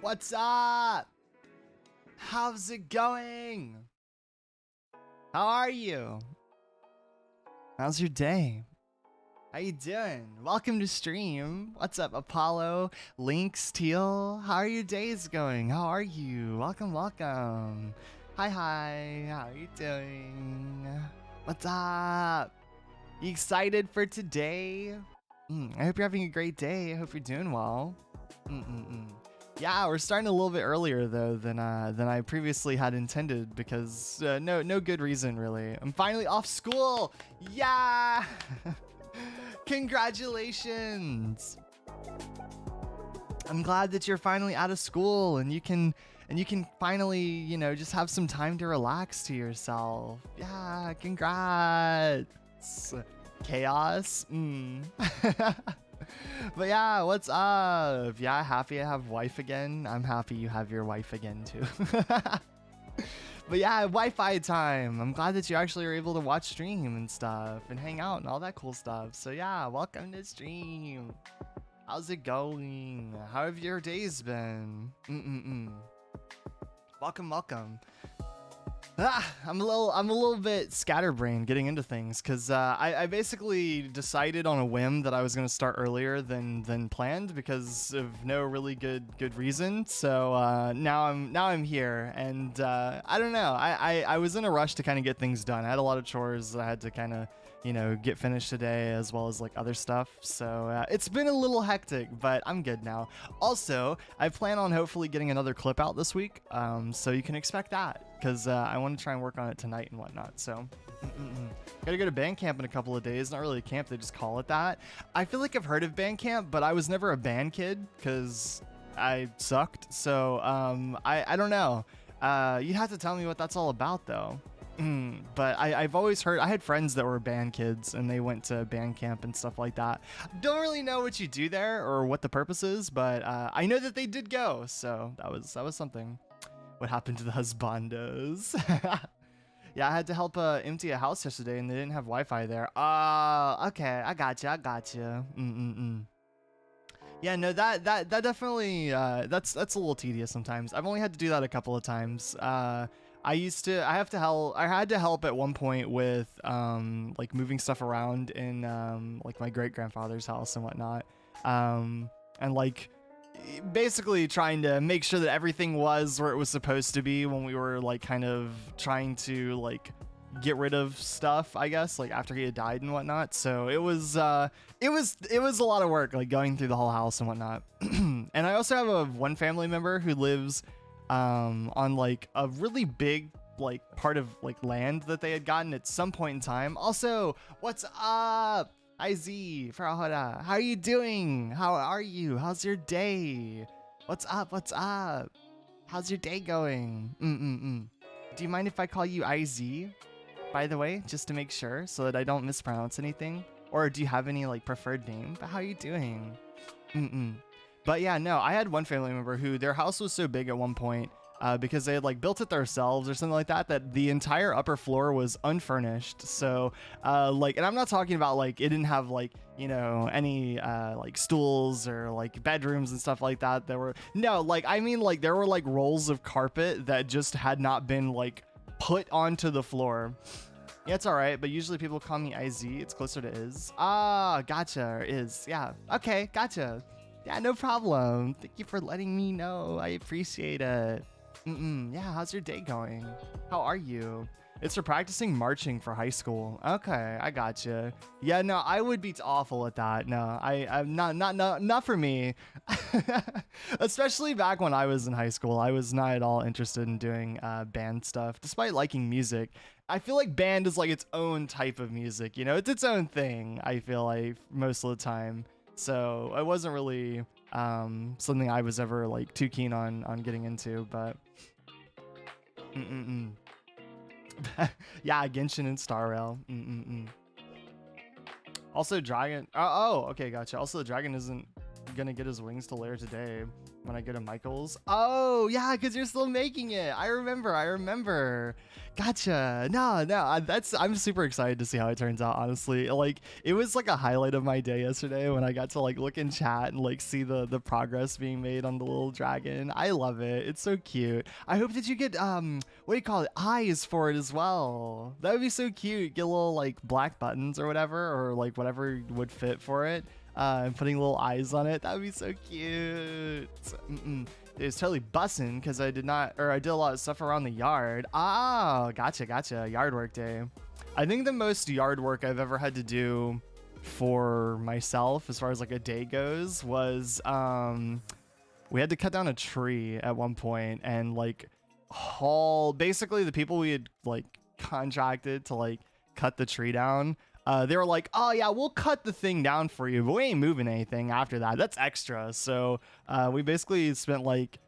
What's up? How's it going? How are you? How's your day? How you doing? Welcome to stream. What's up, Apollo, Lynx, Teal? How are your days going? How are you? Welcome, welcome. Hi. How are you doing? What's up? You excited for today? I hope you're having a great day. I hope you're doing well. Yeah, we're starting a little bit earlier though than I previously had intended because no good reason really. I'm finally off school. Yeah. Congratulations. I'm glad that you're finally out of school and you can finally, you know, just have some time to relax to yourself. Yeah, congrats. Chaos. But yeah, what's up? Yeah, happy I have wife again. I'm happy you have your wife again too. But yeah, Wi-Fi time. I'm glad that you actually were able to watch stream and stuff and hang out and all that cool stuff. So yeah, welcome to stream. How's it going? How have your days been? Welcome. I'm a little bit scatterbrained getting into things because I basically decided on a whim that I was going to start earlier than planned because of no really good reason. So now I'm here, and I don't know. I was in a rush to kind of get things done. I had a lot of chores that I had to kind of get finished today, as well as like other stuff. So it's been a little hectic, but I'm good now. Also, I plan on hopefully getting another clip out this week, so you can expect that because I want to try and work on it tonight and whatnot. So gotta go to band camp in a couple of days. Not really a camp, they just call it that. I feel like I've heard of band camp, but I was never a band kid because I sucked. So I don't know. You'd have to tell me what that's all about though. But I've always heard, I had friends that were band kids and they went to band camp and stuff like that. Don't really know what you do there or what the purpose is, but I know that they did go, so that was something. What happened to the husbandos? Yeah, I had to help empty a house yesterday and they didn't have Wi-Fi there. Okay, I gotcha. Yeah, no, that definitely that's a little tedious sometimes. I've only had to do that a couple of times. I had to help at one point with like moving stuff around in like my great grandfather's house and whatnot, and like basically trying to make sure that everything was where it was supposed to be when we were like kind of trying to like get rid of stuff, I guess, like after he had died and whatnot. So it was a lot of work, like going through the whole house and whatnot. And I also have one family member who lives on like a really big like part of like land that they had gotten at some point in time. Also, what's up? Hi Z, Frau, how are you doing? How are you? How's your day? What's up? How's your day going? Do you mind if I call you IZ, by the way, just to make sure so that I don't mispronounce anything? Or do you have any like preferred name? But how are you doing? But yeah, no, I had one family member who their house was so big at one point because they had like built it themselves or something like that, that the entire upper floor was unfurnished. So like, and I'm not talking about like it didn't have like, you know, any like stools or like bedrooms and stuff like that. There were no, like, I mean, like there were like rolls of carpet that just had not been like put onto the floor. Yeah, it's all right, but usually people call me IZ. It's closer to Is. Ah, gotcha, or Is. Yeah, okay, gotcha. Yeah, no problem. Thank you for letting me know. I appreciate it. Yeah, how's your day going? How are you? It's for practicing marching for high school. Okay, I gotcha. Yeah, no, I would be awful at that. No, I'm not for me. Especially back when I was in high school, I was not at all interested in doing band stuff, despite liking music. I feel like band is like its own type of music. You know, it's its own thing. I feel like most of the time. So it wasn't really something I was ever like too keen on getting into, but yeah, Genshin and Star Rail. Also Dragon. Oh, okay, gotcha. Also the dragon isn't gonna get his wings till later today. when I go to Michael's. Oh yeah, because you're still making it. I remember. Gotcha. No, I'm super excited to see how it turns out, honestly. Like, it was like a highlight of my day yesterday when I got to like look in chat and like see the progress being made on the little dragon. I love it. It's so cute. I hope that you get what do you call it, eyes for it as well. That would be so cute. Get little like black buttons or whatever, or like whatever would fit for it. And putting little eyes on it. That would be so cute. It was totally bussin' because I did a lot of stuff around the yard. Oh, gotcha. Yard work day. I think the most yard work I've ever had to do for myself, as far as like a day goes, was we had to cut down a tree at one point and like haul, basically the people we had like contracted to like cut the tree down. They were like, oh yeah, we'll cut the thing down for you, but we ain't moving anything after that. That's extra. So we basically spent like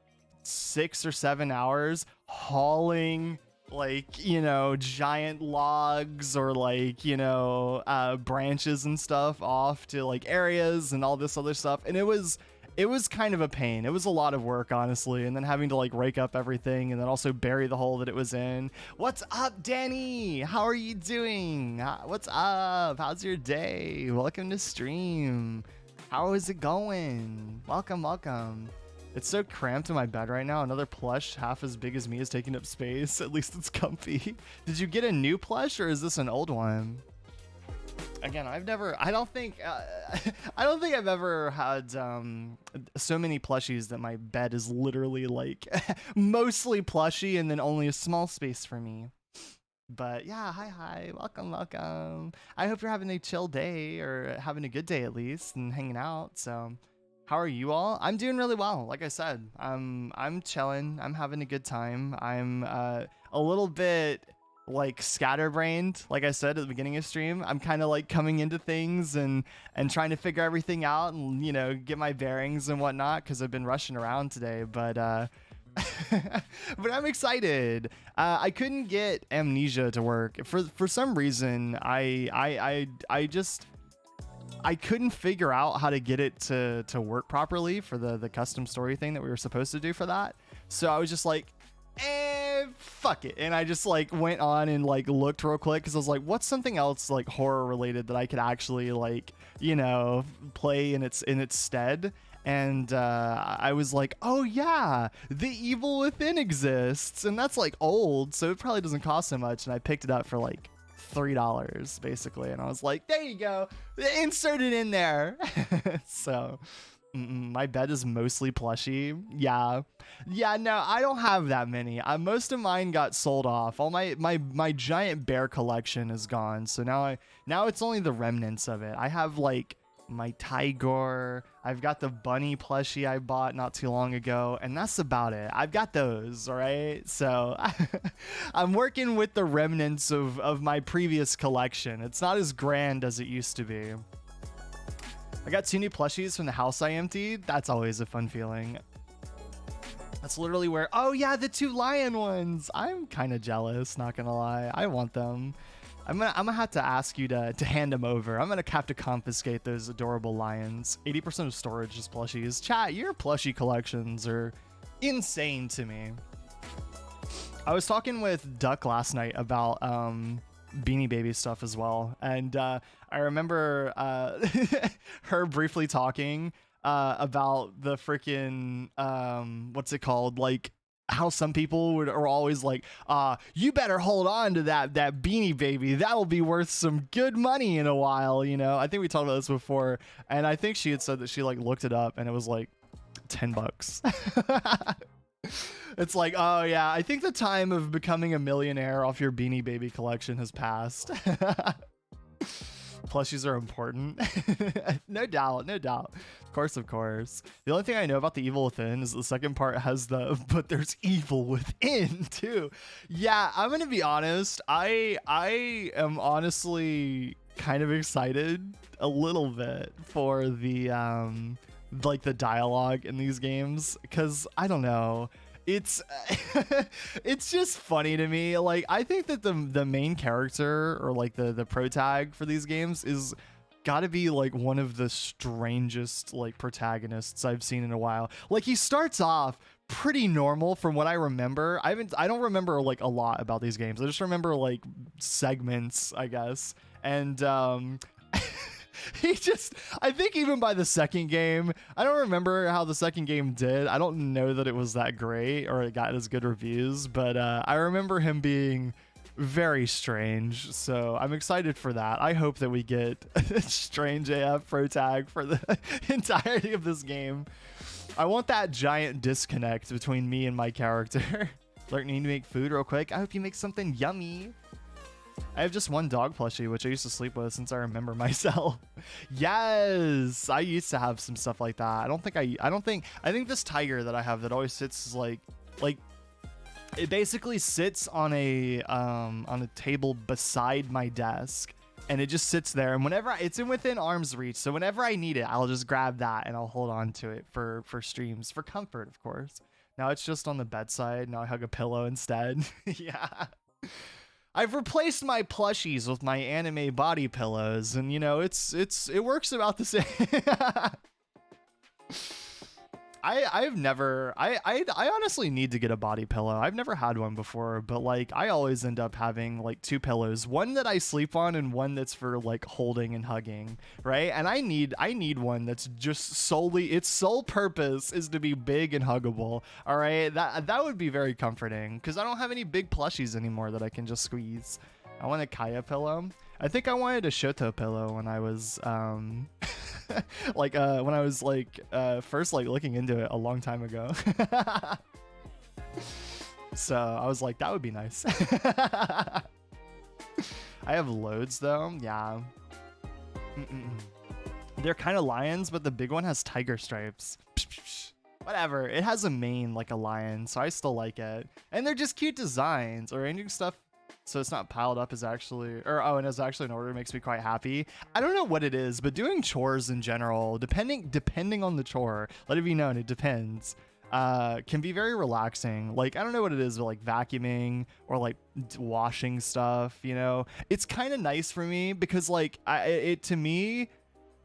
6 or 7 hours hauling like, you know, giant logs or like, you know, branches and stuff off to like areas and all this other stuff. And it was kind of a pain. It was a lot of work, honestly, and then having to like rake up everything and then also bury the hole that it was in. What's up, Danny? How are you doing? What's up? How's your day? Welcome to stream. How is it going? Welcome. It's so cramped in my bed right now. Another plush half as big as me is taking up space. At least it's comfy. Did you get a new plush or is this an old one? Again, I don't think I've ever had so many plushies that my bed is literally like mostly plushy and then only a small space for me. But yeah, hi, welcome. I hope you're having a chill day or having a good day at least and hanging out. So how are you all? I'm doing really well. Like I said, I'm chilling. I'm having a good time. I'm a little bit like scatterbrained, like I said at the beginning of stream. I'm kind of like coming into things and trying to figure everything out and, you know, get my bearings and whatnot because I've been rushing around today, but but I'm excited. I couldn't get Amnesia to work for some reason. I couldn't figure out how to get it to work properly for the custom story thing that we were supposed to do for that. So I was just like, fuck it, and I just like went on and like looked real quick because I was like, what's something else like horror related that I could actually like, you know, play in its stead. And I was like, oh yeah, The Evil Within exists, and that's like old, so it probably doesn't cost so much. And I picked it up for like $3 basically, and I was like, there you go, insert it in there. So my bed is mostly plushy. Yeah, no, I don't have that many. Most of mine got sold off. All my giant bear collection is gone, so now it's only the remnants of it. I have like my tiger, I've got the bunny plushie I bought not too long ago, and that's about it. I've got those, all right? So I'm working with the remnants of my previous collection. It's not as grand as it used to be. I got 2 new plushies from the house I emptied. That's always a fun feeling. That's literally where, oh yeah, the 2 lion ones. I'm kind of jealous, not gonna lie. I want them. I'm gonna have to ask you to hand them over. I'm gonna have to confiscate those adorable lions. 80% of storage is plushies. Chat, your plushie collections are insane to me. I was talking with Duck last night about Beanie Baby stuff as well, and I remember her briefly talking about the freaking what's it called, like how some people are always like, you better hold on to that Beanie Baby, that'll be worth some good money in a while, you know. I think we talked about this before, and I think she had said that she like looked it up and it was like $10. It's like, oh yeah, I think the time of becoming a millionaire off your Beanie Baby collection has passed. Plushies are important. No doubt. Of course. The only thing I know about The Evil Within is the second part has but there's evil within too. Yeah, I'm gonna be honest. I am honestly kind of excited a little bit for the like the dialogue in these games, because I don't know. It's it's just funny to me. Like, I think that the main character, or like the protag for these games, is gotta be like one of the strangest like protagonists I've seen in a while. Like he starts off pretty normal from what I remember. I don't remember like a lot about these games. I just remember like segments, I guess. And I think even by the second game, I don't remember how the second game did. I don't know that it was that great or it got as good reviews, but I remember him being very strange. So I'm excited for that. I hope that we get a strange AF pro tag for the entirety of this game. I want that giant disconnect between me and my character. Learning to make food real quick. I hope you make something yummy. I have just one dog plushie, which I used to sleep with since I remember myself. Yes, I used to have some stuff like that. I think this tiger that I have that always sits like it basically sits on a table beside my desk, and it just sits there. And whenever it's within arm's reach, so whenever I need it, I'll just grab that and I'll hold on to it for streams, for comfort, of course. Now it's just on the bedside. Now I hug a pillow instead. Yeah. I've replaced my plushies with my anime body pillows, and you know, it works about the same. I honestly need to get a body pillow. I've never had one before, but like I always end up having like two pillows, one that I sleep on and one that's for like holding and hugging, right? And I need one that's just solely, its sole purpose is to be big and huggable. All right, that would be very comforting because I don't have any big plushies anymore that I can just squeeze. I want a Kaya pillow. I think I wanted a Shoto pillow when I was when I was first like looking into it a long time ago. So I was like, that would be nice. I have loads though. Yeah. They're kind of lions, but the big one has tiger stripes. Whatever. It has a mane like a lion, so I still like it. And they're just cute designs. Arranging stuff so it's not piled up is actually, and it's actually in order, makes me quite happy. I don't know what it is, but doing chores in general, depending on the chore, let it be known, it depends, can be very relaxing. Like, I don't know what it is, but like vacuuming or like washing stuff, you know, it's kind of nice for me because like to me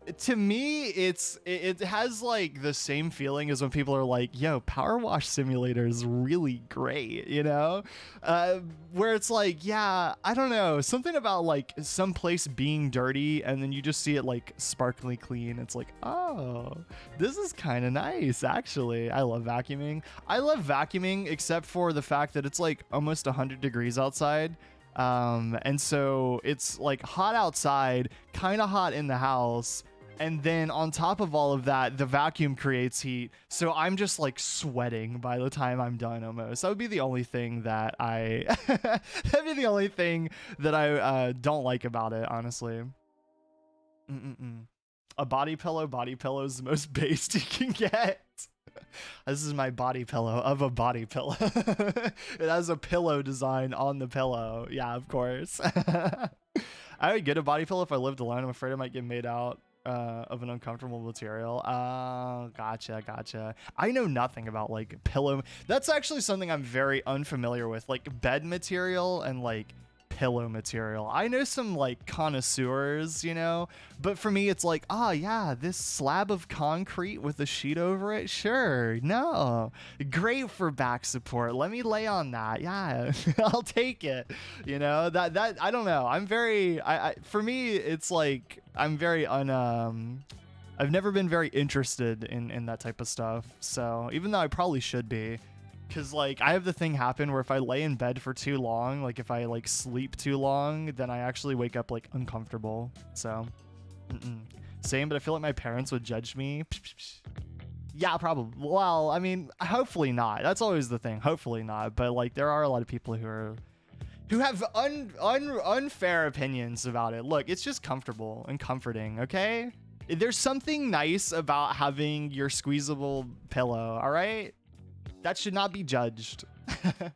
it has like the same feeling as when people are like, yo, power wash simulator is really great, you know, where it's like, yeah, I don't know, something about like some place being dirty and then you just see it like sparkly clean. It's like, oh, this is kind of nice. Actually, I love vacuuming except for the fact that it's like almost 100 degrees outside. And so it's like hot outside, kind of hot in the house. And then on top of all of that, the vacuum creates heat. So I'm just like sweating by the time I'm done almost. That would be the only thing that that'd be the only thing that I don't like about it, honestly. A body pillow is the most based you can get. This is my body pillow of a body pillow. It has a pillow design on the pillow. Yeah, of course. I would get a body pillow if I lived alone. I'm afraid I might get made out of an uncomfortable material. Gotcha. I know nothing about like pillow. That's actually something I'm very unfamiliar with, like bed material and like pillow material. I know some like connoisseurs, you know, but for me it's like, yeah, this slab of concrete with a sheet over it, sure, no, great for back support, let me lay on that, yeah. I'll take it, you know. That I don't know, I'm very for me it's like I'm very I've never been very interested in that type of stuff, so even though I probably should be. Because like I have the thing happen where if I lay in bed for too long, like if I like sleep too long, then I actually wake up like uncomfortable. So same, but I feel like my parents would judge me. Yeah, probably. Well, I mean, hopefully not. That's always the thing. Hopefully not. But like there are a lot of people who have unfair opinions about it. Look, it's just comfortable and comforting, okay? There's something nice about having your squeezable pillow, all right? That should not be judged. You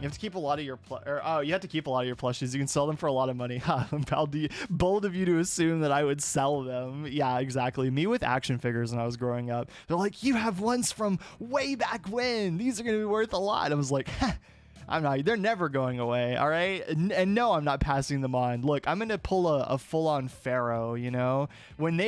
have to keep a lot of your you have to keep a lot of your plushies. You can sell them for a lot of money. Bold of you to assume that I would sell them. Yeah, exactly. Me with action figures when I was growing up. They're like, you have ones from way back when. These are going to be worth a lot. I was like, I'm not. They're never going away. All right. And no, I'm not passing them on. Look, I'm gonna pull a full-on pharaoh. You know, when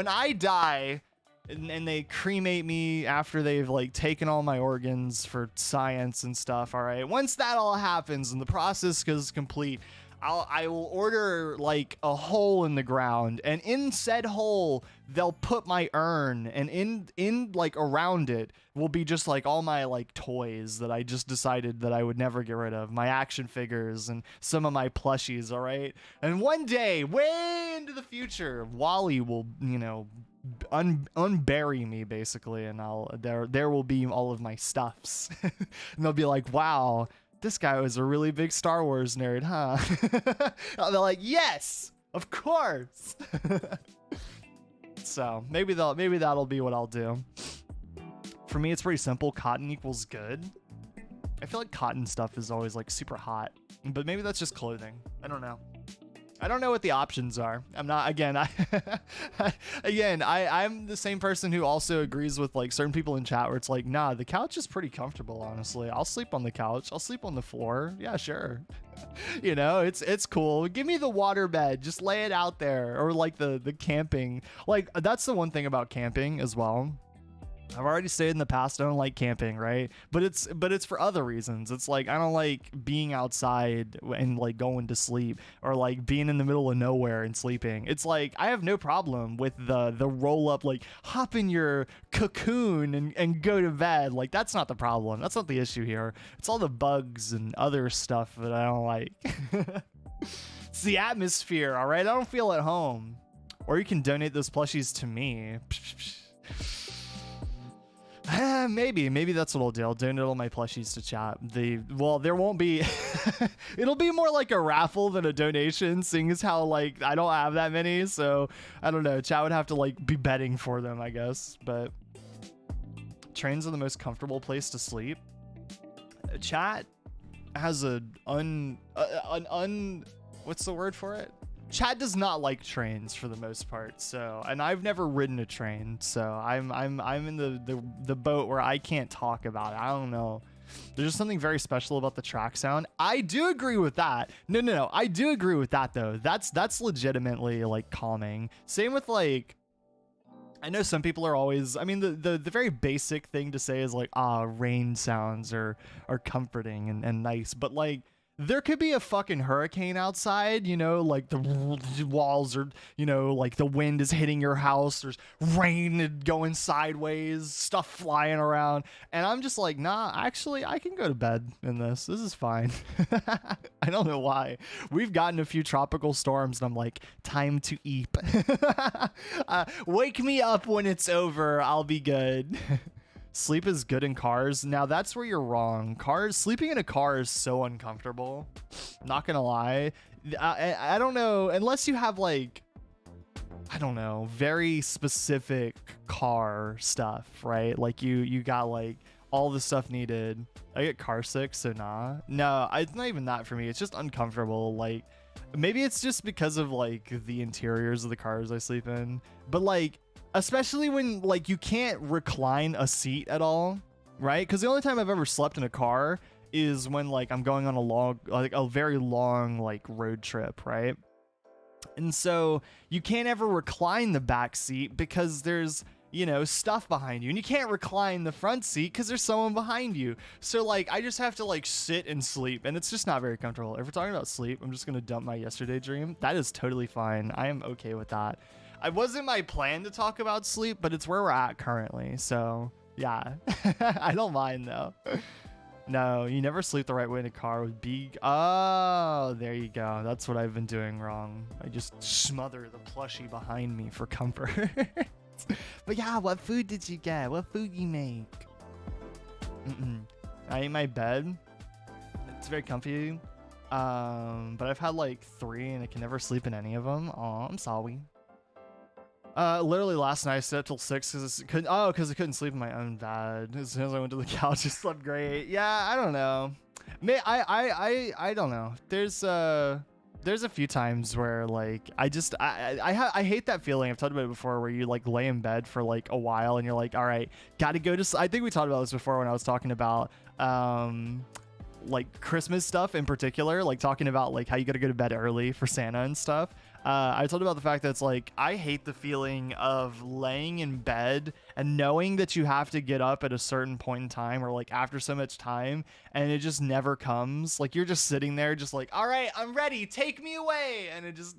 I die, and they cremate me after they've like taken all my organs for science and stuff. All right. Once that all happens and the process is complete, I will order like a hole in the ground, and in said hole they'll put my urn, and in like around it will be just like all my like toys that I just decided that I would never get rid of, my action figures and some of my plushies. All right. And one day, way into the future, Wally will, you know, unbury me basically, and there will be all of my stuffs. And they'll be like, wow, this guy was a really big Star Wars nerd, huh? They're like, yes, of course. So maybe that'll be what I'll do. For me, it's pretty simple. Cotton equals good. I feel like cotton stuff is always like super hot, but maybe that's just clothing. I don't know. I don't know what the options are. I'm not, again, I'm the same person who also agrees with like certain people in chat where it's like, nah, the couch is pretty comfortable, honestly. I'll sleep on the couch. I'll sleep on the floor. Yeah, sure. You know, it's cool. Give me the water bed. Just lay it out there. Or like the camping. Like, that's the one thing about camping as well. I've already stated in the past, I don't like camping, right? But it's for other reasons. It's like, I don't like being outside and like going to sleep, or like being in the middle of nowhere and sleeping. It's like, I have no problem with the roll up, like hop in your cocoon and go to bed. Like, that's not the problem. That's not the issue here. It's all the bugs and other stuff that I don't like. It's the atmosphere, all right? I don't feel at home. Or you can donate those plushies to me. Maybe that's what I'll do. I'll donate all my plushies to chat. There won't be. It'll be more like a raffle than a donation, seeing as how like I don't have that many. So I don't know. Chat would have to like be betting for them, I guess. But trains are the most comfortable place to sleep. Chat has what's the word for it? Chad does not like trains for the most part, so, and I've never ridden a train, so I'm in the boat where I can't talk about it. I don't know. There's just something very special about the track sound. I do agree with that. No. I do agree with that though. That's legitimately like calming. Same with like, I know some people are always, I mean, the very basic thing to say is like, rain sounds are comforting and nice, but like, there could be a fucking hurricane outside, you know, like the walls are, you know, like the wind is hitting your house. There's rain going sideways, stuff flying around. And I'm just like, nah, actually, I can go to bed in this. This is fine. I don't know why. We've gotten a few tropical storms and I'm like, time to eep. Wake me up when it's over. I'll be good. Sleep is good in cars. Now that's where you're wrong. Sleeping in a car is so uncomfortable. Not gonna lie. I don't know, unless you have like, I don't know, very specific car stuff, right? Like you got like all the stuff needed. I get car sick, so nah. No, it's not even that for me. It's just uncomfortable. Like, maybe it's just because of like the interiors of the cars I sleep in. But like, especially when like you can't recline a seat at all, right? Because the only time I've ever slept in a car is when like I'm going on a very long like road trip, right? And so you can't ever recline the back seat because there's, you know, stuff behind you, and you can't recline the front seat because there's someone behind you. So like I just have to like sit and sleep, and it's just not very comfortable. If we're talking about sleep, I'm just gonna dump my yesterday dream. That is totally fine. I am okay with that. It wasn't my plan to talk about sleep, but it's where we're at currently. So yeah, I don't mind though. No, you never sleep the right way in a car with Oh, there you go. That's what I've been doing wrong. I just smother the plushie behind me for comfort. But yeah, what food did you get? What food you make? I ate my bed. It's very comfy. But I've had like 3 and I can never sleep in any of them. Oh, I'm sorry. Literally last night I stayed up till 6 because I couldn't sleep in my own bed. As soon as I went to the couch, it slept great. Yeah, I don't know. I don't know. There's a few times where like I hate that feeling. I've talked about it before, where you like lay in bed for like a while and you're like, all right, gotta go to sleep. I think we talked about this before when I was talking about like Christmas stuff in particular, like talking about like how you gotta go to bed early for Santa and stuff. I told about the fact that it's like, I hate the feeling of laying in bed and knowing that you have to get up at a certain point in time or like after so much time, and it just never comes. Like you're just sitting there just like, all right, I'm ready, take me away. And it just,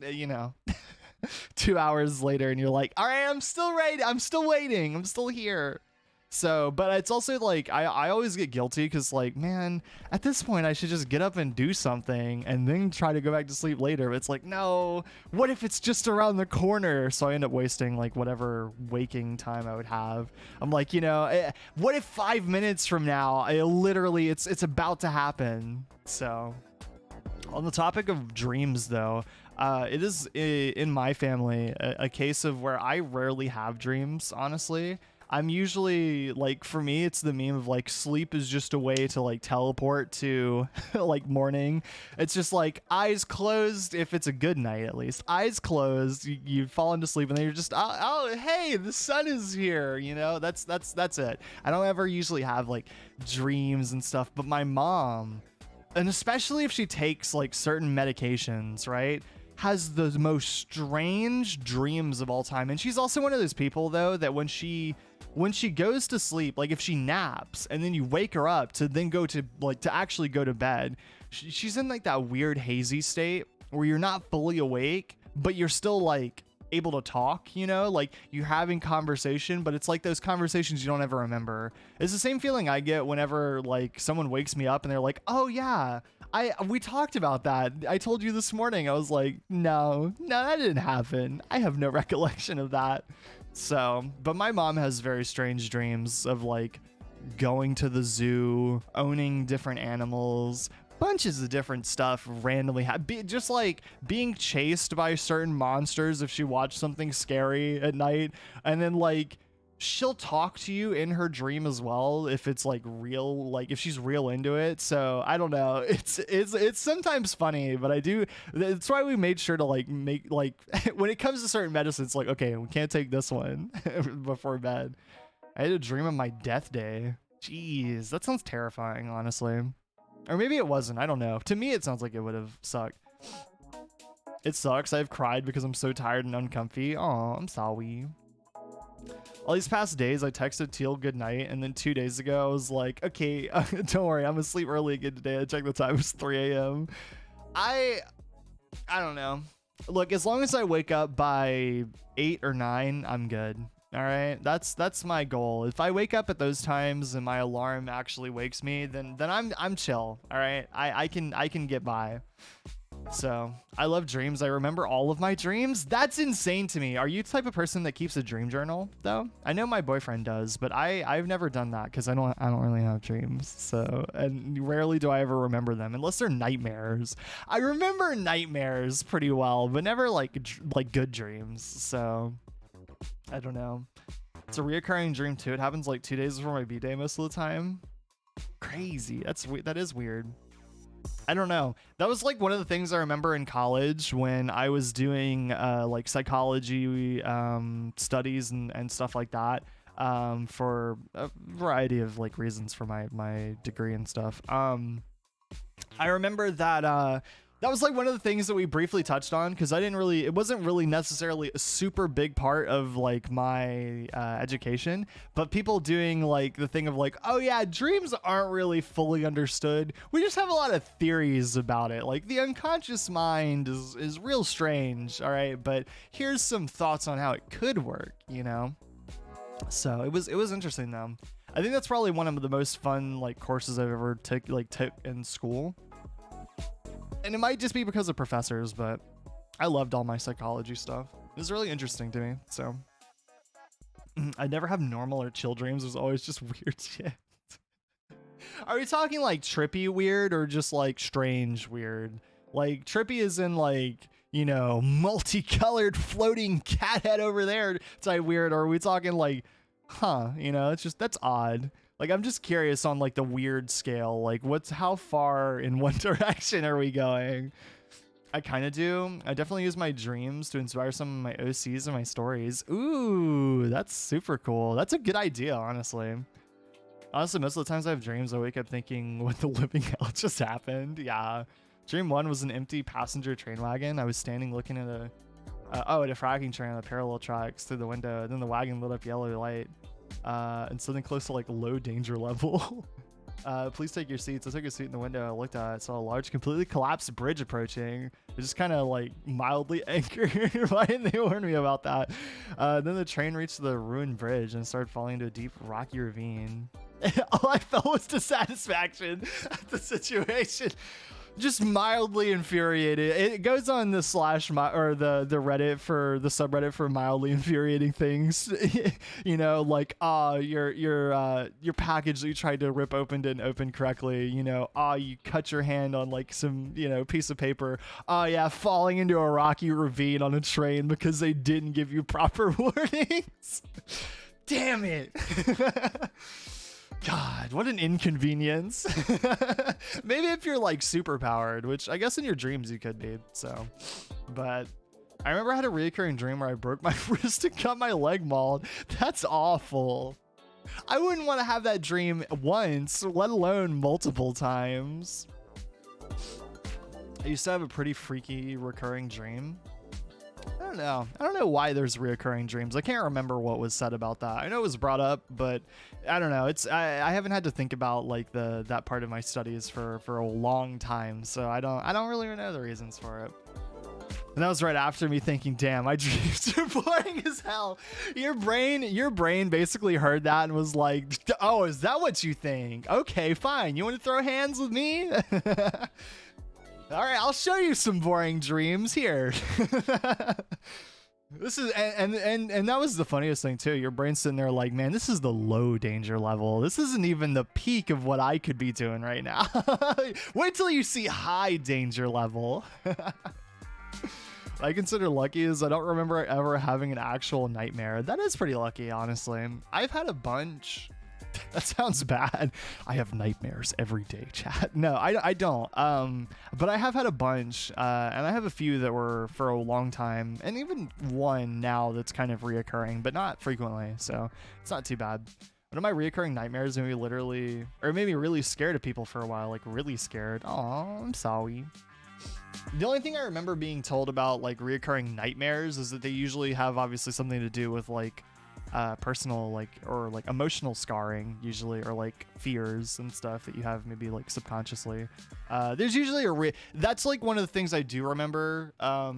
2 hours later and you're like, all right, I'm still ready. I'm still waiting. I'm still here. So, but it's also like, I always get guilty because like, man, at this point I should just get up and do something and then try to go back to sleep later. But it's like, no, what if it's just around the corner? So I end up wasting like whatever waking time I would have. I'm like, what if 5 minutes from now, it's about to happen. So on the topic of dreams though, it is in my family a case of where I rarely have dreams, honestly. I'm usually like, for me, it's the meme of like sleep is just a way to like teleport to like morning. It's just like eyes closed, if it's a good night, at least eyes closed, you fall into sleep and then you're just, oh, hey, the sun is here. That's it. I don't ever usually have like dreams and stuff, but my mom, and especially if she takes like certain medications, right, has the most strange dreams of all time. And she's also one of those people though that when she goes to sleep, like if she naps and then you wake her up to then go to like to actually go to bed, she's in like that weird hazy state where you're not fully awake but you're still like able to talk, like you're having conversation, but it's like those conversations you don't ever remember. It's the same feeling I get whenever like someone wakes me up and they're like, oh yeah, we talked about that. I told you this morning. I was like, no, that didn't happen. I have no recollection of that. So, but my mom has very strange dreams of like going to the zoo, owning different animals, bunches of different stuff randomly, just like being chased by certain monsters if she watched something scary at night. And then like she'll talk to you in her dream as well if it's like real, like if she's real into it. So I don't know, it's sometimes funny, but that's why we made sure to like make like when it comes to certain medicines, like, okay, we can't take this one before bed. I had a dream of my death day. Jeez, that sounds terrifying, honestly. Or maybe it wasn't, I don't know. To me it sounds like it would have sucked. It sucks. I've cried because I'm so tired and uncomfy. Oh, I'm sorry. All these past days, I texted Teal good night, and then 2 days ago, I was like, okay, don't worry, I'm asleep early again today. I checked the time, it was 3 a.m. I don't know. Look, as long as I wake up by 8 or 9, I'm good. All right, that's my goal. If I wake up at those times and my alarm actually wakes me, then I'm chill. All right, I can get by. So I love dreams. I remember all of my dreams. That's insane to me. Are you the type of person that keeps a dream journal though? I know my boyfriend does, but I've never done that because I don't really have dreams. So, and rarely do I ever remember them unless they're nightmares. I remember nightmares pretty well, but never like good dreams. So I don't know. It's a reoccurring dream too. It happens like 2 days before my B-day most of the time. Crazy. That is weird. I don't know. That was like one of the things I remember in college when I was doing like psychology studies and stuff like that for a variety of like reasons for my degree and stuff. I remember that that was like one of the things that we briefly touched on because it wasn't really necessarily a super big part of like my education, but people doing like the thing of like, oh yeah, dreams aren't really fully understood. We just have a lot of theories about it. Like the unconscious mind is real strange. All right. But here's some thoughts on how it could work, So it was interesting though. I think that's probably one of the most fun like courses I've ever took in school. And it might just be because of professors, but I loved all my psychology stuff. It was really interesting to me. So I never have normal or chill dreams. It was always just weird shit. Are we talking like trippy weird or just like strange weird? Like trippy is in like, multicolored floating cat head over there type weird. Or are we talking like, it's just, that's odd. Like, I'm just curious on like the weird scale, like how far in one direction are we going? I kind of do. I definitely use my dreams to inspire some of my OCs and my stories. Ooh, that's super cool. That's a good idea, honestly. Honestly, most of the times I have dreams, I wake up thinking, what the living hell just happened? Yeah. Dream one was an empty passenger train wagon. I was standing looking at at a fracking train on the parallel tracks through the window. And then the wagon lit up yellow light. And something close to like low danger level. Please take your seats. I took a seat in the window. I looked at it, saw a large, completely collapsed bridge approaching. It just kind of like mildly anchored. Why didn't they warn me about that? Then the train reached the ruined bridge and started falling into a deep, rocky ravine. All I felt was dissatisfaction at the situation. Just mildly infuriated. It goes on the the Reddit for the subreddit for mildly infuriating things. You know, like your package that you tried to rip open didn't open correctly. You know, you cut your hand on like some piece of paper. Yeah, falling into a rocky ravine on a train because they didn't give you proper warnings. Damn it. God, what an inconvenience. Maybe if you're like super powered, which I guess in your dreams you could be. So, but I remember I had a recurring dream where I broke my wrist and got my leg mauled. That's awful. I wouldn't want to have that dream once, let alone multiple times. I used to have a pretty freaky recurring dream. I don't know why there's reoccurring dreams. I can't remember what was said about that. I know it was brought up, but I don't know. I haven't had to think about like that part of my studies for a long time, so I don't really know the reasons for it. And that was right after me thinking, damn, my dreams are boring as hell. Your brain basically heard that and was like, oh, is that what you think? Okay, fine. You want to throw hands with me? All right, I'll show you some boring dreams here. This is and that was the funniest thing too. Your brain's sitting there like, man, this is the low danger level. This isn't even the peak of what I could be doing right now. Wait till you see high danger level. I consider lucky is I don't remember ever having an actual nightmare. That is pretty lucky, honestly. I've had a bunch. That sounds bad. I have nightmares every day, chat. No, I don't. But I have had a bunch, and I have a few that were for a long time, and even one now that's kind of reoccurring, but not frequently, so it's not too bad. One of my reoccurring nightmares made me really scared of people for a while, like really scared. Oh, I'm sorry. The only thing I remember being told about like reoccurring nightmares is that they usually have obviously something to do with like personal or emotional scarring usually, or like fears and stuff that you have maybe like subconsciously. There's usually that's like one of the things I do remember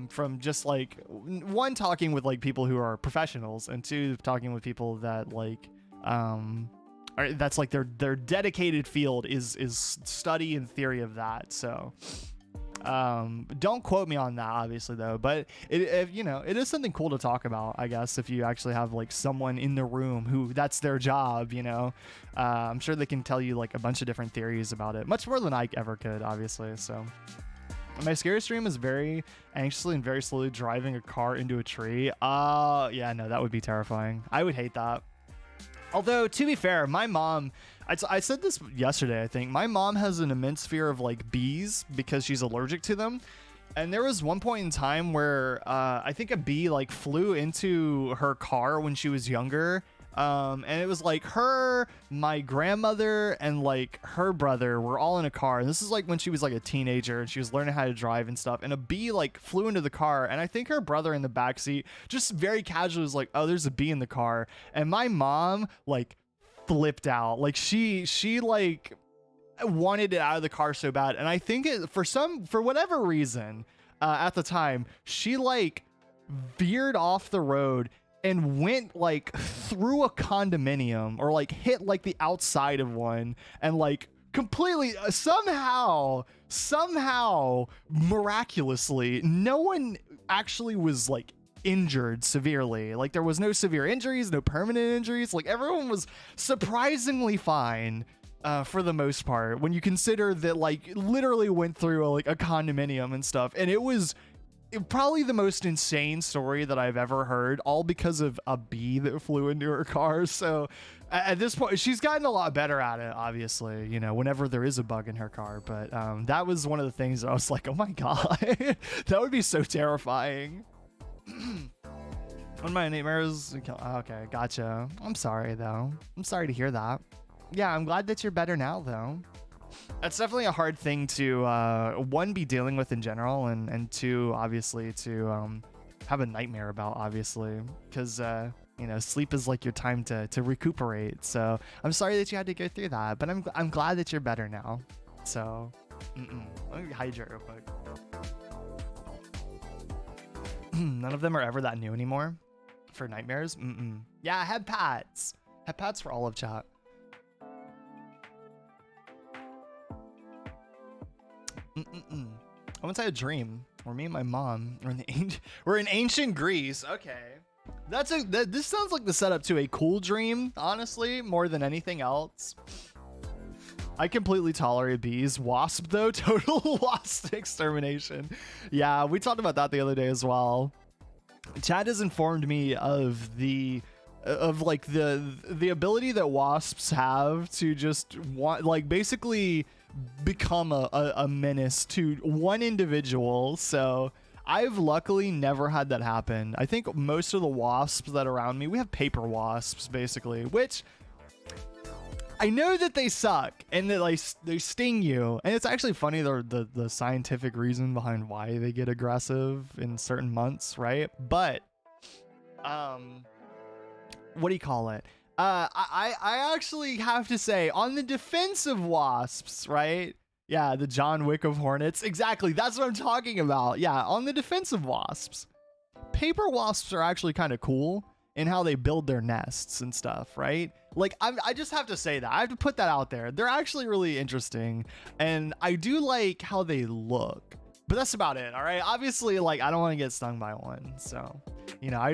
from just like one, talking with like people who are professionals, and two, talking with people that like that's like their dedicated field is study and theory of that. So don't quote me on that obviously though, but it is something cool to talk about, I guess, if you actually have like someone in the room who that's their job. I'm sure they can tell you like a bunch of different theories about it, much more than I ever could, obviously. So my scariest dream is very anxiously and very slowly driving a car into a tree. Yeah, no, that would be terrifying. I would hate that. Although, to be fair, my mom, I said this yesterday, I think. My mom has an immense fear of, like, bees because she's allergic to them. And there was one point in time where I think a bee, like, flew into her car when she was younger. And it was, like, her, my grandmother, and, like, her brother were all in a car. And this is, like, when she was, like, a teenager and she was learning how to drive and stuff. And a bee, like, flew into the car. And I think her brother in the backseat just very casually was like, oh, there's a bee in the car. And my mom, like, flipped out. Like, she like, wanted it out of the car so bad. And I think for whatever reason, at the time, she, like, veered off the road and went like through a condominium, or like hit like the outside of one, and like completely somehow miraculously no one actually was like injured severely. Like there was no severe injuries, no permanent injuries. Like everyone was surprisingly fine for the most part, when you consider that like literally went through a condominium and stuff. And it was probably the most insane story that I've ever heard, all because of a bee that flew into her car. So at this point, she's gotten a lot better at it, obviously, whenever there is a bug in her car. But that was one of the things that I was like, oh my God, that would be so terrifying. One of my nightmares. Okay, gotcha. I'm sorry, though. I'm sorry to hear that. Yeah, I'm glad that you're better now, though. That's definitely a hard thing to one, be dealing with in general, and two, obviously, to have a nightmare about, obviously, because you know, sleep is like your time to recuperate. So I'm sorry that you had to go through that, but I'm glad that you're better now. So let me hydrate real quick. None of them are ever that new anymore for nightmares. Yeah, head pats. Head pats for all of chat. I once had a dream where me and my mom we're in ancient Greece. Okay, this sounds like the setup to a cool dream, honestly, more than anything else. I completely tolerate bees. Wasp though, total wasp extermination. Yeah, we talked about that the other day as well. Chad has informed me of the ability that wasps have to just basically become a menace to one individual. So I've luckily never had that happen. I think most of the wasps that are around me, we have paper wasps basically, which I know that they suck and that they sting you, and it's actually funny the scientific reason behind why they get aggressive in certain months, right? But what do you call it? I actually have to say, on the defense of wasps, right? Yeah, the John Wick of hornets. Exactly, that's what I'm talking about. Yeah, on the defense of wasps, paper wasps are actually kind of cool in how they build their nests and stuff, right? Like, I just have to say that. I have to put that out there. They're actually really interesting, and I do like how they look. But that's about it, all right? Obviously, like, I don't want to get stung by one, so, you know, I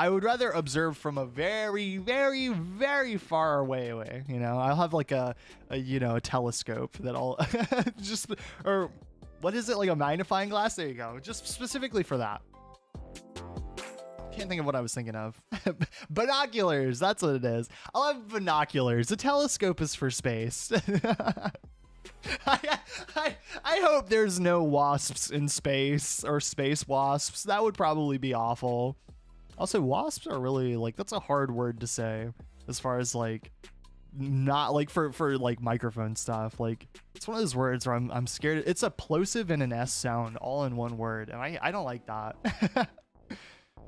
would rather observe from a very, very, very far away. You know, I'll have like a telescope that I'll or what is it, like a magnifying glass? There you go, just specifically for that. Can't think of what I was thinking of. Binoculars, that's what it is. I'll have binoculars. The telescope is for space. I hope there's no wasps in space, or space wasps. That would probably be awful. Also, wasps are really, like, that's a hard word to say as far as like not like for like microphone stuff. Like, it's one of those words where I'm scared. It's a plosive and an S sound all in one word, and I don't like that.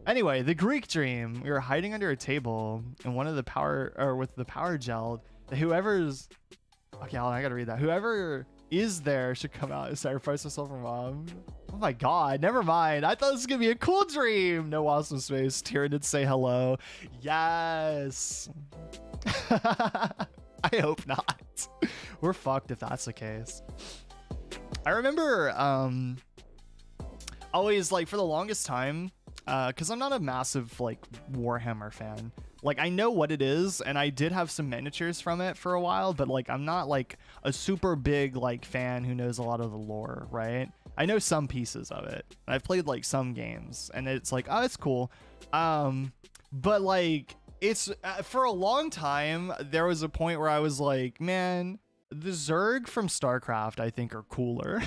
Anyway, the Greek dream. We were hiding under a table, and one of the with the power gel. Whoever's okay, I gotta read that. Whoever is there should come out and sacrifice himself for mom. Oh my god, never mind. I thought this was gonna be a cool dream. No awesome space. Tyranids say hello. Yes. I hope not. We're fucked if that's the case. I remember always, like, for the longest time, because I'm not a massive like Warhammer fan. Like, I know what it is, and I did have some miniatures from it for a while, but like, I'm not like a super big like fan who knows a lot of the lore, right? I know some pieces of it. I've played like some games, and it's like, oh, it's cool. But like, it's for a long time, there was a point where I was like, man, the Zerg from StarCraft, I think, are cooler.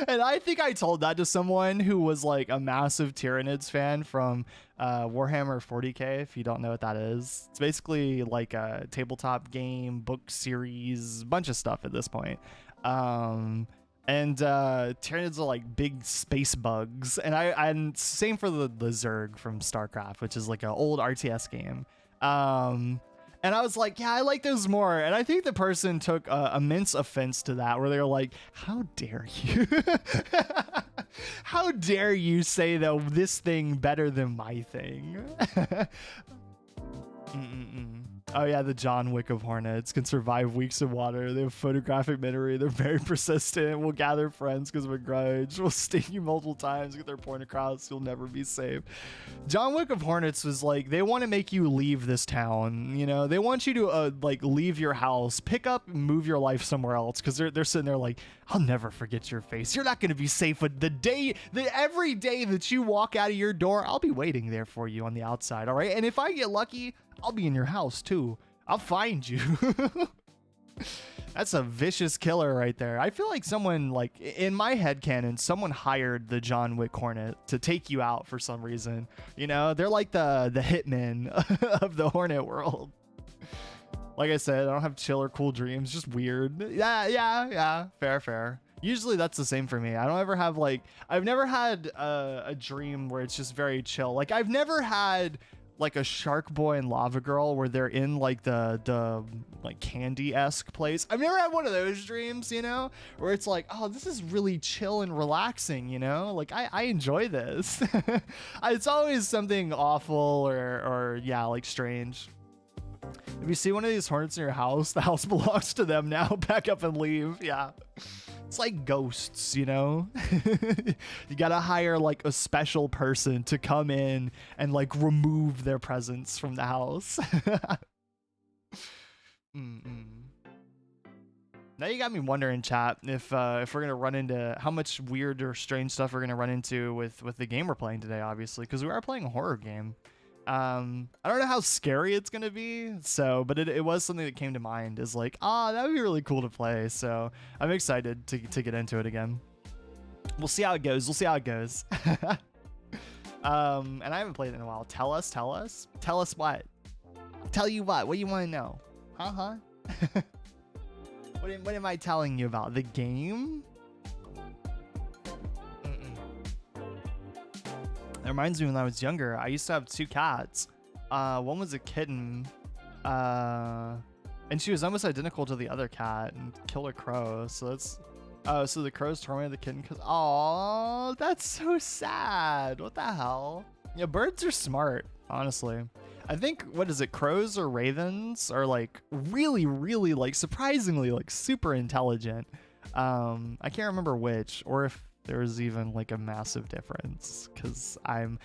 And I think I told that to someone who was like a massive Tyranids fan from Warhammer 40k, if you don't know what that is. It's basically like a tabletop game, book series, bunch of stuff at this point. And Tyranids are like big space bugs. And same for the Zerg from StarCraft, which is like an old RTS game. And I was like, yeah, I like those more. And I think the person took immense offense to that, where they were like, how dare you? How dare you say that this thing better than my thing? Oh yeah, the John Wick of hornets can survive weeks of water. They have photographic memory. They're very persistent. Will gather friends because of a grudge. Will sting you multiple times, get their point across. You'll never be safe. John Wick of hornets was like, they want to make you leave this town. You know, they want you to like leave your house, pick up, and move your life somewhere else, because they're sitting there like, I'll never forget your face. You're not going to be safe with every day that you walk out of your door. I'll be waiting there for you on the outside. All right, and if I get lucky, I'll be in your house too. I'll find you. That's a vicious killer right there. I feel like someone, like, in my headcanon, someone hired the John Wick Hornet to take you out for some reason. You know, they're like the hitmen of the Hornet world. Like I said, I don't have chill or cool dreams, just weird. Yeah. Fair. Usually that's the same for me. I don't ever have like, I've never had a dream where it's just very chill. Like I've never had like a Shark Boy and Lava Girl where they're in like the like candy-esque place. I've never had one of those dreams, you know, where it's like, oh, this is really chill and relaxing, you know, like I enjoy this. It's always something awful or yeah, like strange. If you see one of these hornets in your house, the house belongs to them now. Pack up and leave. Yeah. It's like ghosts, you know? You gotta hire like a special person to come in and like remove their presence from the house. Now you got me wondering, chat, if we're gonna run into how much weird or strange stuff we're gonna run into with the game we're playing today, obviously, because we are playing a horror game. I don't know how scary it's gonna be, so but it was something that came to mind, is like, that would be really cool to play, so I'm excited to get into it again. We'll see how it goes. And I haven't played it in a while. Tell us what? Tell you what do you want to know? What am I telling you about? The game? It reminds me when I was younger, I used to have 2 cats. One was a kitten, and she was almost identical to the other cat, and killed a crow. So that's, so the crows tormented the kitten because, oh, that's so sad. What the hell? Yeah, birds are smart, honestly. I think, what is it, crows or ravens are like really, really like surprisingly like super intelligent. I can't remember which, or if there's even like a massive difference, because I'm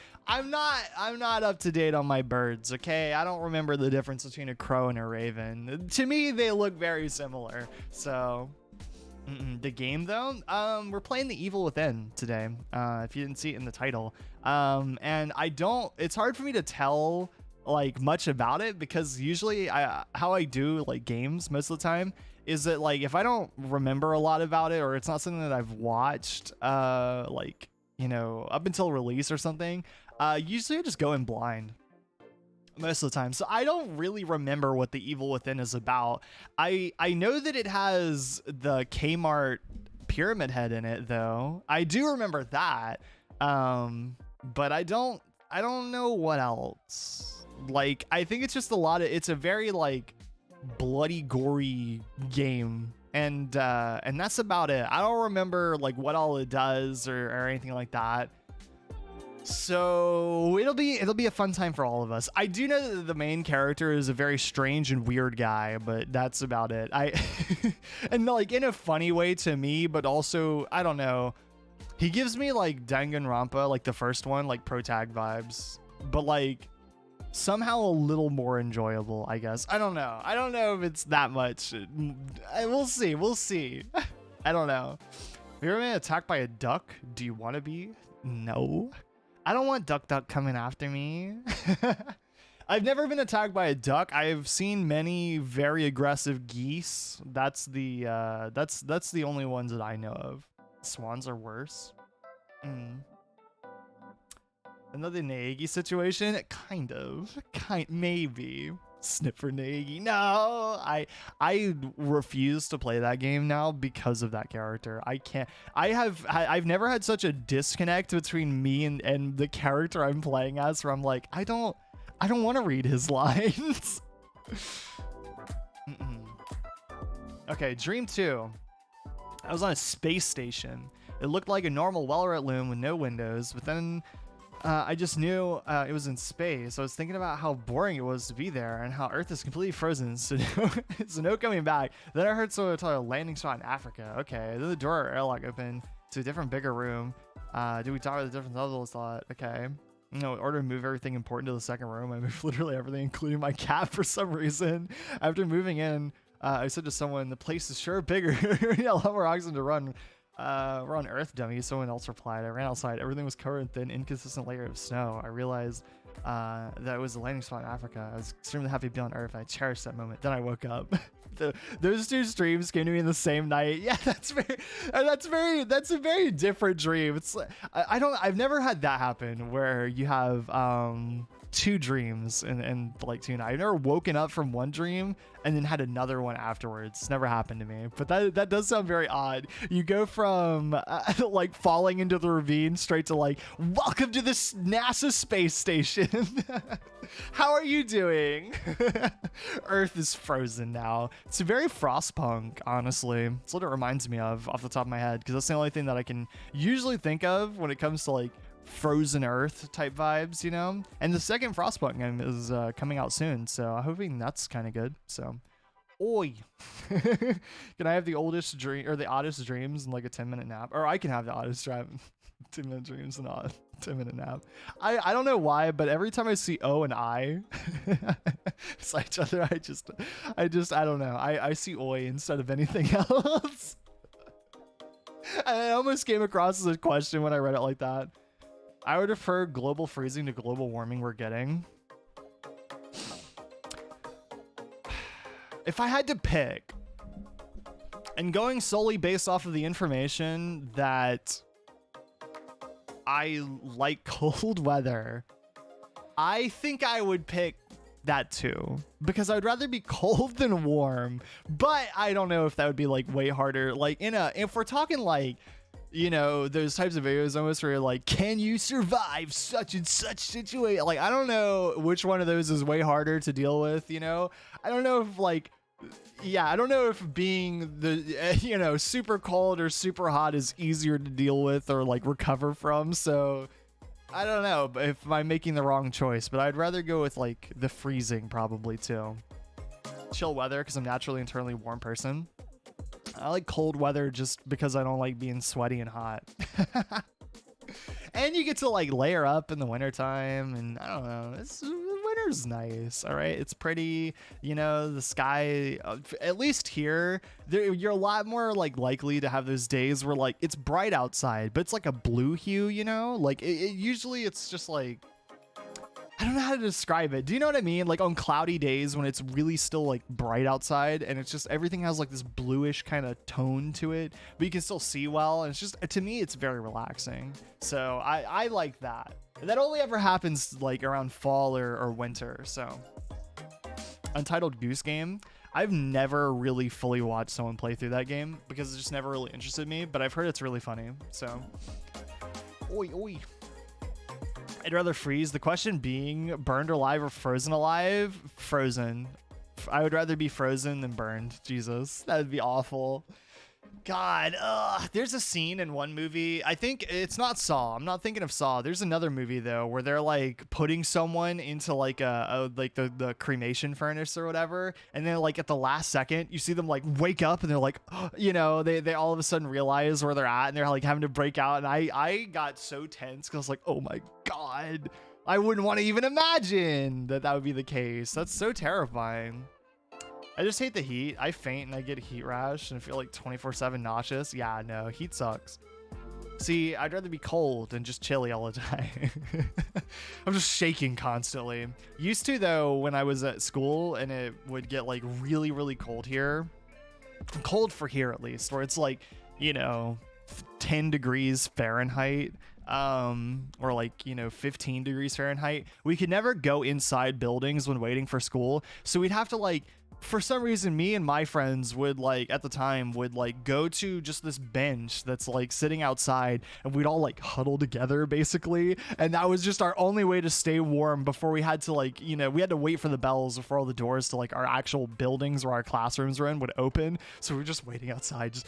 not up to date on my birds. Okay, I don't remember the difference between a crow and a raven. To me, they look very similar. So the game though, we're playing The Evil Within today, if you didn't see it in the title, and it's hard for me to tell like much about it, because usually how I do like games most of the time is that like if I don't remember a lot about it, or it's not something that I've watched like, you know, up until release or something, usually I just go in blind most of the time. So I don't really remember what The Evil Within is about. I know that it has the Kmart pyramid head in it though. I do remember that, but I don't know what else. Like I think it's just it's a very like bloody gory game, and that's about it. I don't remember like what all it does or anything like that, so it'll be a fun time for all of us. I do know that the main character is a very strange and weird guy, but that's about it. And like in a funny way to me, but also I don't know, he gives me like Danganronpa, like the first one, like pro tag vibes, but like somehow a little more enjoyable, I guess. I don't know if it's that much. We'll see. I don't know. Have you ever been attacked by a duck? Do you want to be? No, I don't want duck coming after me. I've never been attacked by a duck. I've seen many very aggressive geese. That's the only ones that I know of. Swans are worse. Another Naegi situation? Maybe. Sniffer Naegi. No, I refuse to play that game now because of that character. I can't. I've never had such a disconnect between me and the character I'm playing as, where I'm like, I don't want to read his lines. Okay, Dream 2. I was on a space station. It looked like a normal well-lit room with no windows, but then I just knew it was in space. I was thinking about how boring it was to be there and how Earth is completely frozen, so no coming back. Then I heard someone tell a landing spot in Africa. Okay, then the door or airlock opened to a different, bigger room. Did we talk about the different levels? Thought, okay. You know, in order to move everything important to the second room, I moved literally everything, including my cat, for some reason. After moving in, I said to someone, "The place is sure bigger. Yeah, a lot more oxygen to run. We're on Earth, dummy." Someone else replied. I ran outside. Everything was covered in thin, inconsistent layer of snow. I realized that it was a landing spot in Africa. I was extremely happy to be on Earth. I cherished that moment. Then I woke up. Those two streams came to me in the same night. Yeah, that's a very different dream. It's I've never had that happen where you have 2 dreams in like 2 nights. I've never woken up from one dream and then had another one afterwards. It's never happened to me, but that does sound very odd. You go from like falling into the ravine straight to like, welcome to this NASA space station. How are you doing? Earth is frozen now. It's very Frostpunk, honestly. It's what it reminds me of off the top of my head, because that's the only thing that I can usually think of when it comes to like frozen Earth type vibes, you know? And the second Frostpunk game is coming out soon, so I'm hoping that's kind of good. So, oi. Can I have the oldest dream or the oddest dreams in like a 10-minute nap? Or I can have the oddest 10-minute dreams and odd 10-minute nap. I don't know why, but every time I see O and I beside each other, I don't know. I see oi instead of anything else. I almost came across as a question when I read it like that. I would refer global freezing to global warming we're getting. If I had to pick, and going solely based off of the information that I like cold weather, I think I would pick that too, because I would rather be cold than warm. But I don't know if that would be like way harder. Like if we're talking like, you know, those types of videos almost where you're like, can you survive such and such situation? Like, I don't know which one of those is way harder to deal with, you know? I don't know if like, yeah, I don't know if being the, you know, super cold or super hot is easier to deal with or like recover from. So I don't know if I'm making the wrong choice, but I'd rather go with like the freezing probably too. Chill weather, because I'm naturally internally warm person. I like cold weather just because I don't like being sweaty and hot. And you get to like layer up in the wintertime, and I don't know, winter's nice. All right, it's pretty, you know, the sky, at least here you're a lot more like likely to have those days where like it's bright outside but it's like a blue hue, you know, like usually it's just like, I don't know how to describe it. Do you know what I mean? Like on cloudy days when it's really still like bright outside and it's just everything has like this bluish kind of tone to it, but you can still see well. And it's just, to me, it's very relaxing. So I like that. That only ever happens like around fall or winter. So Untitled Goose Game. I've never really fully watched someone play through that game because it just never really interested me, but I've heard it's really funny. So, oi, oi. I'd rather freeze. The question being burned alive or frozen alive? Frozen. I would rather be frozen than burned. Jesus, that would be awful. God, there's a scene in one movie. I think it's not Saw. I'm not thinking of Saw. There's another movie though where they're like putting someone into like the cremation furnace or whatever, and then like at the last second you see them like wake up and they're like, you know, they all of a sudden realize where they're at and they're like having to break out. And I got so tense because I was like, oh my God, I wouldn't want to even imagine that would be the case. That's so terrifying. I just hate the heat. I faint and I get a heat rash and feel like 24/7 nauseous. Yeah, no, heat sucks. See, I'd rather be cold than just chilly all the time. I'm just shaking constantly. Used to though, when I was at school and it would get like really, really cold here. Cold for here at least, where it's like, you know, 10 degrees Fahrenheit. Or like, you know, 15 degrees Fahrenheit. We could never go inside buildings when waiting for school. So we'd have to like, for some reason, me and my friends would like at the time would like go to just this bench that's like sitting outside and we'd all like huddle together basically. And that was just our only way to stay warm before we had to like, you know, we had to wait for the bells before all the doors to like our actual buildings where our classrooms were in would open. So we were just waiting outside. Just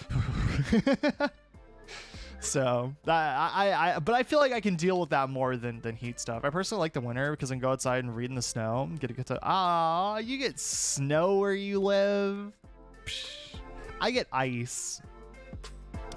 So but I feel like I can deal with that more than heat stuff. I personally like the winter because I can go outside and read in the snow. Get a good time. You get snow where you live. Psh, I get ice,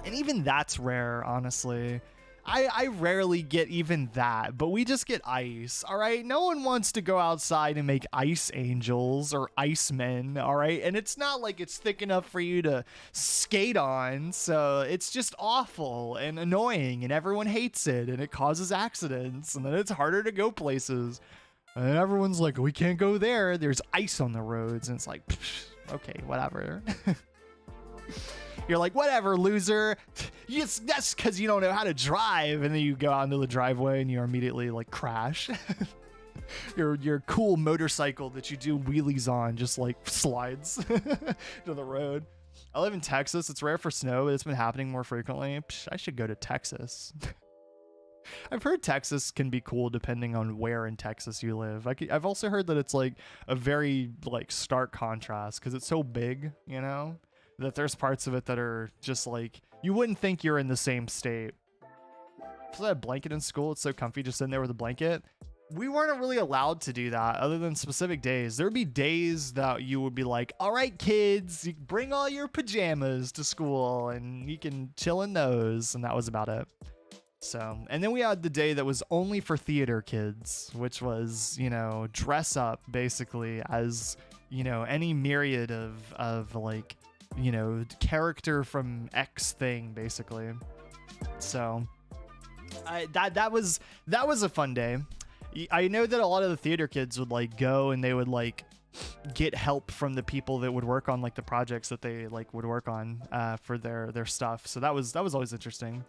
and even that's rare, honestly. I rarely get even that, but we just get ice, all right? No one wants to go outside and make ice angels or ice men, all right? And it's not like it's thick enough for you to skate on, so it's just awful and annoying, and everyone hates it, and it causes accidents, and then it's harder to go places. And everyone's like, we can't go there. There's ice on the roads, and it's like, okay, whatever. You're like, whatever, loser. Yes, that's because you don't know how to drive. And then you go out into the driveway and you immediately like crash. your cool motorcycle that you do wheelies on just like slides to the road. I live in Texas. It's rare for snow, but it's been happening more frequently. Psh, I should go to Texas. I've heard Texas can be cool depending on where in Texas you live. I've also heard that it's like a very like stark contrast because it's so big, you know, that there's parts of it that are just like you wouldn't think you're in the same state. So that blanket in school, it's so comfy just sitting there with a blanket. We weren't really allowed to do that other than specific days. There'd be days that you would be like, all right, kids, you bring all your pajamas to school and you can chill in those. And that was about it. So, and then we had the day that was only for theater kids, which was, you know, dress up basically as, you know, any myriad of like, you know, character from X thing basically. So that was a fun day. I know that a lot of the theater kids would like go and they would like get help from the people that would work on like the projects that they like would work on for their stuff. So that was always interesting.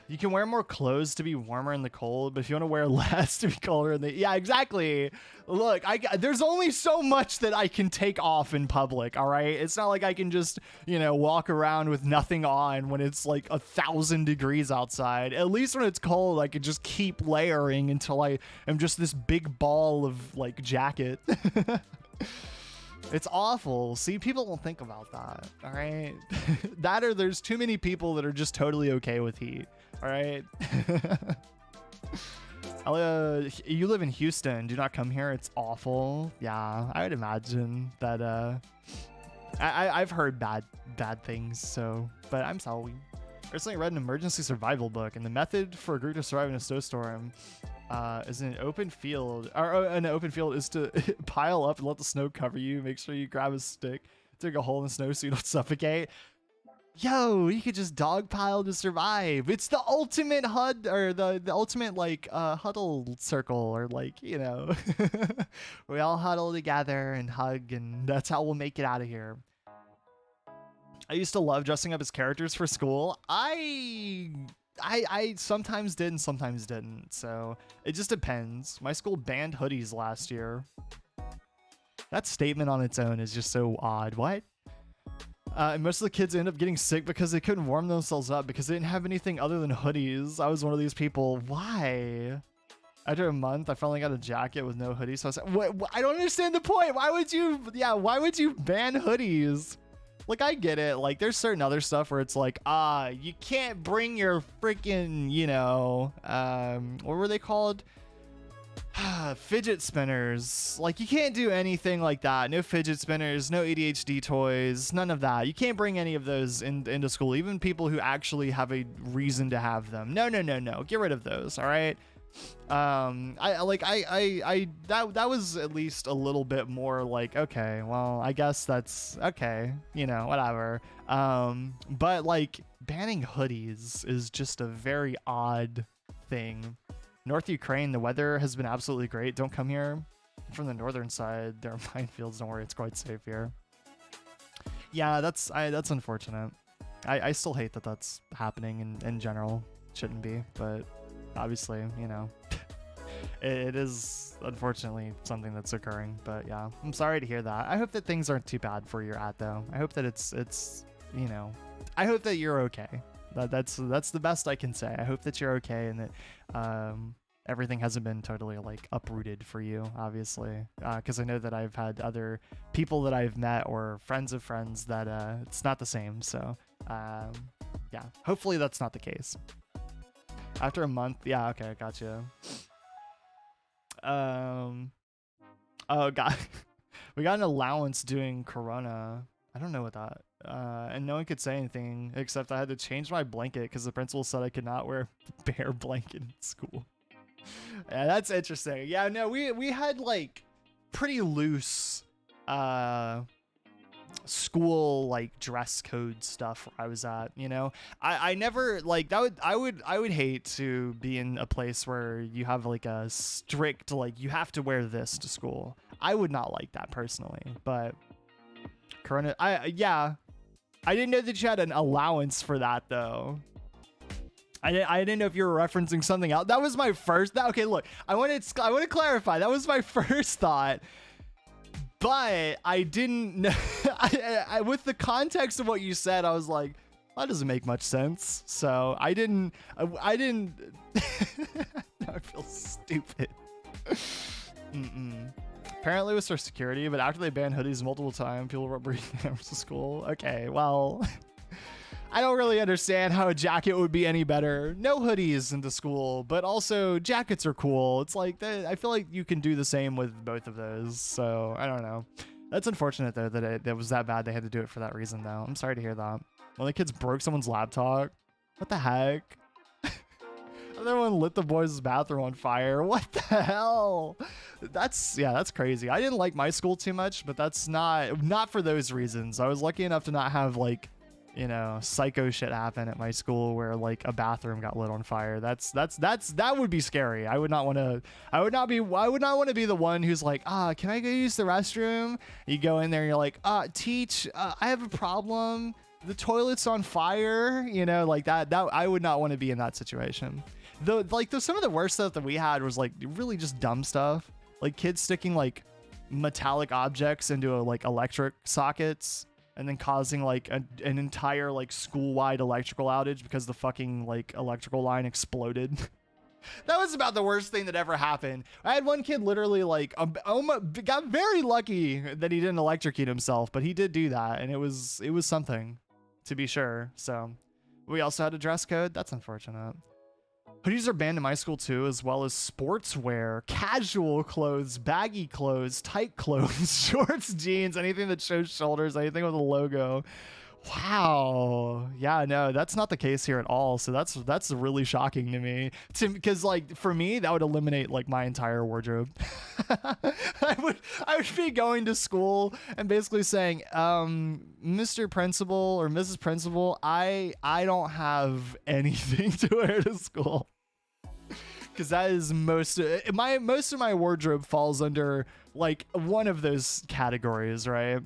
You can wear more clothes to be warmer in the cold, but if you want to wear less to be colder in the... Yeah, exactly. Look, there's only so much that I can take off in public, all right? It's not like I can just, you know, walk around with nothing on when it's like 1,000 degrees outside. At least when it's cold, I can just keep layering until I am just this big ball of like jacket. It's awful. See, people don't think about that, all right? That or there's too many people that are just totally okay with heat, all right? You live in Houston. Do not come here. It's awful. Yeah, I would imagine that. I've heard bad things, so, but I'm sorry. I recently read an emergency survival book, and the method for a group to survive in a snowstorm is an open field, or an open field is to pile up and let the snow cover you. Make sure you grab a stick, dig a hole in the snow so you don't suffocate. Yo, you could just dogpile to survive. It's the ultimate HUD, or the ultimate like huddle circle, or like, you know, we all huddle together and hug, and that's how we'll make it out of here. I used to love dressing up as characters for school. I sometimes did and sometimes didn't, so it just depends. My school banned hoodies last year. That statement on its own is just so odd. What? And most of the kids end up getting sick because they couldn't warm themselves up because they didn't have anything other than hoodies. I was one of these people. Why? After a month, I finally got a jacket with no hoodie. So I said, what? I don't understand the point. Why would you ban hoodies? Like, I get it. Like, there's certain other stuff where it's like, you can't bring your freaking, you know, what were they called? Fidget spinners. Like, you can't do anything like that. No fidget spinners, no ADHD toys, none of that. You can't bring any of those into school, even people who actually have a reason to have them. No. Get rid of those, all right? That was at least a little bit more like, okay, well, I guess that's okay, you know, whatever. But like banning hoodies is just a very odd thing. North Ukraine, the weather has been absolutely great. Don't come here. I'm from the northern side. There are minefields. Don't worry, it's quite safe here. Yeah, that's unfortunate. I still hate that that's happening in general. Shouldn't be, but obviously, you know, it is unfortunately something that's occurring. But yeah, I'm sorry to hear that. I hope that things aren't too bad for your at though. I hope that it's you know, I hope that you're okay. That's the best I can say. I hope that you're okay and that everything hasn't been totally like uprooted for you, obviously, because I know that I've had other people that I've met or friends of friends that it's not the same. So yeah, hopefully that's not the case. After a month, yeah, okay, gotcha. Oh god, we got an allowance doing Corona. I don't know what that. And no one could say anything except I had to change my blanket because the principal said I could not wear a bare blanket in school. Yeah, that's interesting. Yeah, no, we had like pretty loose school like dress code stuff where I was at, you know. I never like that I would hate to be in a place where you have like a strict like you have to wear this to school. I would not like that personally, but Corona, I didn't know that you had an allowance for that though. I didn't know if you were referencing something else. That was my first. Okay, look, I want to clarify. That was my first thought, but I didn't know. With the context of what you said, I was like, that doesn't make much sense. So I didn't. Now I feel stupid. Apparently it was for security, but after they banned hoodies multiple times, people were bringing cameras to school. Okay, well, I don't really understand how a jacket would be any better. No hoodies into school, but also jackets are cool. It's like, I feel like you can do the same with both of those. So I don't know. That's unfortunate though that it was that bad. They had to do it for that reason though. I'm sorry to hear that. Well, the kids broke someone's laptop. What the heck? Everyone lit the boys' bathroom on fire. What the hell? That's crazy. I didn't like my school too much, but that's not for those reasons. I was lucky enough to not have like, you know, psycho shit happen at my school where like a bathroom got lit on fire. That would be scary. I would not want to be the one who's like, can I go use the restroom? You go in there and you're like, teach, I have a problem. The toilet's on fire, you know, like that I would not want to be in that situation. Though, like, some of the worst stuff that we had was like really just dumb stuff, like kids sticking like metallic objects into like electric sockets and then causing like an entire like school-wide electrical outage because the fucking like electrical line exploded. That was about the worst thing that ever happened. I had one kid literally like got very lucky that he didn't electrocute himself, but he did do that, and it was something, to be sure. So we also had a dress code. That's unfortunate. Hoodies are banned in my school too, as well as sportswear, casual clothes, baggy clothes, tight clothes, shorts, jeans, anything that shows shoulders, anything with a logo. Wow. Yeah, no, that's not the case here at all. So that's really shocking to me. Because like for me, that would eliminate like my entire wardrobe. I would be going to school and basically saying, Mr. Principal or Mrs. Principal, I don't have anything to wear to school. Because that is most of my wardrobe falls under like one of those categories, right?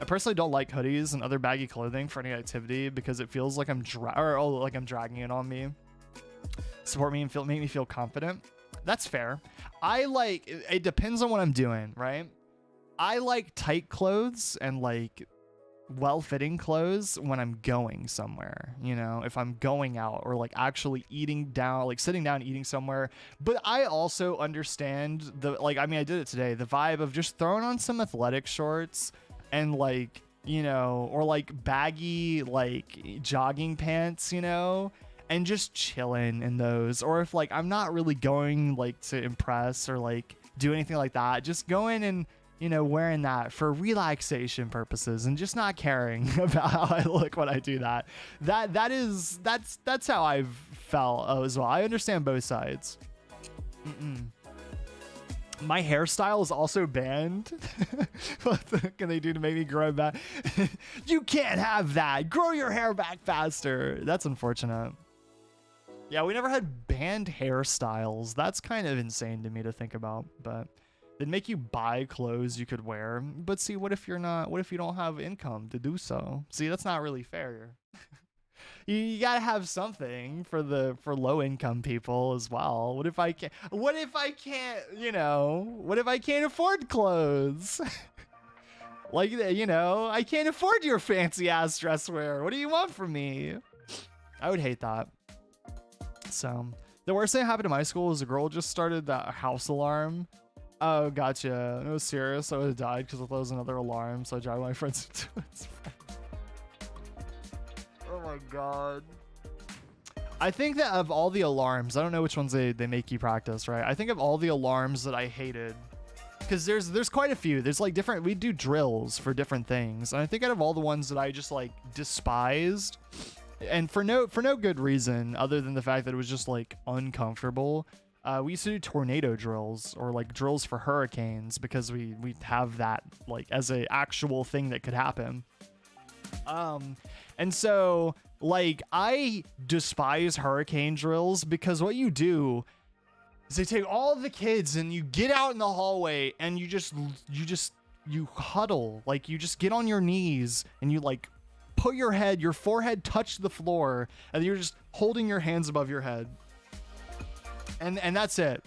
I personally don't like hoodies and other baggy clothing for any activity because it feels like I'm dragging it on me. Support me and make me feel confident. That's fair. It depends on what I'm doing, right? I like tight clothes and like well-fitting clothes when I'm going somewhere, you know, if I'm going out or like actually sitting down eating somewhere. But I also understand I did it today, the vibe of just throwing on some athletic shorts and like, you know, or like baggy like jogging pants, you know, and just chilling in those. Or if like I'm not really going like to impress or like do anything like that, just going and, you know, wearing that for relaxation purposes and just not caring about how I look when I do that. That's how I've felt as well. I understand both sides. My hairstyle is also banned. What can they do to make me grow it back? You can't have that. Grow your hair back faster. That's unfortunate. Yeah, we never had banned hairstyles. That's kind of insane to me to think about, but they'd make you buy clothes you could wear. But see, what if you don't have income to do so? See, that's not really fair. You gotta have something for low income people as well. What if I can't, you know, what if I can't afford clothes? Like, you know, I can't afford your fancy ass dress wear. What do you want from me? I would hate that. So the worst thing that happened to my school is a girl just started that house alarm. Oh, gotcha. It was serious. I would have died because I thought it was another alarm. So I dragged my friends into it. Oh my god. I think that of all the alarms, I don't know which ones they make you practice, right? I think of all the alarms that I hated, because there's quite a few. There's like different, we do drills for different things. And I think out of all the ones that I just like despised, and for no good reason other than the fact that it was just like uncomfortable, we used to do tornado drills or like drills for hurricanes because we have that like as a actual thing that could happen. And so like I despise hurricane drills because what you do is they take all of the kids and you get out in the hallway and you huddle, like you just get on your knees and you like put your forehead touch the floor, and you're just holding your hands above your head. And that's it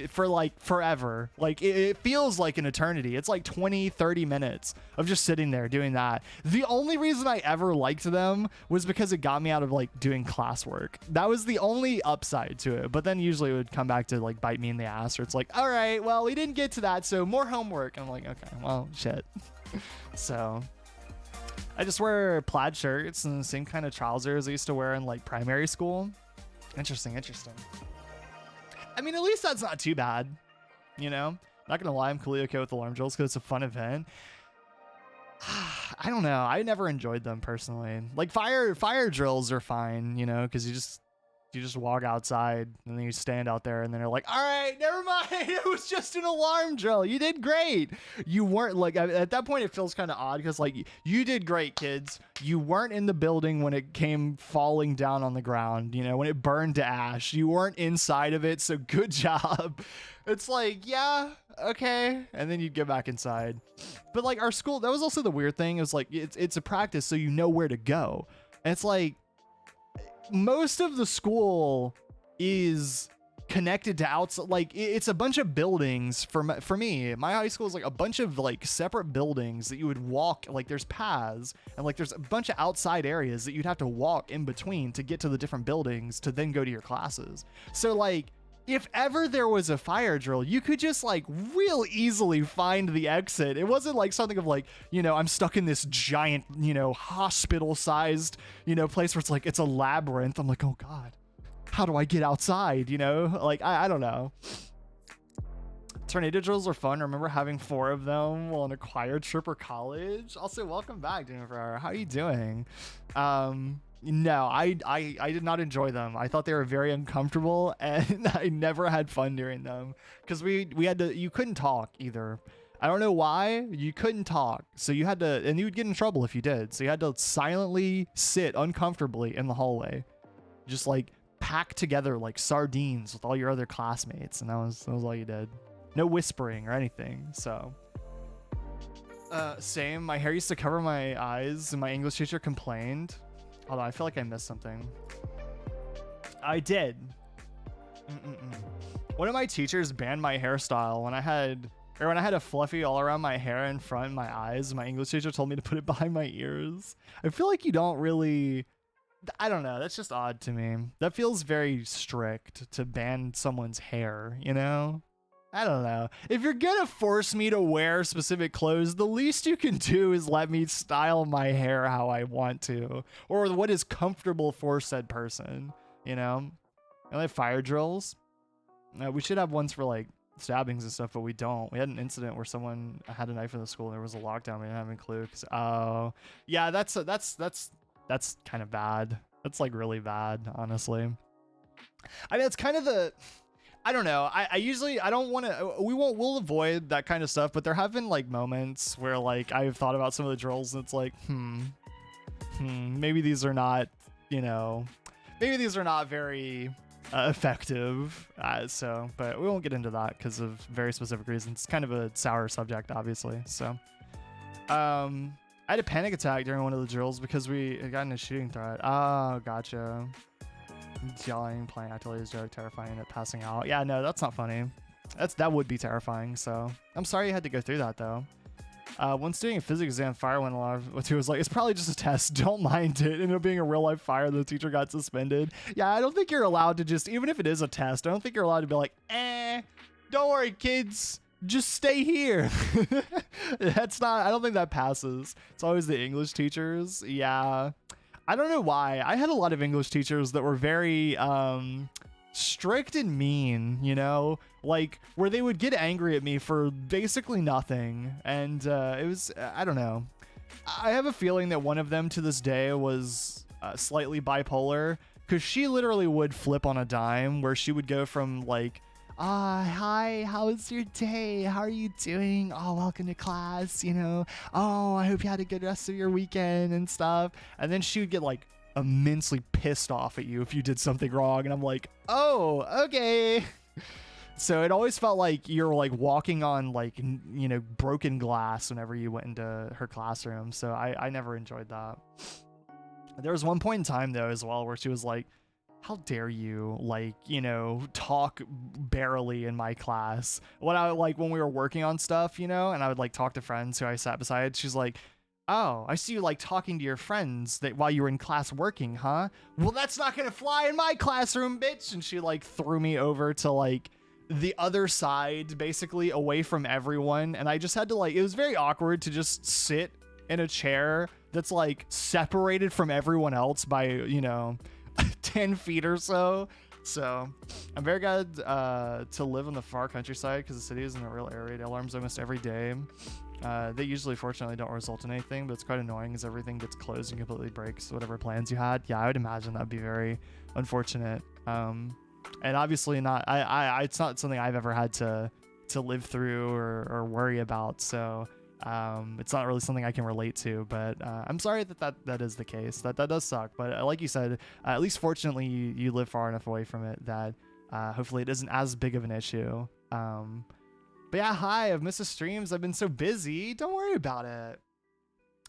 for like forever. Like it feels like an eternity. It's like 20-30 minutes of just sitting there doing that. The only reason I ever liked them was because it got me out of like doing classwork. That was the only upside to it. But then usually it would come back to like bite me in the ass, or it's like, all right, well, we didn't get to that, so more homework. And I'm like, okay, well, shit. So I just wear plaid shirts and the same kind of trousers I used to wear in like primary school. Interesting. I mean, at least that's not too bad, you know? Not gonna lie, I'm completely okay with alarm drills because it's a fun event. I don't know. I never enjoyed them personally. Like fire drills are fine, you know, because you just walk outside and then you stand out there and then they're like, all right, never mind. It was just an alarm drill. You did great. You weren't like, at that point, it feels kind of odd because like you did great, kids. You weren't in the building when it came falling down on the ground, you know, when it burned to ash. You weren't inside of it. So good job. It's like, yeah, okay. And then you'd get back inside. But like our school, that was also the weird thing. It was like, it's a practice, so you know where to go. And it's like, most of the school is connected to outside, like it's a bunch of buildings. For me, my high school is like a bunch of like separate buildings that you would walk, like there's paths and like there's a bunch of outside areas that you'd have to walk in between to get to the different buildings to then go to your classes. So like if ever there was a fire drill, you could just like real easily find the exit. It wasn't like something of like, you know, I'm stuck in this giant, you know, hospital sized, you know, place where it's like, it's a labyrinth. I'm like, oh God, how do I get outside? You know, like, I don't know. Tornado drills are fun. I remember having 4 of them while on a choir trip or college. Also, welcome back, Jennifer. How are you doing? No, I did not enjoy them. I thought they were very uncomfortable, and I never had fun doing them because we had to. You couldn't talk either. I don't know why you couldn't talk, so you had to, and you would get in trouble if you did. So you had to silently sit uncomfortably in the hallway, just like packed together like sardines with all your other classmates, and that was all you did. No whispering or anything. So. Same. My hair used to cover my eyes, and my English teacher complained. Hold on, I feel like I missed something. I did. One of my teachers banned my hairstyle when I had a fluffy all around my hair in front of my eyes. My English teacher told me to put it behind my ears. I feel like you don't really, I don't know. That's just odd to me. That feels very strict to ban someone's hair, you know? I don't know. If you're gonna force me to wear specific clothes, the least you can do is let me style my hair how I want to, or what is comfortable for said person, you know? And like fire drills. We should have ones for like stabbings and stuff, but we don't. We had an incident where someone had a knife in the school and there was a lockdown. We didn't have any clue. Oh, yeah, that's kind of bad. That's like really bad, honestly. I mean, it's kind of the, I don't know. I usually, I don't want to, we'll avoid that kind of stuff, but there have been like moments where like I've thought about some of the drills and it's like, maybe these are not, you know, maybe these are not very effective. But we won't get into that because of very specific reasons. It's kind of a sour subject, obviously. So, I had a panic attack during one of the drills because we got in a shooting threat. Oh, gotcha. Yelling, playing, I told you this joke, terrifying, and it passing out. Yeah, no, that's not funny. That would be terrifying. So I'm sorry you had to go through that though. Once doing a physics exam, fire went off. What he was like, it's probably just a test. Don't mind it. Ended up being a real life fire. The teacher got suspended. Yeah, I don't think you're allowed to just, even if it is a test, I don't think you're allowed to be like, don't worry, kids. Just stay here. That's not, I don't think that passes. It's always the English teachers. Yeah. I don't know why. I had a lot of English teachers that were very strict and mean, you know, like where they would get angry at me for basically nothing. And it was, I don't know. I have a feeling that one of them to this day was slightly bipolar because she literally would flip on a dime where she would go from like, hi, how was your day? How are you doing? Oh, welcome to class, you know. Oh, I hope you had a good rest of your weekend and stuff. And then she would get like immensely pissed off at you if you did something wrong. And I'm like, oh, okay. So it always felt like you're like walking on like, you know, broken glass whenever you went into her classroom. So I never enjoyed that. There was one point in time though as well where she was like, how dare you, like, you know, talk barely in my class when when we were working on stuff, you know, and I would like talk to friends who I sat beside. She's like, oh, I see you like talking to your friends that while you were in class working, huh? Well, that's not gonna fly in my classroom, bitch. And she like threw me over to like the other side, basically away from everyone. And I just had to like, it was very awkward to just sit in a chair that's like separated from everyone else by, you know, 10 feet or so. So I'm very glad to live in the far countryside because the city isn't a real area. Alarms almost every day. They usually fortunately don't result in anything, but it's quite annoying as everything gets closed and completely breaks whatever plans you had. Yeah, I would imagine that'd be very unfortunate. And obviously not, it's not something I've ever had to live through or worry about. So it's not really something I can relate to, but I'm sorry that is the case. That does suck. But like you said, at least fortunately you live far enough away from it that hopefully it isn't as big of an issue. But yeah, hi, I've missed the streams. I've been so busy. Don't worry about it.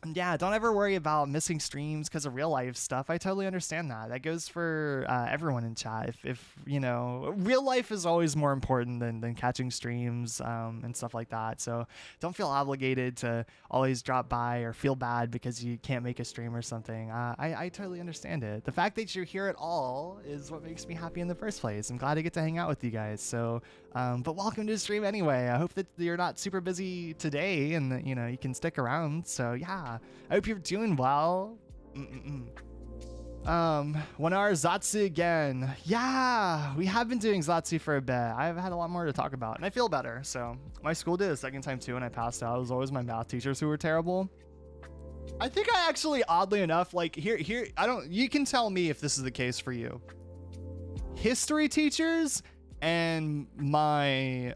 And yeah, don't ever worry about missing streams because of real life stuff. I totally understand that. That goes for everyone in chat. If you know, real life is always more important than catching streams and stuff like that. So don't feel obligated to always drop by or feel bad because you can't make a stream or something. I totally understand it. The fact that you're here at all is what makes me happy in the first place. I'm glad I get to hang out with you guys. So, but welcome to the stream anyway. I hope that you're not super busy today and that, you know, you can stick around. So yeah. I hope you're doing well. 1 hour Zatsu again. Yeah, we have been doing Zatsu for a bit. I've had a lot more to talk about and I feel better. So my school did a second time too and I passed out. It was always my math teachers who were terrible. I think I actually, oddly enough, like here, you can tell me if this is the case for you. History teachers and my,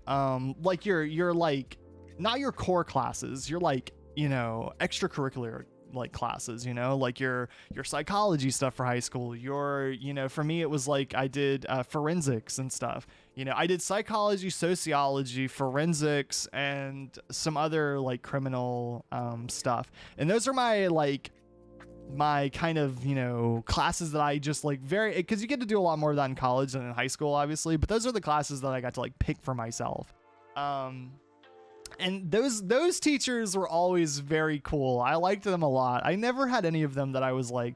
like your like, not your core classes, you're like, you know, extracurricular like classes, you know, like your psychology stuff for high school, you know, for me it was like I did forensics and stuff, you know, I did psychology, sociology, forensics, and some other like criminal stuff, and those are my kind of, you know, classes that I just like because you get to do a lot more of that in college than in high school obviously, but those are the classes that I got to like pick for myself. And those teachers were always very cool. I liked them a lot. I never had any of them that I was like,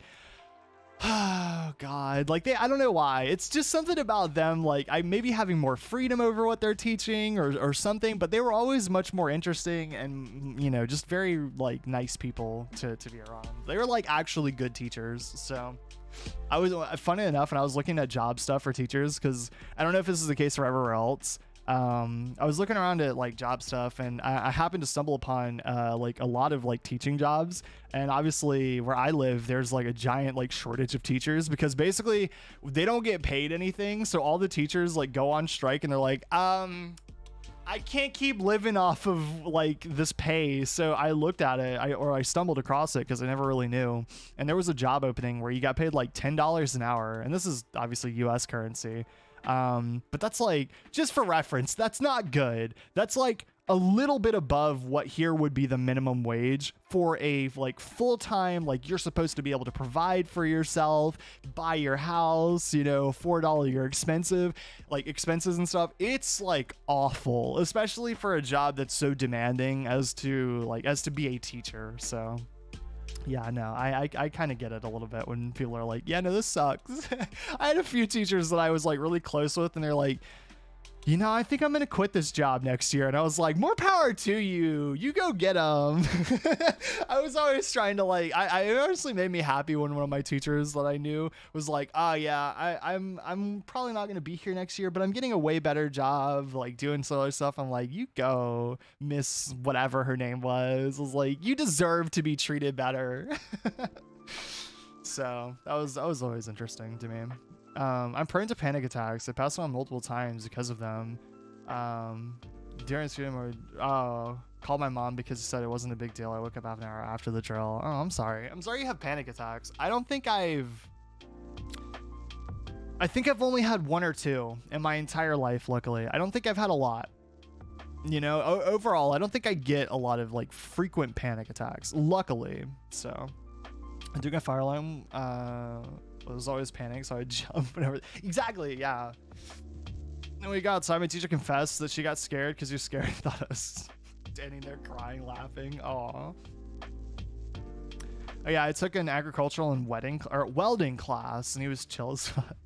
oh God, like I don't know why. It's just something about them. Like I maybe having more freedom over what they're teaching or something, but they were always much more interesting and, you know, just very like nice people to be around. They were like actually good teachers. So I was, funny enough, when I was looking at job stuff for teachers, because I don't know if this is the case for everywhere else. I was looking around at like job stuff and I happened to stumble upon like a lot of like teaching jobs, and obviously where I live there's like a giant like shortage of teachers because basically they don't get paid anything, so all the teachers like go on strike and they're like I can't keep living off of like this pay. So I looked at it, I stumbled across it because I never really knew, and there was a job opening where you got paid like $10 an hour, and this is obviously US currency. But that's like, just for reference, that's not good. That's like a little bit above what here would be the minimum wage for a like full-time, like you're supposed to be able to provide for yourself, buy your house, you know, afford all of your expenses and stuff. It's like awful, especially for a job that's so demanding as to be a teacher. So yeah, no, I kind of get it a little bit when people are like, yeah, no, this sucks. I had a few teachers that I was like really close with and they're like, you know, I think I'm going to quit this job next year. And I was like, more power to you. You go get them. I was always trying to like, I honestly made me happy when one of my teachers that I knew was like, oh yeah, I'm probably not going to be here next year, but I'm getting a way better job, like doing some other stuff. I'm like, you go, Miss whatever her name was. I was like, you deserve to be treated better. So that was always interesting to me. I'm prone to panic attacks. I passed on multiple times because of them. During stream, called my mom because she said it wasn't a big deal. I woke up half an hour after the drill. Oh, I'm sorry. I'm sorry you have panic attacks. I think I've only had one or two in my entire life, luckily. I don't think I've had a lot. You know, overall, I don't think I get a lot of like frequent panic attacks, luckily. So Doing a fire alarm was always panic, so I would jump whenever. Exactly, yeah. And we got outside. My teacher confessed that she got scared because you're scared. Thought I was standing there crying, laughing. Aw. Oh yeah, I took an agricultural and welding class, and he was chill as fuck.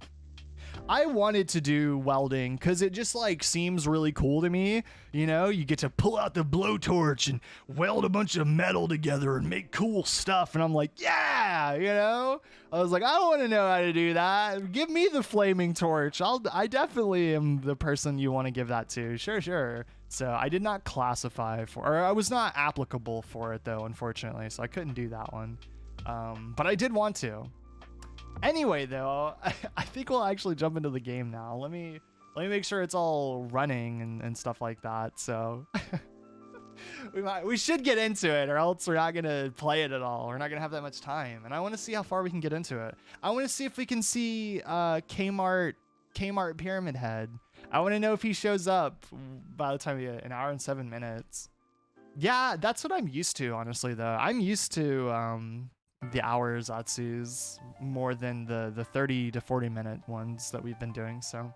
I wanted to do welding because it just like seems really cool to me. You know, you get to pull out the blowtorch and weld a bunch of metal together and make cool stuff. And I'm like, yeah, you know, I was like, I want to know how to do that. Give me the flaming torch. I definitely am the person you want to give that to. Sure, sure. So I did not classify for, or I was not applicable for it though, unfortunately. So I couldn't do that one. But I did want to. Anyway, though, I think we'll actually jump into the game now. Let me make sure it's all running and stuff like that. So we should get into it, or else we're not gonna play it at all. We're not gonna have that much time. And I want to see how far we can get into it. I want to see if we can see Kmart Pyramid Head. I want to know if he shows up by the time we get an hour and 7 minutes. Yeah, that's what I'm used to, honestly. Though I'm used to the hours Atsu's more than the 30 to 40 minute ones that we've been doing. So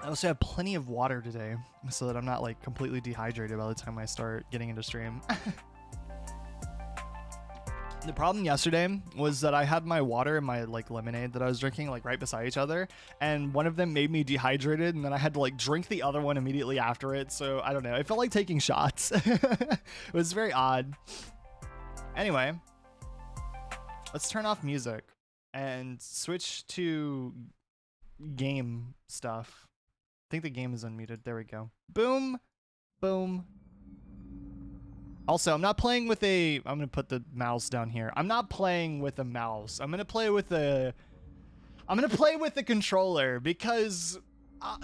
I also have plenty of water today so that I'm not like completely dehydrated by the time I start getting into stream. The problem yesterday was that I had my water and my like lemonade that I was drinking like right beside each other, and one of them made me dehydrated, and then I had to like drink the other one immediately after it. So I don't know, it felt like taking shots. It was very odd. Anyway, let's turn off music and switch to game stuff. I think the game is unmuted. There we go. Boom, boom. Also, I'm not playing with a... I'm going to put the mouse down here. I'm not playing with a mouse. I'm going to play with a... I'm going to play with the controller because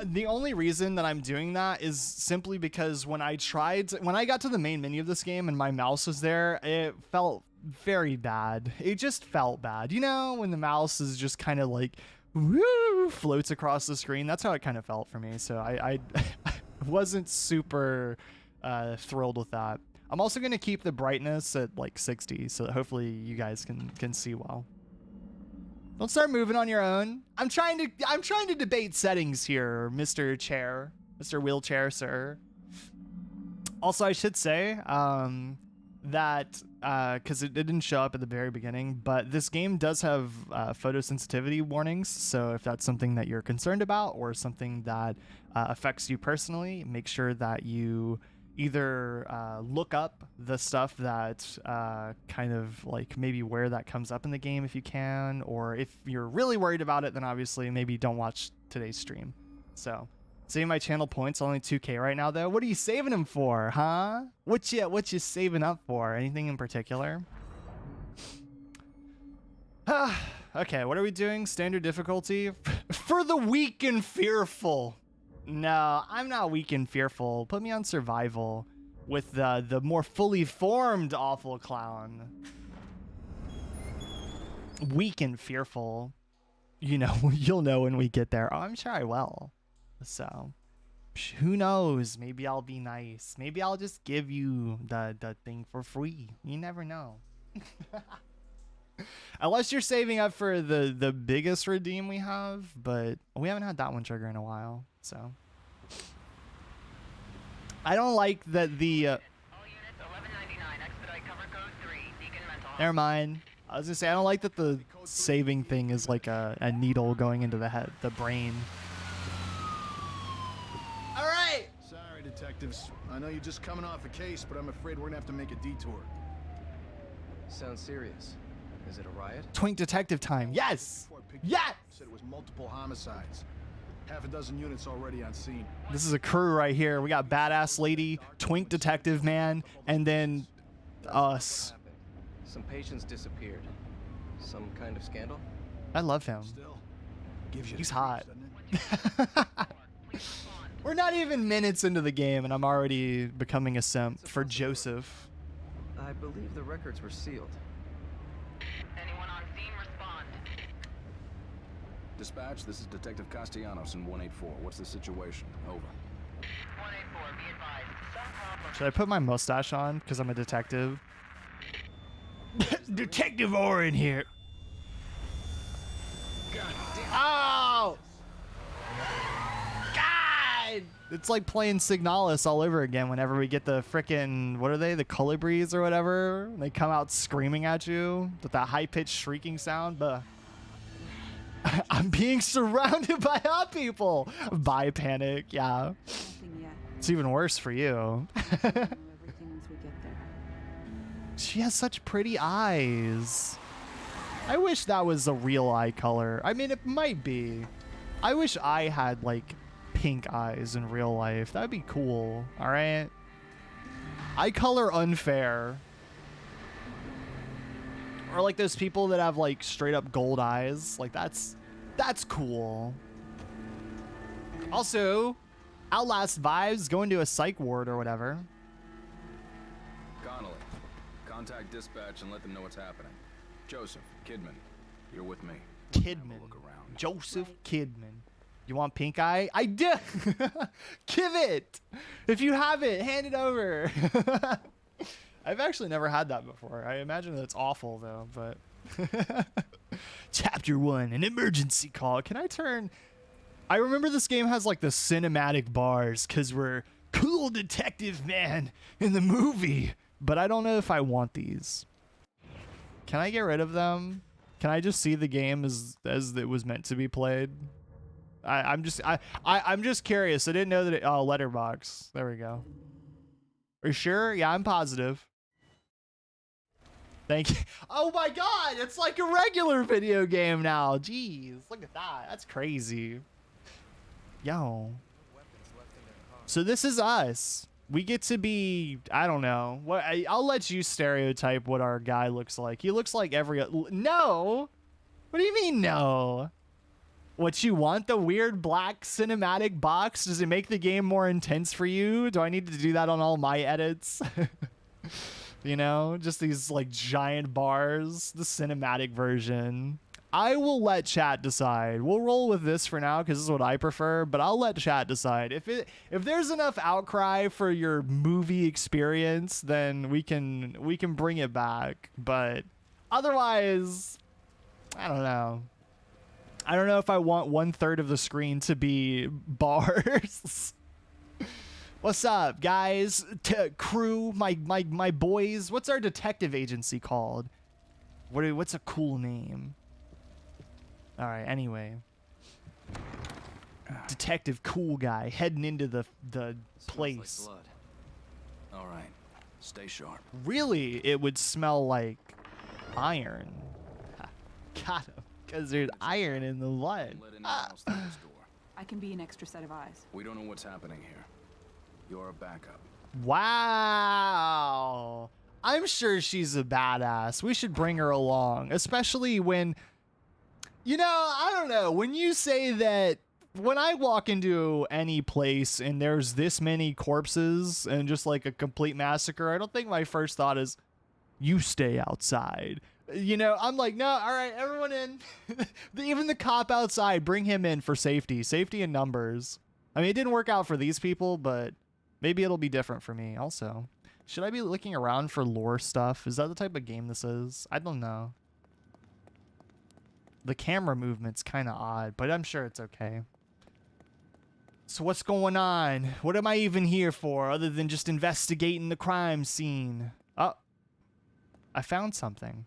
the only reason that I'm doing that is simply because when I got to the main menu of this game and my mouse was there, it felt very bad. It just felt bad. You know, when the mouse is just kind of like, woo, floats across the screen. That's how it kind of felt for me. So I wasn't super thrilled with that. I'm also going to keep the brightness at like 60 so that hopefully you guys can see well. Don't start moving on your own. I'm trying to debate settings here, Mr. Chair, Mr. Wheelchair, sir. Also, I should say that because it didn't show up at the very beginning, but this game does have photosensitivity warnings. So if that's something that you're concerned about or something that affects you personally, make sure that you either look up the stuff that kind of like maybe where that comes up in the game if you can, or if you're really worried about it, then obviously maybe don't watch today's stream. So saving my channel points, only 2K right now though. What are you saving them for, huh? What you saving up for? Anything in particular? Okay, what are we doing? Standard difficulty for the weak and fearful. No, I'm not weak and fearful. Put me on survival with the more fully formed awful clown. Weak and fearful. You know, you'll know when we get there. Oh, I'm sure I will. So, who knows? Maybe I'll be nice. Maybe I'll just give you the thing for free. You never know. Unless you're saving up for the biggest redeem we have, but we haven't had that one trigger in a while. So I don't like that the All units 1199 expedite cover code 3 Deacon mental health. never mind. I was gonna say I don't like that the saving thing is like a needle going into the brain. All right. Sorry, detectives. I know you're just coming off a case, but I'm afraid we're gonna have to make a detour. Sounds serious. Is it a riot? Twink detective time. Yes. Yes. Said it was multiple homicides. Half a dozen units already on scene. This is a crew right here. We got badass lady, twink detective man, and then us. Some patients disappeared. Some kind of scandal? I love him. Still, gives you He's the hot. creeps, doesn't it? We're not even minutes into the game, and I'm already becoming a simp for Joseph. I believe the records were sealed. Anyone on scene respond. Dispatch, this is Detective Castellanos in 184. What's the situation? Over. 184, be advised. Some problem. Should I put my mustache on because I'm a detective? Detective Orin here. God damn. Oh! God! It's like playing Signalis all over again whenever we get the frickin', what are they? The Colibris or whatever? They come out screaming at you with that high-pitched shrieking sound. But I'm being surrounded by hot people. By panic, yeah. Nothing yet. It's even worse for you. We'll know everything once we get there. She has such pretty eyes. I wish that was a real eye color. I mean, it might be. I wish I had, like, pink eyes in real life. That'd be cool, all right? Eye color unfair. Or like those people that have, like, straight up gold eyes. Like, that's cool. Also, Outlast vibes, going to a psych ward or whatever. Connolly, contact dispatch and let them know what's happening. Joseph, Kidman, you're with me. Kidman. Look around. Joseph Kidman. You want pink eye? I do. Give it. If you have it, hand it over. I've actually never had that before. I imagine that it's awful though, but Chapter 1, an emergency call. Can I turn? I remember this game has like the cinematic bars because we're cool detective man in the movie, but I don't know if I want these. Can I get rid of them? Can I just see the game as it was meant to be played? I'm just curious. I didn't know that it, oh, letterbox. There we go. Are you sure? Yeah, I'm positive. Thank you. Oh my god, it's like a regular video game now. Jeez, look at that. That's crazy. Yo. So this is us. We get to be, I don't know. What I'll let you stereotype what our guy looks like. He looks like every no. What do you mean no? What you want, the weird black cinematic box? Does it make the game more intense for you? Do I need to do that on all my edits? You know, just these like giant bars, the cinematic version. I will let chat decide. We'll roll with this for now because this is what I prefer, but I'll let chat decide. If there's enough outcry for your movie experience, then we can bring it back. But otherwise, I don't know. I don't know if I want 1/3 of the screen to be bars. What's up, guys? Crew, my boys. What's our detective agency called? What's a cool name? All right. Anyway, detective cool guy heading into the place. Like blood. All right, stay sharp. Really, it would smell like iron. Got him. Because there's iron in the blood. Let anyone else through this door. I can be an extra set of eyes. We don't know what's happening here. You're a backup. Wow. I'm sure she's a badass. We should bring her along, especially when, you know, I don't know. When you say that, when I walk into any place and there's this many corpses and just like a complete massacre, I don't think my first thought is, you stay outside. You know, I'm like, no, all right, everyone in. Even the cop outside, bring him in for safety. Safety in numbers. I mean, it didn't work out for these people, but maybe it'll be different for me also. Should I be looking around for lore stuff? Is that the type of game this is? I don't know. The camera movement's kind of odd, but I'm sure it's okay. So what's going on? What am I even here for other than just investigating the crime scene? Oh, I found something.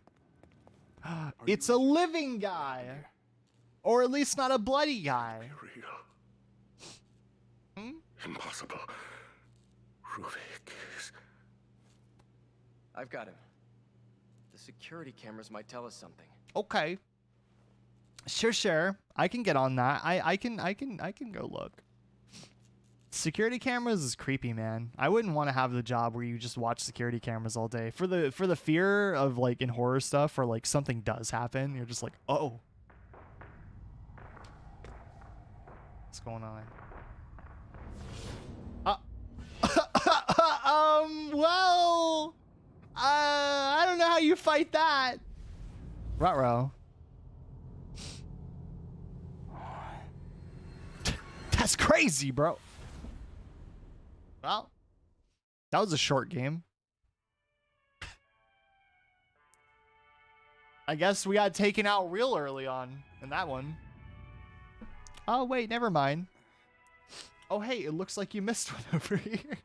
It's a living guy. Or at least not a bloody guy. Real. Impossible. Ruvik is... I've got him. The security cameras might tell us something. Okay. Sure. I can get on that. I can go look. Security cameras is creepy, man. I wouldn't want to have the job where you just watch security cameras all day. For the fear of like in horror stuff or like something does happen, you're just like, oh. What's going on? Well, I don't know how you fight that. Ruh-roh. That's crazy, bro. Well, that was a short game. I guess we got taken out real early on in that one. Oh, wait, never mind. Oh, hey, it looks like you missed one over here.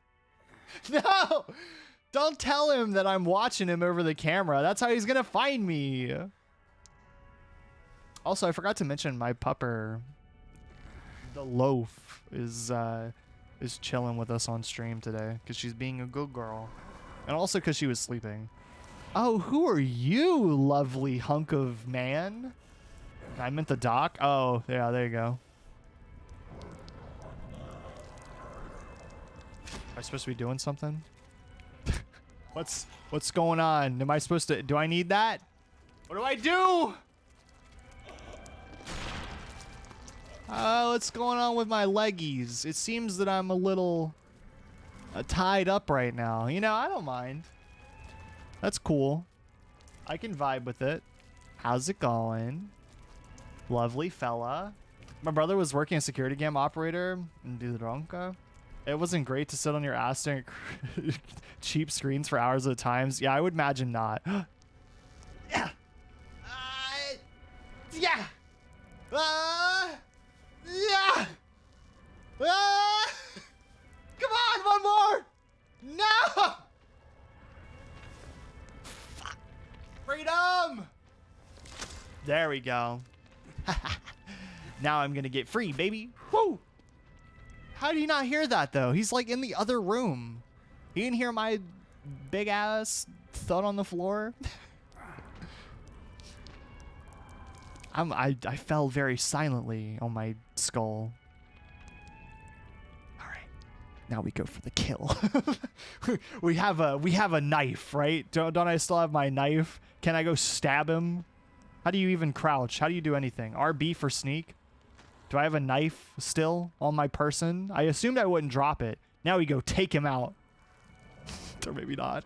No! Don't tell him that I'm watching him over the camera. That's how he's gonna find me. Also, I forgot to mention my pupper, the loaf, is chilling with us on stream today because she's being a good girl. And also because she was sleeping. Oh, who are you, lovely hunk of man? I meant the doc. Oh, yeah, there you go. Am I supposed to be doing something? What's going on? Am I supposed to, do I need that? What do I do? What's going on with my leggies? It seems that I'm a little tied up right now. You know, I don't mind. That's cool. I can vibe with it. How's it going? Lovely fella. My brother was working as a security cam operator in Dudronka. It wasn't great to sit on your ass staring at cheap screens for hours at a time. Yeah, I would imagine not. Yeah. Yeah. Yeah. Come on, one more. No. Fuck. Freedom. There we go. Now I'm gonna get free, baby. Woo. How do you not hear that though? He's like in the other room. He didn't hear my big ass thud on the floor. I fell very silently on my skull. All right, now we go for the kill. we have a knife, right? Don't I still have my knife? Can I go stab him? How do you even crouch? How do you do anything? RB for sneak. Do I have a knife still on my person? I assumed I wouldn't drop it. Now we go take him out. Or maybe not.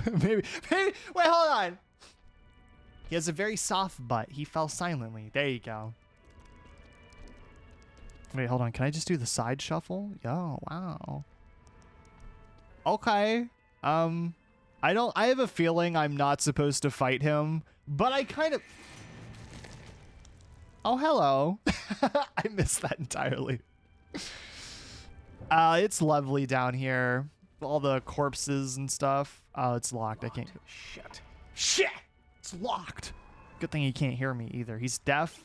maybe. Wait, hold on. He has a very soft butt. He fell silently. There you go. Wait, hold on. Can I just do the side shuffle? Yo, wow. Okay. I have a feeling I'm not supposed to fight him, but I kind of... Oh, hello. I missed that entirely. It's lovely down here. All the corpses and stuff. Oh, it's locked. I can't... Shit. Shit! It's locked. Good thing he can't hear me either. He's deaf.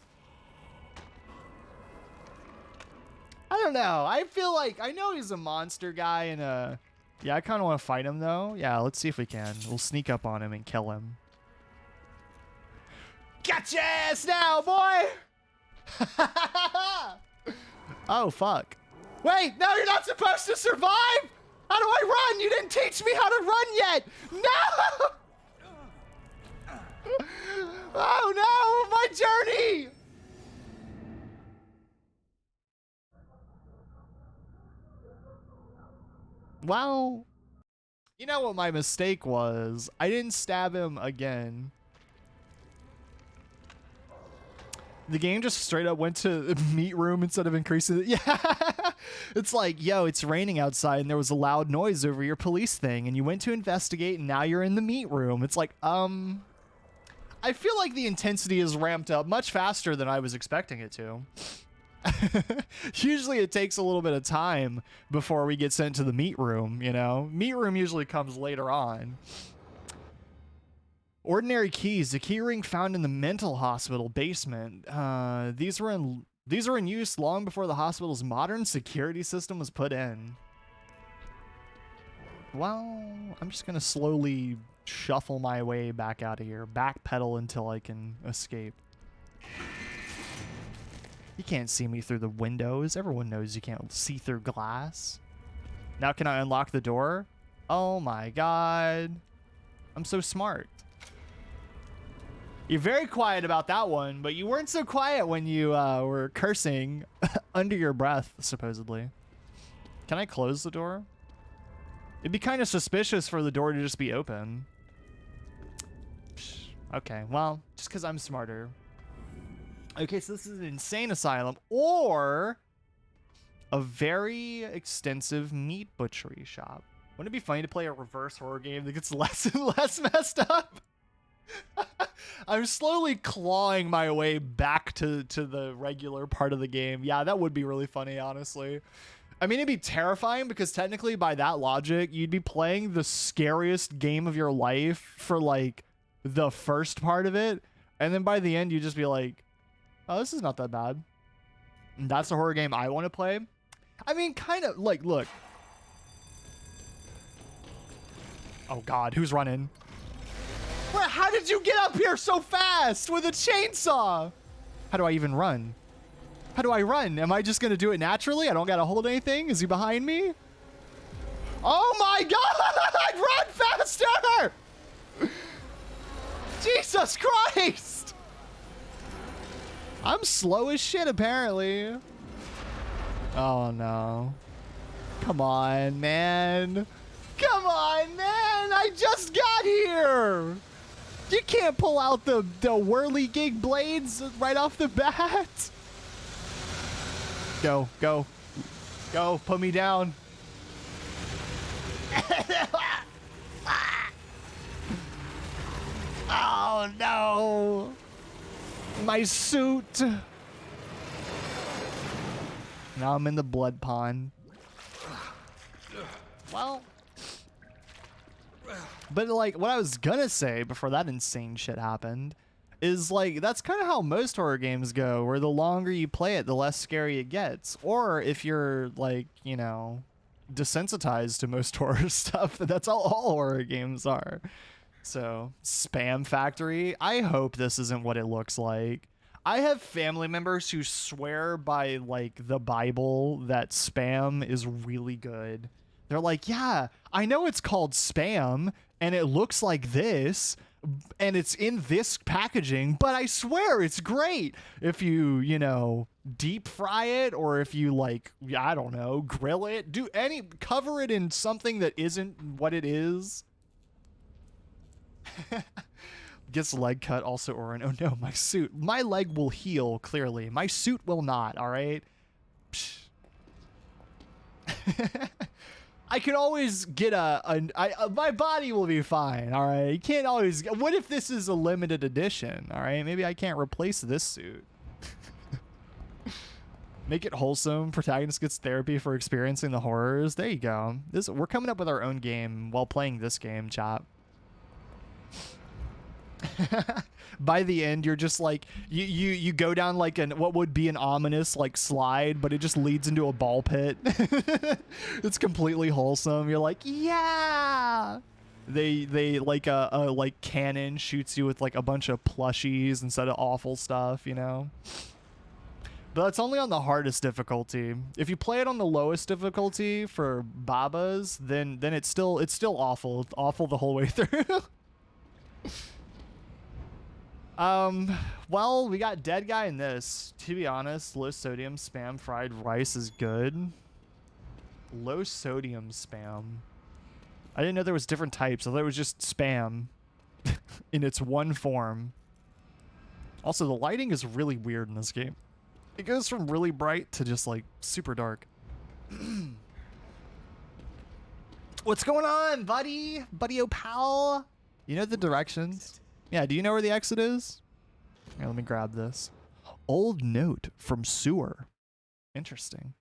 I don't know. I feel like... I know he's a monster guy and yeah, I kind of want to fight him though. Yeah, let's see if we can. We'll sneak up on him and kill him. Got your ass now, boy! Oh, fuck. Wait, no, you're not supposed to survive! How do I run? You didn't teach me how to run yet! No! Oh, no! My journey! Well, you know what my mistake was? I didn't stab him again. The game just straight up went to meat room instead of increasing it. Yeah. It's like, yo, it's raining outside and there was a loud noise over your police thing and you went to investigate and now you're in the meat room. It's like, I feel like the intensity is ramped up much faster than I was expecting it to. Usually it takes a little bit of time before we get sent to the meat room, you know? Meat room usually comes later on. Ordinary keys. The key ring found in the mental hospital basement. These were in use long before the hospital's modern security system was put in. Well, I'm just gonna slowly shuffle my way back out of here. Backpedal until I can escape. You can't see me through the windows. Everyone knows you can't see through glass. Now can I unlock the door? Oh my god. I'm so smart. You're very quiet about that one, but you weren't so quiet when you were cursing under your breath, supposedly. Can I close the door? It'd be kind of suspicious for the door to just be open. Okay, well, just because I'm smarter. Okay, so this is an insane asylum or a very extensive meat butchery shop. Wouldn't it be funny to play a reverse horror game that gets less and less messed up? I'm slowly clawing my way back to the regular part of the game. Yeah, that would be really funny, honestly. I mean, it'd be terrifying because technically by that logic, you'd be playing the scariest game of your life for like the first part of it. And then by the end, you'd just be like, oh, this is not that bad. And that's the horror game I want to play. I mean, kind of like, look. Oh God, who's running? Where, how did you get up here so fast with a chainsaw? How do I even run? How do I run? Am I just gonna do it naturally? I don't gotta hold anything? Is he behind me? Oh my God! Run faster! Jesus Christ! I'm slow as shit, apparently. Oh no. Come on, man. Come on, man! I just got here! You can't pull out the whirly-gig blades right off the bat. Go, go. Go, put me down. Oh, no. My suit. Now I'm in the blood pond. Well... But like what I was gonna say before that insane shit happened is like that's kind of how most horror games go, where the longer you play it, the less scary it gets. Or if you're like, you know, desensitized to most horror stuff, that's all horror games are. So, Spam Factory, I hope this isn't what it looks like. I have family members who swear by like the Bible that Spam is really good. They're like, yeah, I know it's called Spam and it looks like this and it's in this packaging, but I swear it's great if you know, deep fry it or if you like, I don't know, grill it, cover it in something that isn't what it is. Gets leg cut, also Orin. Oh no, my suit. My leg will heal, clearly. My suit will not, all right? I could always get my body will be fine, all right? You can't always... What if this is a limited edition, all right? Maybe I can't replace this suit. Make it wholesome. Protagonist gets therapy for experiencing the horrors. There you go. We're coming up with our own game while playing this game, chap. By the end, you're just like you go down like what would be an ominous like slide, but it just leads into a ball pit. It's completely wholesome. You're like, yeah. They like a like cannon shoots you with like a bunch of plushies instead of awful stuff, you know. But that's only on the hardest difficulty. If you play it on the lowest difficulty for Babas, then it's still awful. It's awful the whole way through. Well, we got dead guy in this. To be honest, low sodium spam fried rice is good. Low sodium spam. I didn't know there was different types. I thought it was just spam in its one form. Also, the lighting is really weird in this game. It goes from really bright to just like super dark. What's going on, buddy? Buddy-o pal? You know the directions? Yeah, do you know where the exit is? Here, let me grab this. Old note from sewer. Interesting.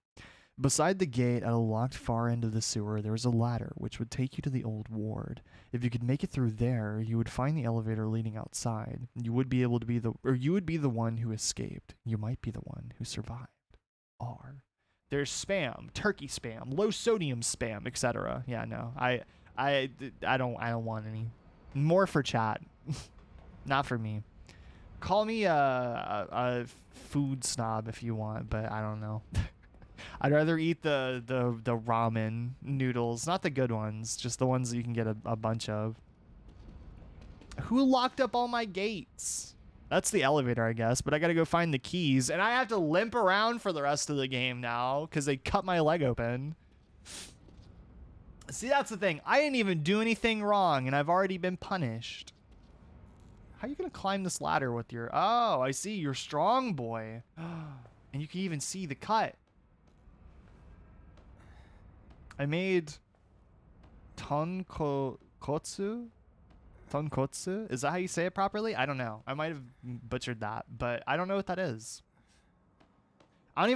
Beside the gate at a locked far end of the sewer, there was a ladder which would take you to the old ward. If you could make it through there, you would find the elevator leading outside. You would be able to be you would be the one who escaped. You might be the one who survived. There's spam, turkey spam, low sodium spam, etc. Yeah, no. I don't want any. More for chat. Not for me. Call me a food snob if you want, but I don't know. I'd rather eat the ramen noodles, not the good ones, just the ones that you can get a bunch of. Who locked up all my gates? That's the elevator, I guess, but I gotta go find the keys, and I have to limp around for the rest of the game now because they cut my leg open. See, that's the thing. I didn't even do anything wrong, and I've already been punished. How are you gonna climb this ladder with your... Oh, I see. You're strong, boy. And you can even see the cut. I made tonkotsu? Tonkotsu? Is that how you say it properly? I don't know. I might have butchered that, but I don't know what that is. I don't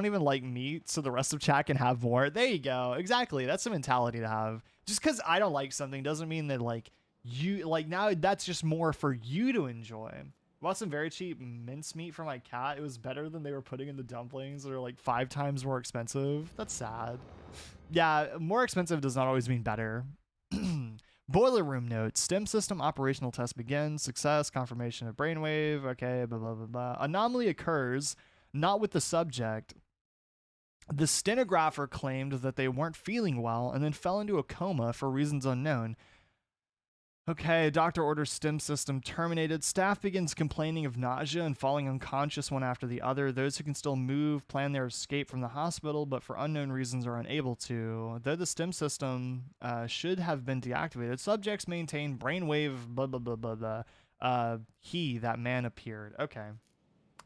even like meat, so the rest of chat can have more. There you go. Exactly. That's the mentality to have. Just because I don't like something doesn't mean that like you like now that's just more for you to enjoy. Bought some very cheap mincemeat for my cat. It was better than they were putting in the dumplings. They're like 5 times more expensive. That's sad. Yeah, more expensive does not always mean better. Boiler room note. Stem system operational test begins. Success. Confirmation of brainwave. Okay, blah, blah, blah, blah. Anomaly occurs, not with the subject. The stenographer claimed that they weren't feeling well and then fell into a coma for reasons unknown. Okay, doctor orders stem system terminated. Staff begins complaining of nausea and falling unconscious one after the other. Those who can still move plan their escape from the hospital, but for unknown reasons are unable to. Though the stem system should have been deactivated, subjects maintain brainwave blah blah blah blah blah. That man appeared. Okay.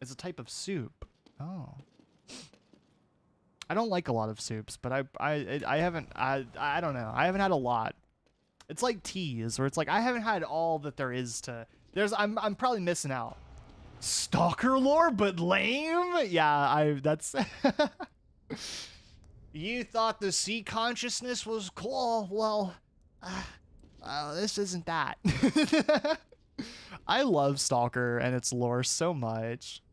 It's a type of soup. Oh. I don't like a lot of soups, but I haven't I don't know. I haven't had a lot. It's like teas, where it's like I haven't had all that there is to. I'm probably missing out. Stalker lore, but lame. Yeah, that's. You thought the sea consciousness was cool. Well, this isn't that. I love Stalker and its lore so much.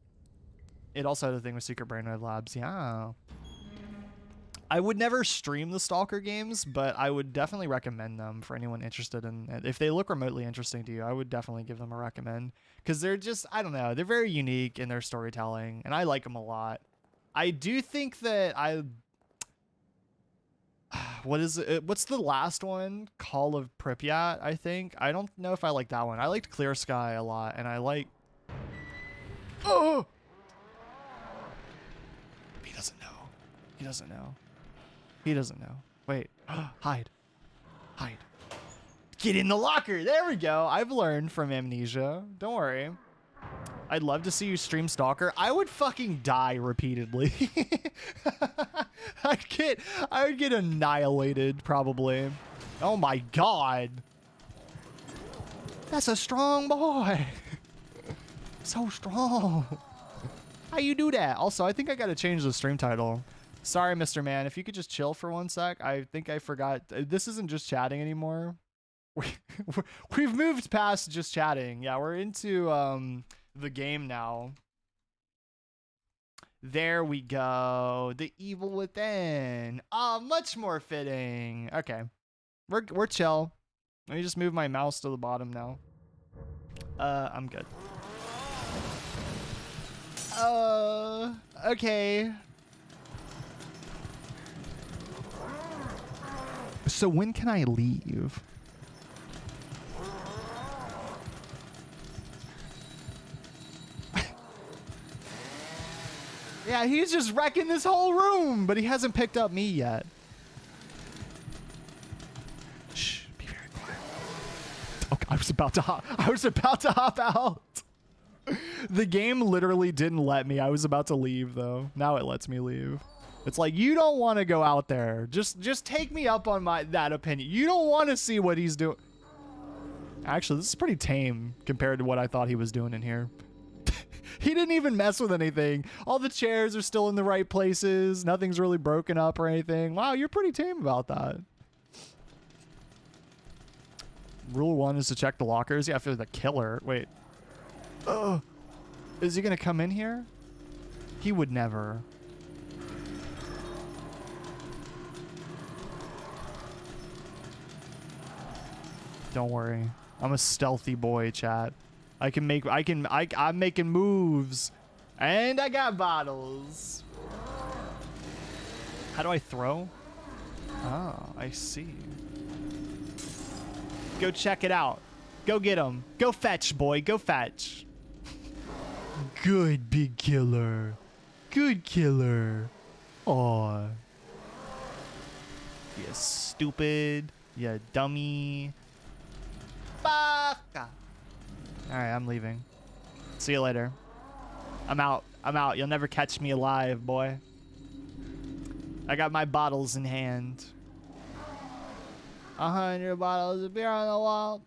It also had a thing with Secret Brainwave Labs. Yeah. I would never stream the Stalker games, but I would definitely recommend them for anyone interested in. If they look remotely interesting to you, I would definitely give them a recommend because they're just, I don't know, they're very unique in their storytelling, and I like them a lot. I do think that what's the last one? Call of Pripyat, I think. I don't know if I like that one. I liked Clear Sky a lot, and I like. Oh! He doesn't know. He doesn't know. He doesn't know. Wait. Hide. Hide. Get in the locker. There we go. I've learned from Amnesia. Don't worry. I'd love to see you stream Stalker. I would fucking die repeatedly. I would get annihilated probably. Oh my god. That's a strong boy. So strong. How you do that? Also, I think I gotta change the stream title. Sorry, Mr. Man. If you could just chill for 1 sec. I think I forgot. This isn't just chatting anymore. We've moved past just chatting. Yeah, we're into the game now. There we go. The Evil Within. Ah, much more fitting. Okay. We're chill. Let me just move my mouse to the bottom now. I'm good. Okay. So when can I leave? Yeah, he's just wrecking this whole room, but he hasn't picked up me yet. Shh, be very quiet. Okay, I was about to hop out. The game literally didn't let me. I was about to leave though. Now it lets me leave. It's like, you don't want to go out there. Just take me up on that opinion. You don't want to see what he's doing. Actually, this is pretty tame compared to what I thought he was doing in here. He didn't even mess with anything. All the chairs are still in the right places. Nothing's really broken up or anything. Wow, you're pretty tame about that. Rule 1 is to check the lockers. Yeah, for the killer. Wait. Is he going to come in here? He would never. Don't worry. I'm a stealthy boy, chat. I'm making moves. And I got bottles. How do I throw? Oh, I see. Go check it out. Go get him. Go fetch, boy. Go fetch. Good, big killer. Good killer. Aw. You stupid. You dummy. Baka. Alright, I'm leaving. See you later. I'm out. I'm out. You'll never catch me alive, boy. I got my bottles in hand. 100 bottles of beer on the wall.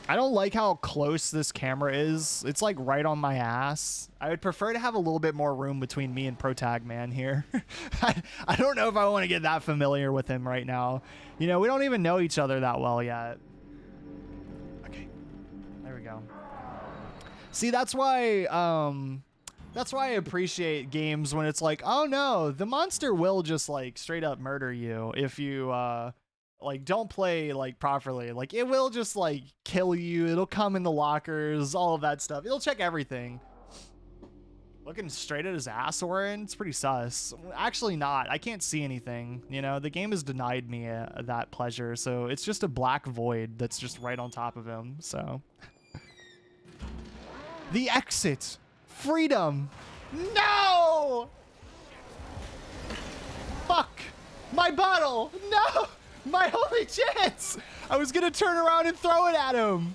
I don't like how close this camera is. It's like right on my ass. I would prefer to have a little bit more room between me and Protag Man here. I don't know if I want to get that familiar with him right now. You know, we don't even know each other that well yet. Okay, there we go. See, that's why I appreciate games when it's like, oh no, the monster will just like straight up murder you if you like don't play like properly. Like it will just like kill you. It'll come in the lockers, all of that stuff. It'll check everything. Looking straight at his ass, Orin. It's pretty sus. Actually not. I can't see anything. You know, the game has denied me that pleasure. So it's just a black void that's just right on top of him. So the exit. Freedom. No! Fuck. My bottle. No! My only chance! I was gonna turn around and throw it at him.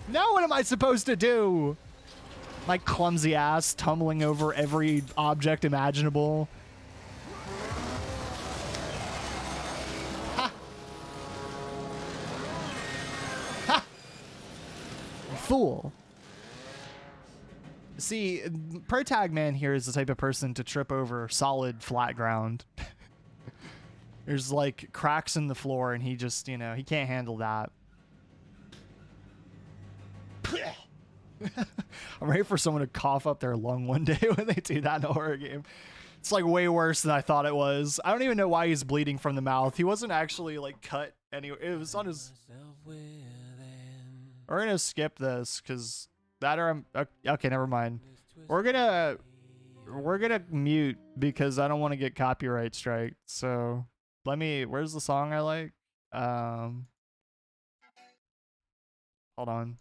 Now what am I supposed to do? My clumsy ass tumbling over every object imaginable. Ha! Ha! Fool. See, Protag Man here is the type of person to trip over solid flat ground. There's like cracks in the floor and he just, you know, he can't handle that. I'm ready for someone to cough up their lung one day when they do that in a horror game. It's like way worse than I thought it was. I don't even know why he's bleeding from the mouth. He wasn't actually like cut anyway. It was on his... We're gonna skip this because that or I'm... Okay, never mind. We're gonna mute because I don't want to get copyright strike. So let me... Where's the song I like? Hold on.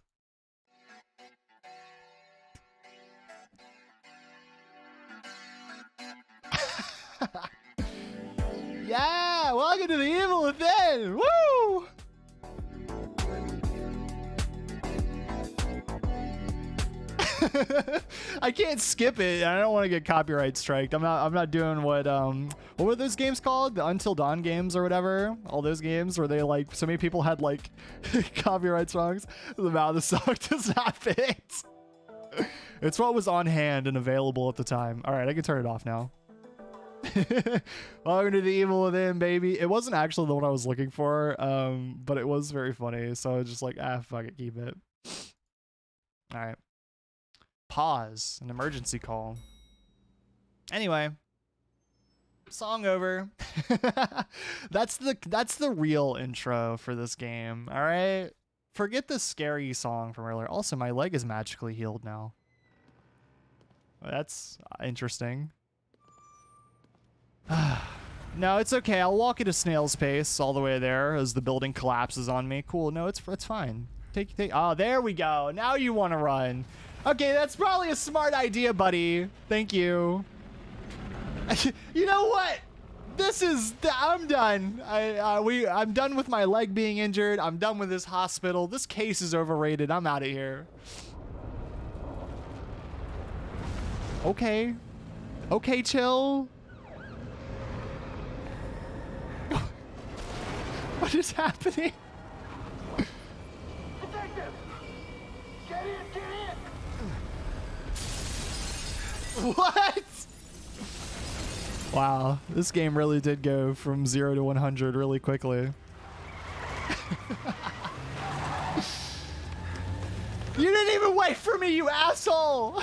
Yeah, welcome to the Evil Within. Woo! I can't skip it. I don't want to get copyright striked. I'm not doing what were those games called? The Until Dawn games or whatever. All those games where they like so many people had like copyright songs. The amount of the song does not fit. It's what was on hand and available at the time. All right, I can turn it off now. Welcome to the Evil Within, baby. It wasn't actually the one I was looking for, but it was very funny. So I was just like, fuck it, keep it. All right. Pause. An emergency call. Anyway, song over. That's the real intro for this game. All right. Forget the scary song from earlier. Also, my leg is magically healed now. That's interesting. No, it's okay. I'll walk at a snail's pace all the way there as the building collapses on me. Cool. No, it's fine. Take. Oh, there we go. Now you want to run. Okay, that's probably a smart idea, buddy. Thank you. You know what? I'm done. I'm done with my leg being injured. I'm done with this hospital. This case is overrated. I'm out of here. Okay. Okay, chill. What is happening? Detective! Get in! Get in! What? Wow, this game really did go from 0 to 100 really quickly. You didn't even wait for me, you asshole!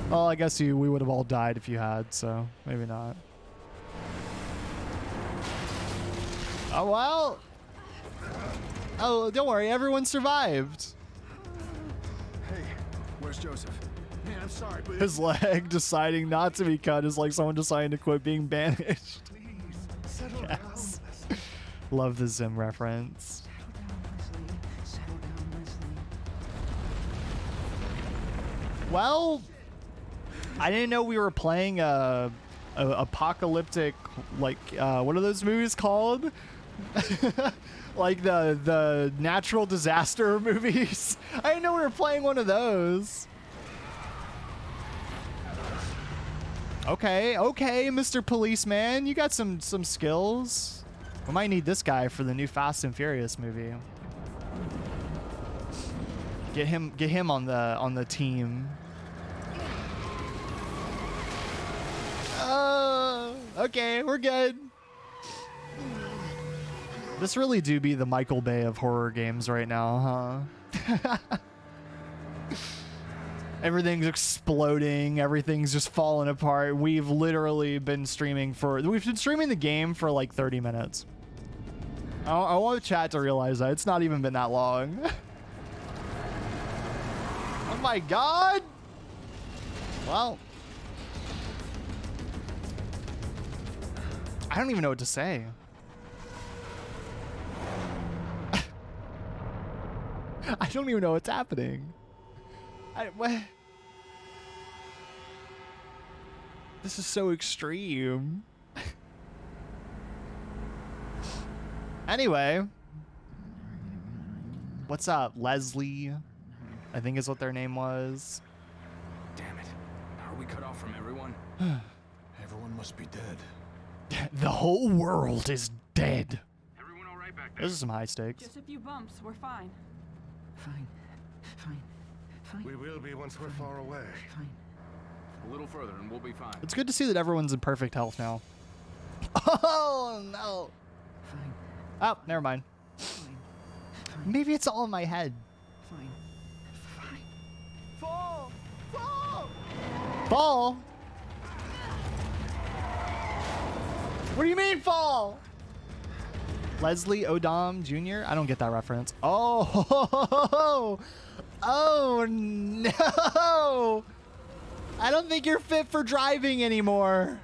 Well, I guess we would have all died if you had, so maybe not. Oh, well. Oh, don't worry. Everyone survived. Hey, where's Joseph? Man, I'm sorry, but... His leg deciding not to be cut is like someone deciding to quit being banished. Please, settle down, Leslie. Love the Zim reference. Settle down, Leslie. Well, I didn't know we were playing a apocalyptic, like, what are those movies called? Like the natural disaster movies. I didn't know we were playing one of those. Okay, Mr. Policeman, you got some skills. We might need this guy for the new Fast and Furious movie. Get him on the team. Okay, we're good. This really do be the Michael Bay of horror games right now, huh? Everything's exploding. Everything's just falling apart. We've literally been streaming the game for like 30 minutes. I want chat to realize that it's not even been that long. Oh my god. Well, I don't even know what to say. I don't even know what's happening. What? This is so extreme. Anyway. What's up, Leslie? I think is what their name was. Damn it. Are we cut off from everyone? Everyone must be dead. The whole world is dead. Everyone all right back there? This is some high stakes. Just a few bumps. We're fine. Fine. Fine. Fine. We will be once we're far away. Fine. A little further and we'll be fine. It's good to see that everyone's in perfect health now. Oh, no. Fine. Oh, never mind. Fine. Maybe it's all in my head. Fine. Fine. Fall! Fall! Fall? What do you mean fall? Leslie Odom Jr.? I don't get that reference. Oh, oh no! I don't think you're fit for driving anymore.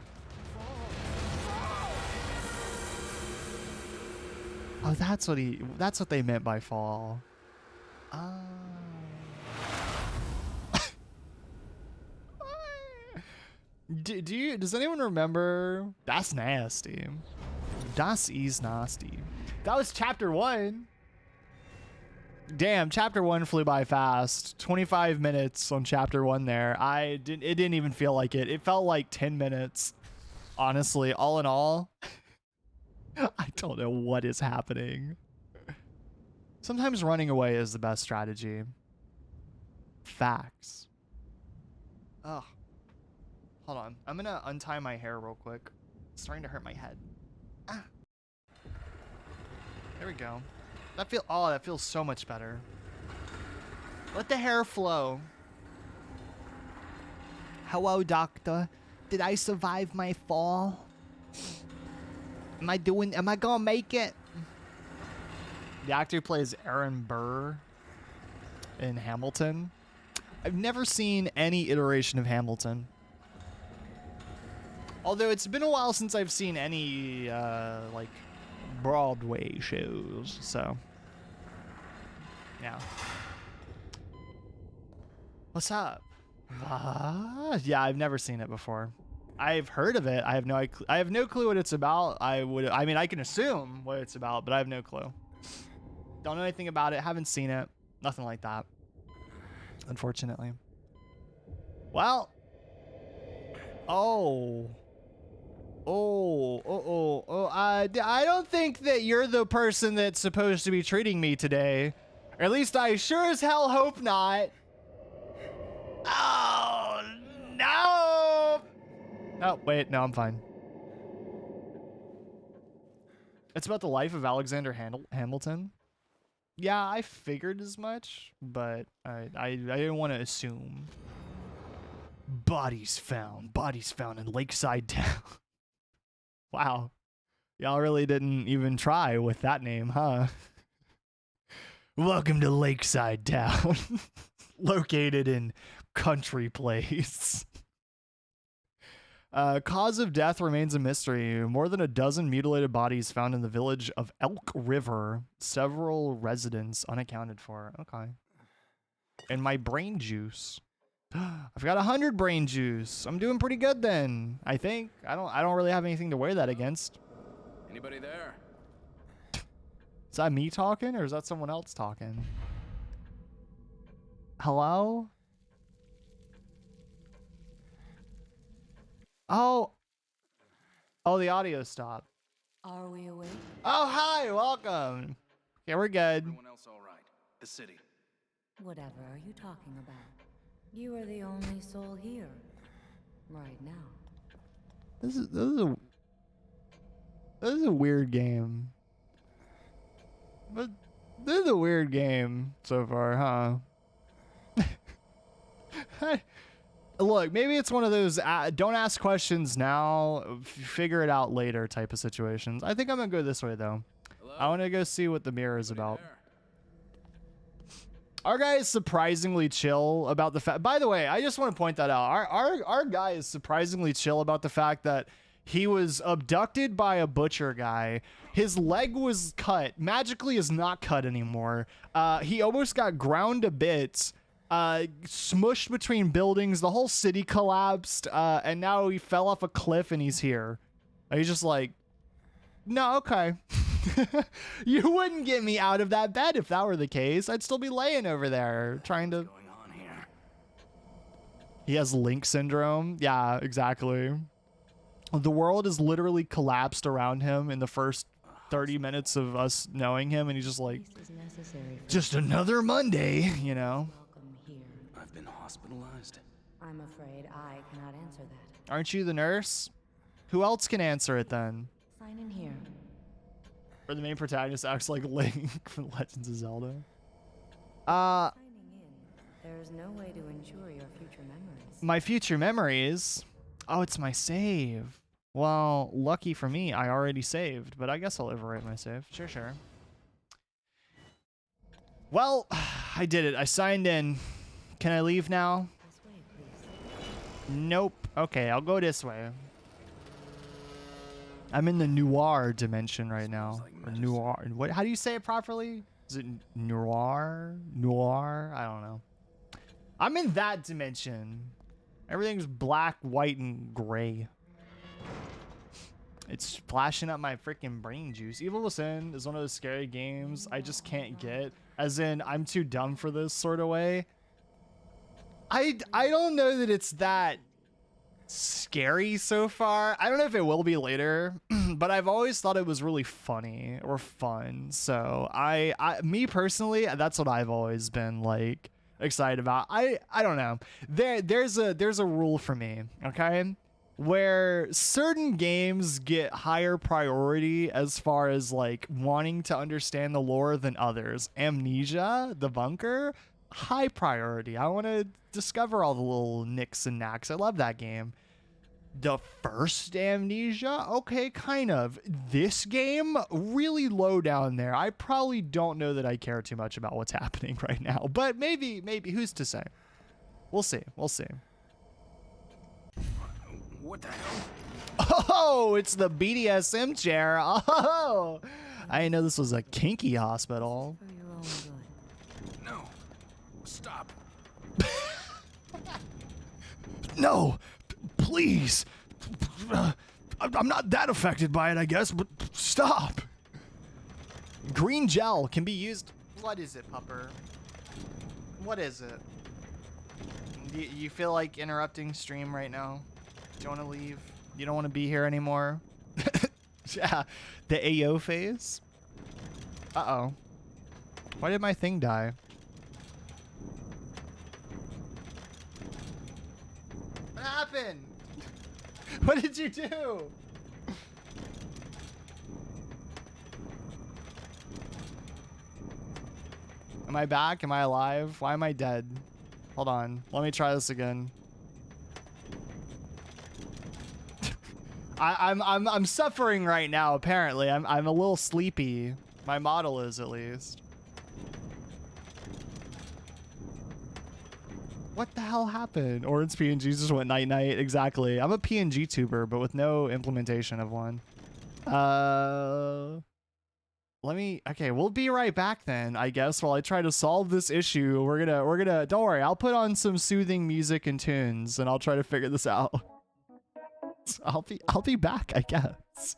Oh, that's what they meant by fall. Does anyone remember? That's nasty. Das is nasty. That was chapter 1. Damn, chapter 1 flew by fast. 25 minutes on chapter 1 there. It didn't even feel like it. It felt like 10 minutes. Honestly, all in all, I don't know what is happening. Sometimes running away is the best strategy. Facts. Ugh. Hold on. I'm gonna untie my hair real quick. It's starting to hurt my head. Ah. There we go. That feels so much better. Let the hair flow. Hello, doctor. Did I survive my fall? Am I gonna make it? The actor who plays Aaron Burr in Hamilton. I've never seen any iteration of Hamilton. Although it's been a while since I've seen any, like, Broadway shows, so. Yeah. What's up? Yeah, I've never seen it before. I've heard of it. I have no clue what it's about. I mean, I can assume what it's about, but I have no clue. Don't know anything about it. Haven't seen it. Nothing like that. Unfortunately. Well. I don't think that you're the person that's supposed to be treating me today. Or at least I sure as hell hope not. Oh, no. Oh, wait. No, I'm fine. It's about the life of Alexander Hamilton. Yeah, I figured as much, but I didn't want to assume. Bodies found in Lakeside Town. Wow. Y'all really didn't even try with that name, huh? Welcome to Lakeside Town. Located in Country Place. Cause of death remains a mystery. More than a dozen mutilated bodies found in the village of Elk River. Several residents unaccounted for. Okay. And my brain juice. I've got 100 brain juice. I'm doing pretty good then. I think. I don't really have anything to wear that against. Anybody there? Is that me talking or is that someone else talking? Hello? Oh, the audio stopped. Are we awake? Oh, hi, welcome. Yeah, we're good. Everyone else all right? The city. Whatever are you talking about? You are the only soul here. Right now. This is a weird game. But this is a weird game so far, huh? Look, maybe it's one of those don't ask questions now, figure it out later type of situations. I think I'm gonna go this way though. Hello? I want to go see what the mirror is Anybody about. there? Our guy is surprisingly chill about the fact. By the way, I just want to point that out. Our guy is surprisingly chill about the fact that he was abducted by a butcher guy. His leg was cut. Magically is not cut anymore. He almost got ground to bits. Smushed between buildings. The whole city collapsed. And now he fell off a cliff and he's here. And he's just like, no, okay. You wouldn't get me out of that bed if that were the case. I'd still be laying over there trying to. What's going on here? He has Link syndrome. Yeah, exactly. The world is literally collapsed around him in the first 30 minutes of us knowing him, and he's just like, Peace is necessary for just another Monday, you know? welcome here. I've been hospitalized. I'm afraid I cannot answer that. Aren't you the nurse? Who else can answer it then? Sign in here. Or the main protagonist acts like Link from Legends of Zelda. Signing in. There is no way to ensure your future memories. My future memories. Oh, it's my save. Well, lucky for me, I already saved, but I guess I'll overwrite my save. Sure, sure. Well, I did it. I signed in. Can I leave now? This way, please. Nope. Okay, I'll go this way. I'm in the noir dimension right now. Or noir. What? How do you say it properly? Is it noir? Noir? I don't know. I'm in that dimension. Everything's black, white, and gray. It's flashing up my freaking brain juice. Evil Within is one of those scary games I just can't get. As in, I'm too dumb for this sort of way. I don't know that it's that scary so far. I don't know if it will be later, but I've always thought it was really funny or fun. So me personally, that's what I've always been like excited about. I don't know. There's a rule for me, okay? Where certain games get higher priority as far as like wanting to understand the lore than others. Amnesia, The Bunker, high priority. I want to discover all the little nicks and knacks. I love that game. The first Amnesia, okay, kind of. This game, really low down there. I probably don't know that I care too much about what's happening right now, but maybe, who's to say? We'll see. What the hell? Oh, it's the BDSM chair. Oh, I didn't know this was a kinky hospital. For your own good. No. Stop. No, please. I'm not that affected by it, I guess, but stop. Green gel can be used. What is it, Pupper? What is it? You feel like interrupting stream right now? Do you want to leave? You don't want to be here anymore? Yeah, the AO phase. Uh-oh. Why did my thing die? What happened? What did you do? Am I back? Am I alive? Why am I dead? Hold on. Let me try this again. I'm suffering right now, apparently. I'm a little sleepy. My model is, at least. What the hell happened? Orange PNGs just went night-night. Exactly. I'm a PNG tuber, but with no implementation of one. Okay, we'll be right back then, I guess, while I try to solve this issue. We're gonna, don't worry, I'll put on some soothing music and tunes, and I'll try to figure this out. I'll be back, I guess.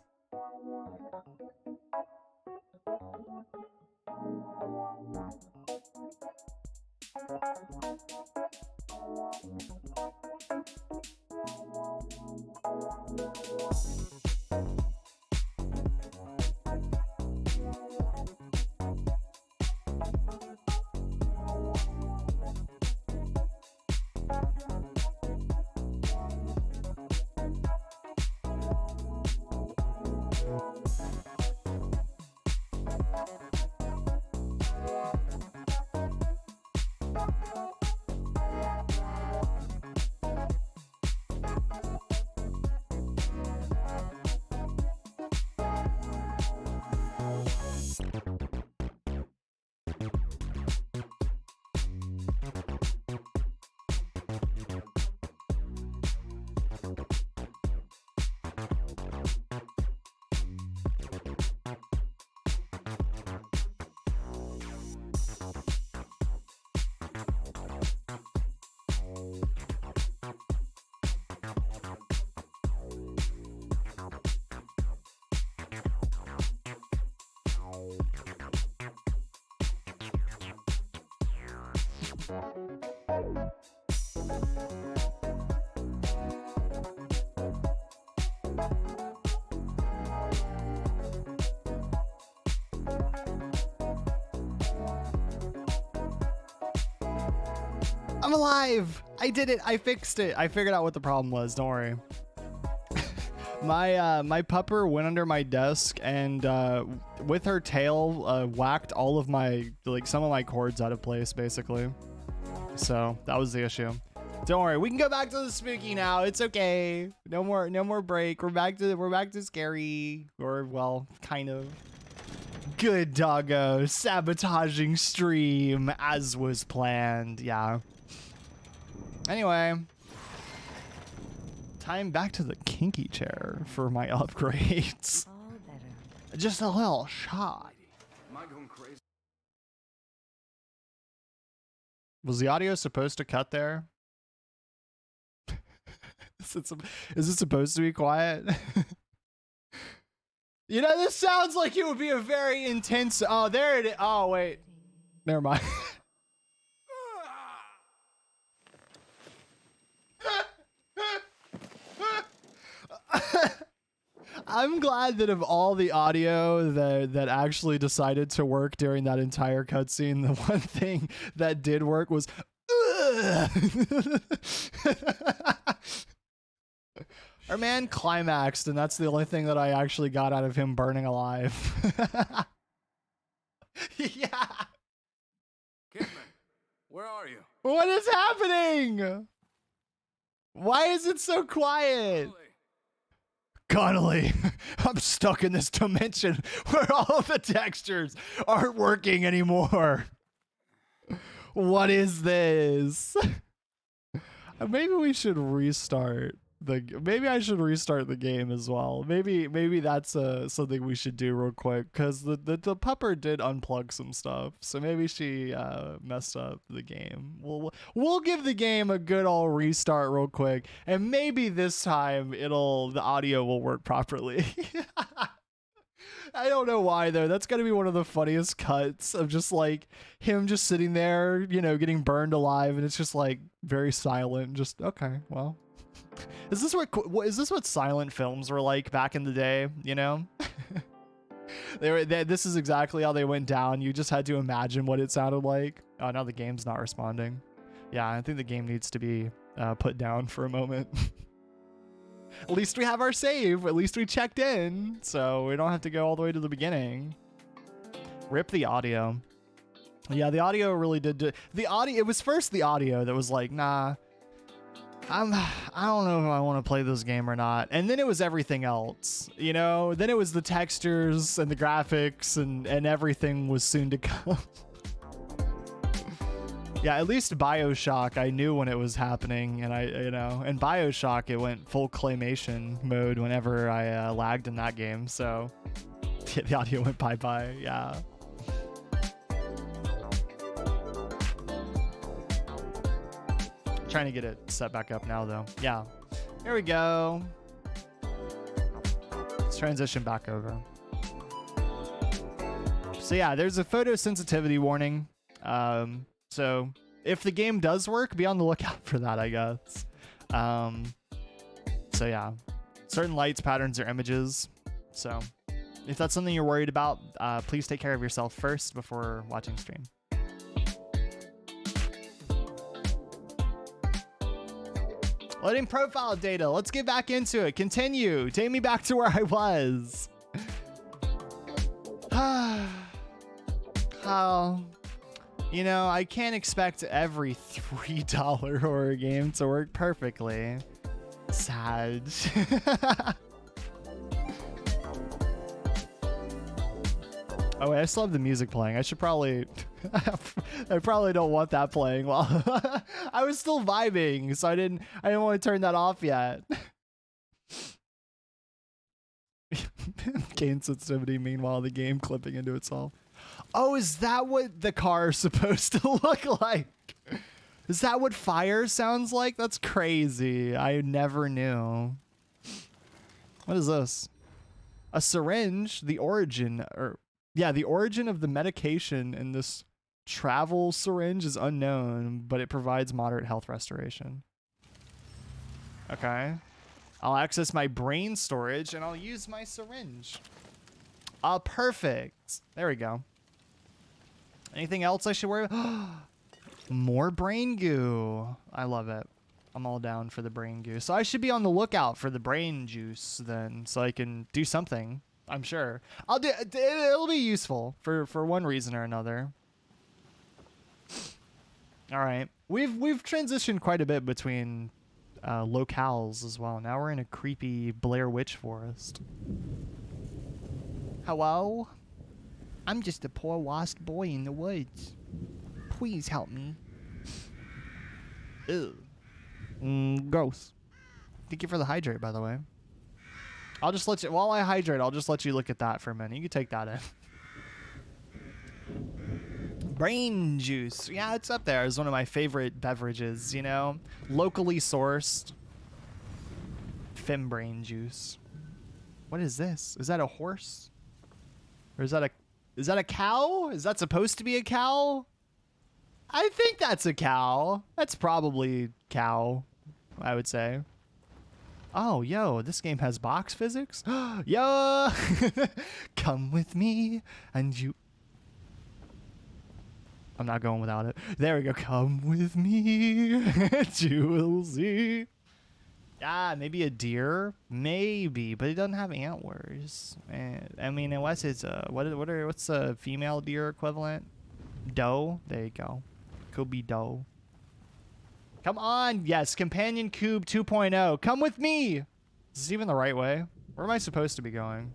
I'm alive! I did it! I fixed it! I figured out what the problem was, don't worry. My pupper went under my desk and with her tail whacked all of my, like, some of my cords out of place, basically. So that was the issue. Don't worry, we can go back to the spooky now. It's okay. No more break. We're back to scary, or well, kind of. Good doggo, sabotaging stream as was planned. Yeah. Anyway, time back to the kinky chair for my upgrades. All better. Just a little shy. Am I going crazy? Was the audio supposed to cut there? Is it supposed to be quiet? You know, this sounds like it would be a very intense. Oh, there it is. Oh, wait. Never mind. I'm glad that of all the audio that actually decided to work during that entire cutscene, the one thing that did work was our man climaxed, and that's the only thing that I actually got out of him burning alive. Yeah. Kidman, where are you? What is happening? Why is it so quiet? Connolly, I'm stuck in this dimension where all of the textures aren't working anymore. What is this? Maybe we should restart maybe I should restart the game as well. Maybe that's something we should do real quick, because the pupper did unplug some stuff, so maybe she messed up the game. We'll give the game a good old restart real quick, and maybe this time the audio will work properly. I don't know why though. That's gotta be one of the funniest cuts of just like him just sitting there, you know, getting burned alive, and it's just like very silent. Just okay, well. Is this what silent films were like back in the day, you know? This is exactly how they went down. You just had to imagine what it sounded like. Oh, now the game's not responding. Yeah, I think the game needs to be put down for a moment. At least we have our save. At least we checked in, so we don't have to go all the way to the beginning. Rip the audio. Yeah, the audio really did. The audio. It was first the audio that was like, nah. I don't know if I want to play this game or not. And then it was everything else, you know? Then it was the textures and the graphics and everything was soon to come. Yeah, at least BioShock, I knew when it was happening, and in BioShock, it went full claymation mode whenever I lagged in that game. So yeah, the audio went bye-bye, yeah. Trying to get it set back up now though. Yeah, there we go. Let's transition back over. So yeah, there's a photosensitivity warning. So if the game does work, be on the lookout for that, I guess. So yeah, certain lights, patterns, or images. So if that's something you're worried about, please take care of yourself first before watching stream. Loading profile data. Let's get back into it. Continue. Take me back to where I was. You know, I can't expect every $3 horror game to work perfectly. Sad. Oh wait, I still have the music playing. I should probably... I probably don't want that playing while... I was still vibing, so I didn't want to turn that off yet. Gain sensitivity, meanwhile the game clipping into itself. Oh, is that what the car is supposed to look like? Is that what fire sounds like? That's crazy. I never knew. What is this? A syringe? The origin, or... Yeah, the origin of the medication in this travel syringe is unknown, but it provides moderate health restoration. Okay. I'll access my brain storage and I'll use my syringe. Perfect. There we go. Anything else I should worry about? More brain goo. I love it. I'm all down for the brain goo. So I should be on the lookout for the brain juice then, so I can do something. I'm sure. It'll be useful for one reason or another. All right. We've transitioned quite a bit between locales as well. Now we're in a creepy Blair Witch forest. Hello? I'm just a poor lost boy in the woods. Please help me. Ew. Gross. Thank you for the hydrate, by the way. I'll just let you, while I hydrate, I'll just let you look at that for a minute. You can take that in. Brain juice. Yeah, it's up there as one of my favorite beverages, you know? Locally sourced. Fembrain juice. What is this? Is that a horse? Or is that a cow? Is that supposed to be a cow? I think that's a cow. That's probably cow, I would say. Oh, yo, this game has box physics? Yo! Come with me, and you... I'm not going without it. There we go. Come with me, and you will see. Ah, maybe a deer? Maybe, but it doesn't have antlers. I mean, unless it's a... What's a female deer equivalent? Doe? There you go. Could be doe. Come on. Yes, Companion Cube 2.0. Come with me. Is this even the right way? Where am I supposed to be going?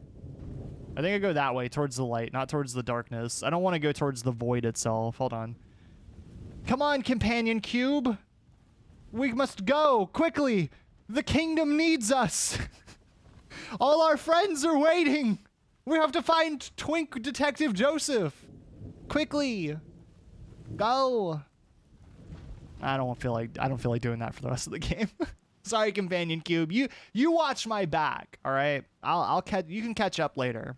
I think I go that way, towards the light, not towards the darkness. I don't want to go towards the void itself. Hold on. Come on, Companion Cube. We must go. Quickly. The kingdom needs us. All our friends are waiting. We have to find Twink Detective Joseph. Quickly. Go. I don't feel like doing that for the rest of the game. Sorry, Companion Cube. You watch my back, all right? I'll catch. You can catch up later.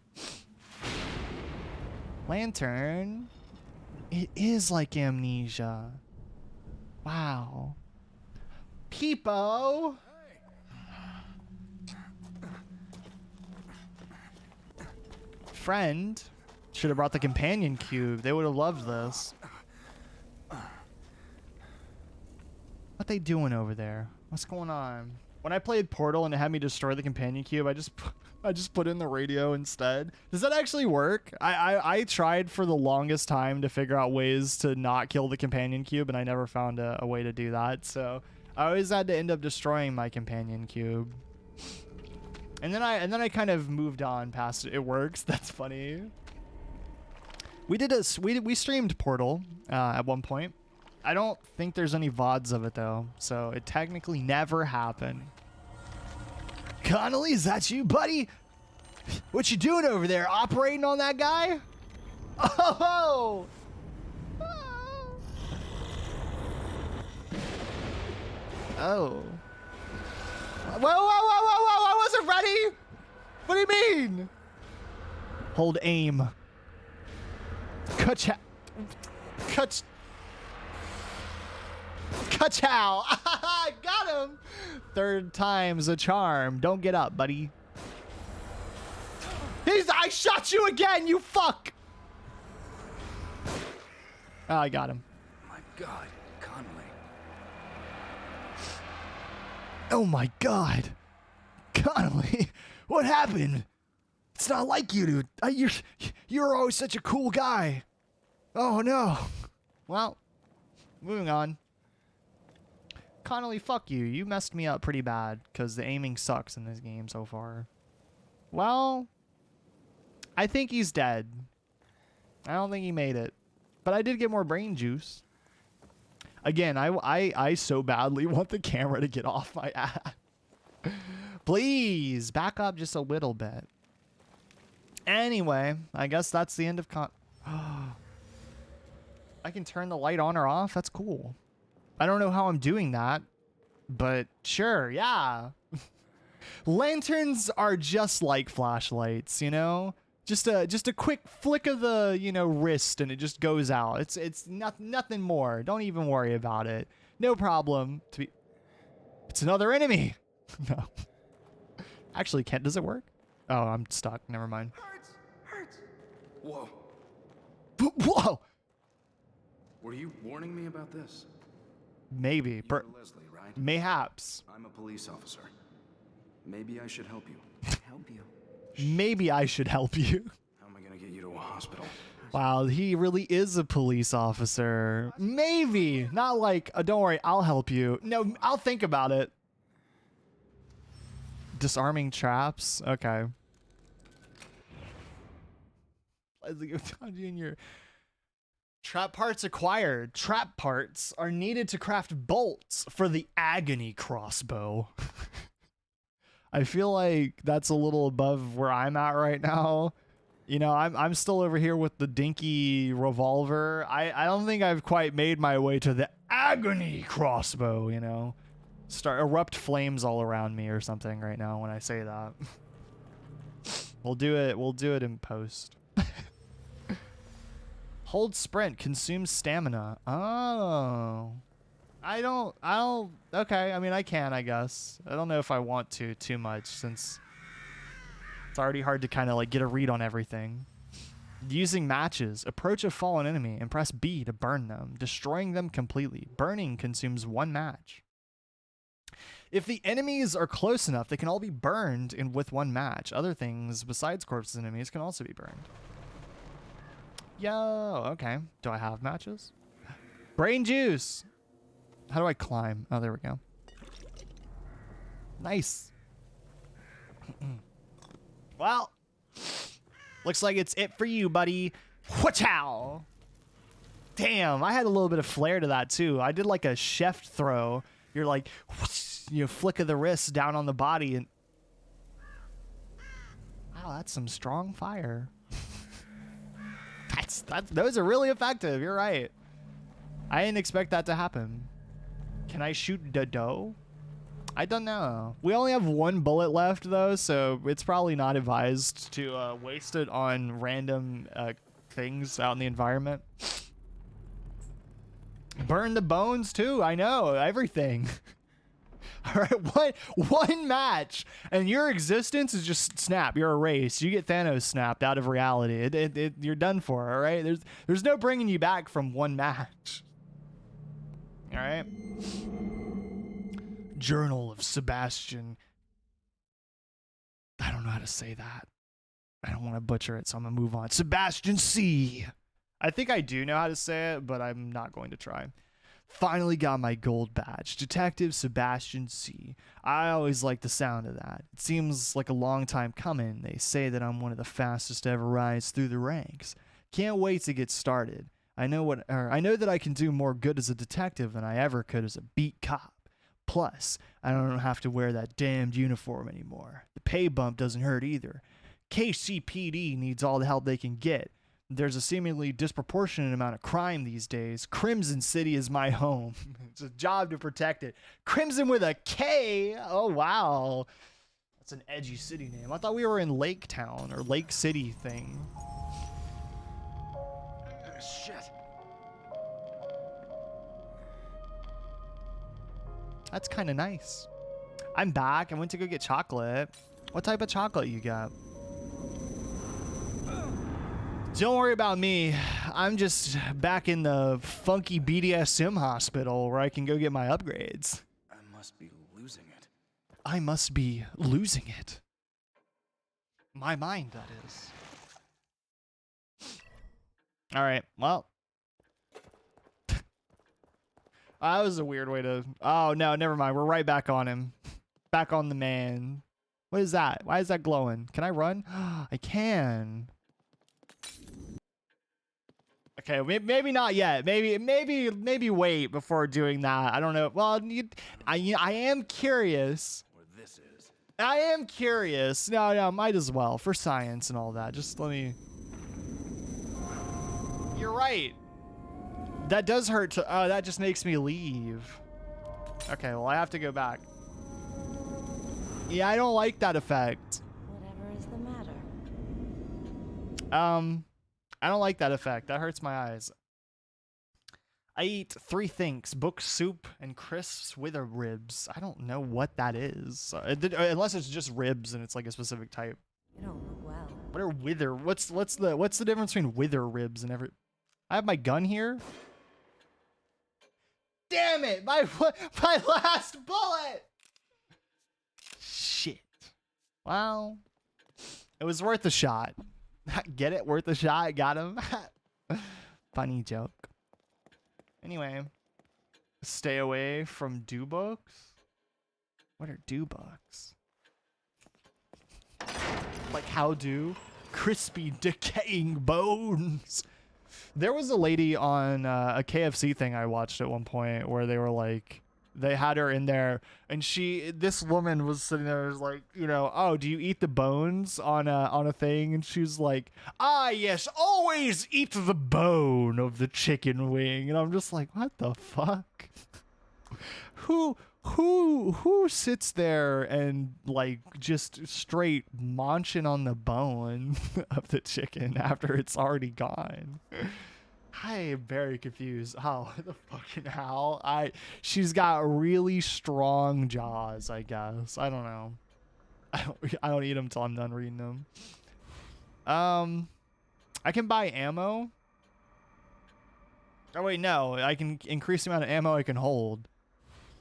Lantern. It is like Amnesia. Wow. Peepo. Friend. Should have brought the Companion Cube. They would have loved this. What they doing over there? What's going on? When I played Portal and it had me destroy the Companion Cube, I just put in the radio instead. Does that actually work? I tried for the longest time to figure out ways to not kill the Companion Cube, and I never found a way to do that. So I always had to end up destroying my Companion Cube. And then I kind of moved on past it. It works. That's funny. We streamed Portal at one point. I don't think there's any VODs of it, though, so it technically never happened. Connolly, is that you, buddy? What you doing over there? Operating on that guy? Oh! Oh. Whoa, I wasn't ready! What do you mean? Hold aim. Ka-chow. I got him! Third time's a charm. Don't get up, buddy. I shot you again, you fuck! Oh, I got him. My God, Connolly. Oh my God. Connolly, what happened? It's not like you, dude. You're always such a cool guy. Oh no. Well, moving on. Connolly, fuck you. You messed me up pretty bad because the aiming sucks in this game so far. Well, I think he's dead. I don't think he made it. But I did get more brain juice. Again, I so badly want the camera to get off my ass. Please, back up just a little bit. Anyway, I guess that's the end of I can turn the light on or off? That's cool. I don't know how I'm doing that, but sure, yeah. Lanterns are just like flashlights, you know? Just a quick flick of the, you know, wrist and it just goes out. It's nothing more. Don't even worry about it. No problem. It's another enemy. No. Actually, does it work? Oh, I'm stuck. Never mind. Hurts. Whoa. Whoa. Were you warning me about this? Maybe. You're Leslie, right? Mayhaps. I'm a police officer. Maybe I should help you. Help you. Maybe I should help you. How am I gonna get you to a hospital? Wow, he really is a police officer. Maybe. Not like, oh, don't worry, I'll help you. No, I'll think about it. Disarming traps? Okay. Leslie Jr. Trap parts acquired. Trap parts are needed to craft bolts for the agony crossbow. I feel like that's a little above where I'm at right now. You know, I'm still over here with the dinky revolver. I don't think I've quite made my way to the agony crossbow, you know. Erupt flames all around me or something right now when I say that. We'll do it in post. Hold sprint, consumes stamina. Oh. Okay, I mean, I can, I guess. I don't know if I want to too much since it's already hard to kind of like get a read on everything. Using matches. Approach a fallen enemy and press B to burn them, destroying them completely. Burning consumes 1 match. If the enemies are close enough, they can all be burned with 1 match. Other things besides corpses and enemies can also be burned. Yo, okay. Do I have matches? Brain juice. How do I climb? Oh, there we go. Nice. Well, looks like it's it for you, buddy. Wha-chow! Damn, I had a little bit of flair to that too. I did like a chef throw. You're like, whoosh, you know, flick of the wrist down on the body and wow, that's some strong fire. Those are really effective. You're right. I didn't expect that to happen. Can I shoot the dough? I don't know. We only have 1 bullet left though, so it's probably not advised to waste it on random things out in the environment. Burn the bones too. I know everything. All right, one match, and your existence is just snap. You're erased. You get Thanos snapped out of reality. You're done for. All right. There's no bringing you back from 1 match. All right. Journal of Sebastian. I don't know how to say that. I don't want to butcher it, so I'm gonna move on. Sebastian C. I think I do know how to say it, but I'm not going to try. Finally got my gold badge. Detective Sebastian C. I always like the sound of that. It seems like a long time coming. They say that I'm one of the fastest to ever rise through the ranks. Can't wait to get started. I know that I can do more good as a detective than I ever could as a beat cop. Plus, I don't have to wear that damned uniform anymore. The pay bump doesn't hurt either. KCPD needs all the help they can get. There's a seemingly disproportionate amount of crime these days. Crimson City is my home. It's a job to protect it. Crimson with a K. Oh, wow. That's an edgy city name. I thought we were in Lake Town or Lake City thing. Shit. That's kind of nice. I'm back. I went to go get chocolate. What type of chocolate you got? Don't worry about me. I'm just back in the funky BDSM hospital where I can go get my upgrades. I must be losing it. I must be losing it. My mind, that is. All right, well. That was a weird way to... Oh, no, never mind. We're right back on him. Back on the man. What is that? Why is that glowing? Can I run? I can. Okay, maybe not yet. Maybe wait before doing that. I don't know. Well, I am curious. Where this is. I am curious. No, might as well for science and all that. Just let me. You're right. That does hurt to. Oh, that just makes me leave. Okay, well I have to go back. Yeah, I don't like that effect. Whatever is the matter? I don't like that effect. That hurts my eyes. I eat 3 things: book soup and crisps with a ribs. I don't know what that is. Unless it's just ribs and it's like a specific type. You don't look well. What are wither? What's the difference between wither ribs and every? I have my gun here. Damn it! My last bullet. Shit. Well, it was worth a shot. Get it? Worth a shot. Got him. Funny joke. Anyway, stay away from do-books. What are do-books? Like how do? Crispy, decaying bones. There was a lady on a KFC thing I watched at one point where they were like, they had her in there and this woman was sitting there was like, you know, oh, do you eat the bones on a thing? And she was like, ah, yes, always eat the bone of the chicken wing. And I'm just like, what the fuck? Who sits there and like just straight munching on the bone of the chicken after it's already gone? I am very confused. Oh, the fucking hell. She's got really strong jaws, I guess. I don't know. I don't eat them till I'm done reading them. I can buy ammo. Oh wait, no. I can increase the amount of ammo I can hold.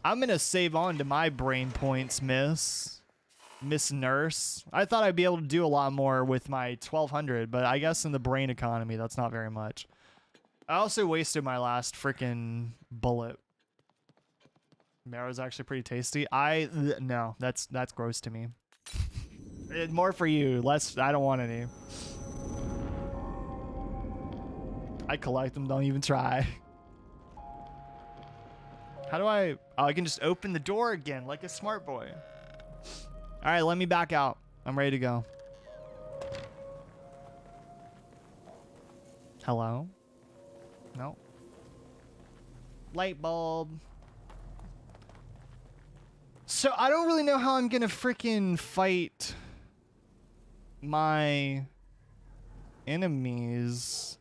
I'm gonna save on to my brain points, Miss Nurse. I thought I'd be able to do a lot more with my 1200, but I guess in the brain economy, that's not very much. I also wasted my last freaking bullet. Marrow's actually pretty tasty. No, that's gross to me. More for you, less. I don't want any. I collect them. Don't even try. How do I? Oh, I can just open the door again like a smart boy. All right, let me back out. I'm ready to go. Hello? No. Light bulb. So I don't really know how I'm gonna freaking fight my enemies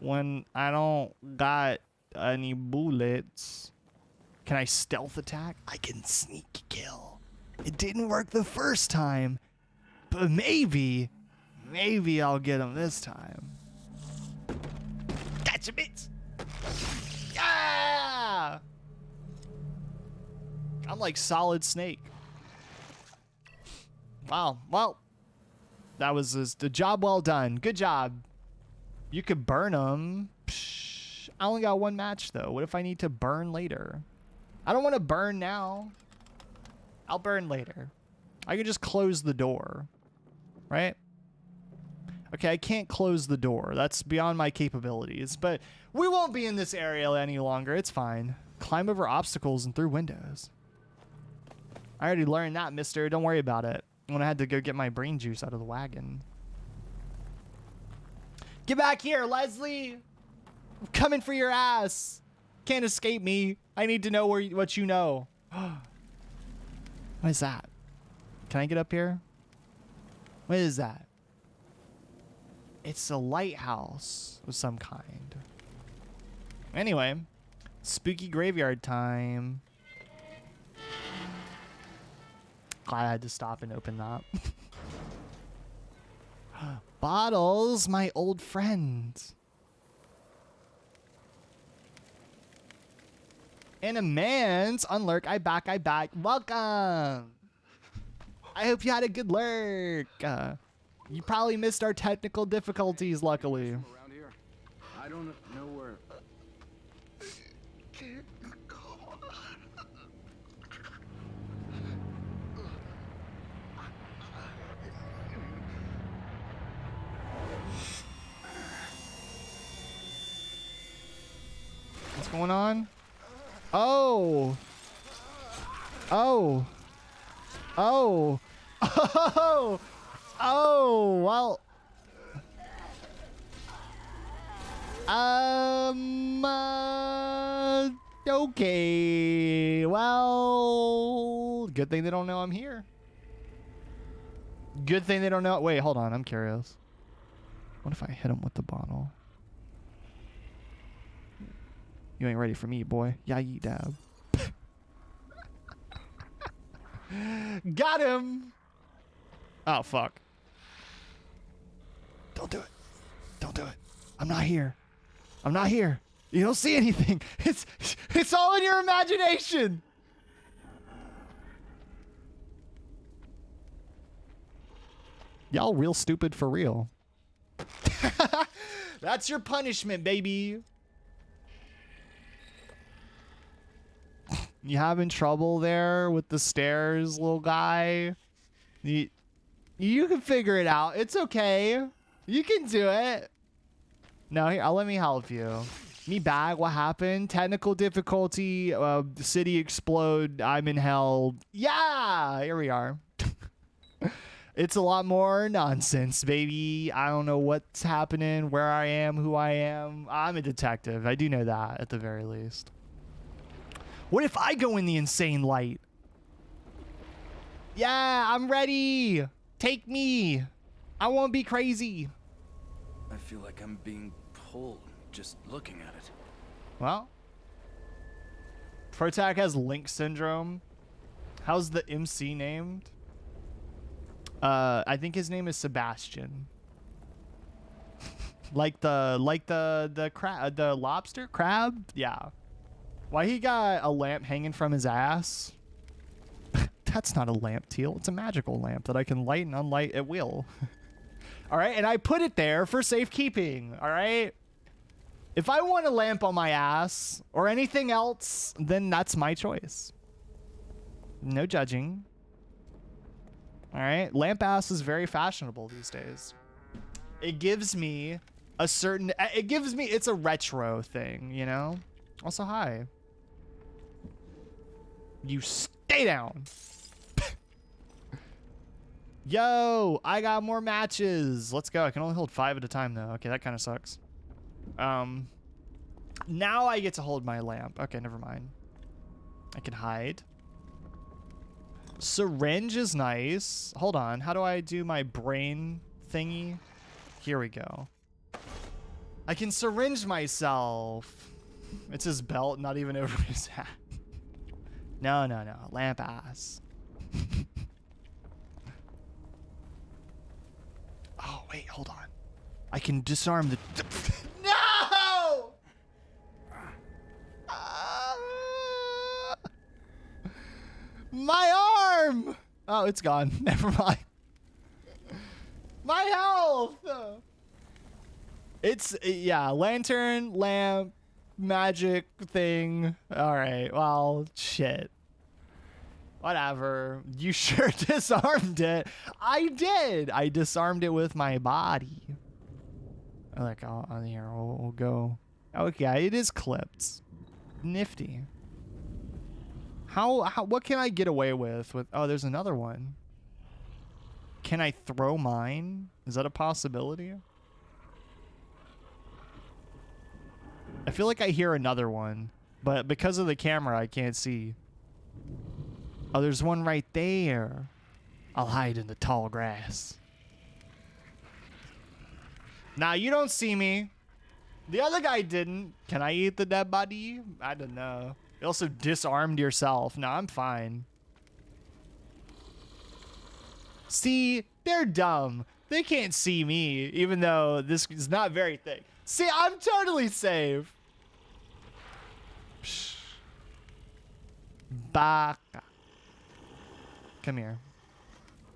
when I don't got any bullets. Can I stealth attack? I can sneak kill. It didn't work the first time, but maybe I'll get him this time. Gotcha, bitch! Yeah! I'm like Solid Snake. Wow. Well, that was the job well done. Good job. You could burn them. Psh, I only got 1 match though. What if I need to burn later? I don't want to burn now. I'll burn later. I can just close the door, right? Okay, I can't close the door. That's beyond my capabilities, but we won't be in this area any longer. It's fine. Climb over obstacles and through windows. I already learned that, mister. Don't worry about it. When I had to go get my brain juice out of the wagon. Get back here, Leslie! I'm coming for your ass. Can't escape me. I need to know what you know. What is that? Can I get up here? What is that? It's a lighthouse of some kind. Anyway, spooky graveyard time. Glad I had to stop and open that. Bottles, my old friend. And a man's unlurk. I back. Welcome. I hope you had a good lurk. You probably missed our technical difficulties, luckily. Around here. I don't know where. Can't go. going on? Oh. Oh. Oh. Oh. Oh. Well. Okay. Well, good thing they don't know I'm here. Good thing they don't know. Wait, hold on. I'm curious. What if I hit him with the bottle? You ain't ready for me, boy. Yeah, you dab. Got him. Oh, fuck. Don't do it. Don't do it. I'm not here. I'm not here. You don't see anything. It's all in your imagination. Y'all real stupid for real. That's your punishment, baby. You having trouble there with the stairs, little guy? You can figure it out. It's okay. You can do it. No, here, let me help you. Me bag, what happened? Technical difficulty, the city explode, I'm in hell. Yeah, here we are. It's a lot more nonsense, baby. I don't know what's happening, where I am, who I am. I'm a detective. I do know that, at the very least. What if I go in the insane light? Yeah, I'm ready. Take me. I won't be crazy. I feel like I'm being pulled just looking at it. Well, Protac has Link syndrome. How's the MC named? I think his name is Sebastian. like the lobster crab? Yeah. Why he got a lamp hanging from his ass? That's not a lamp, Teal. It's a magical lamp that I can light and unlight at will. All right, and I put it there for safekeeping. All right. If I want a lamp on my ass or anything else, then that's my choice. No judging. All right. Lamp ass is very fashionable these days. It gives me a certain, it's a retro thing, you know? Also, hi. You stay down. Yo, I got more matches. Let's go. I can only hold 5 at a time, though. Okay, that kind of sucks. Now I get to hold my lamp. Okay, never mind. I can hide. Syringe is nice. Hold on. How do I do my brain thingy? Here we go. I can syringe myself. It's his belt, not even over his hat. No. Lamp ass. Oh, wait, hold on. I can disarm the... No! My arm! Oh, it's gone. Never mind. My health! It's, yeah, lantern, lamp, magic thing. All right, well, shit. Whatever. You sure disarmed it. I did. I disarmed it with my body. Like, on here, we'll go. Okay, it is clipped. Nifty. What can I get away with? Oh, there's another one. Can I throw mine? Is that a possibility? I feel like I hear another one, but because of the camera, I can't see. Oh, there's one right there. I'll hide in the tall grass. Nah, you don't see me. The other guy didn't. Can I eat the dead body? I don't know. You also disarmed yourself. No, I'm fine. See, they're dumb. They can't see me, even though this is not very thick. See, I'm totally safe. Psh. Baka. Come here.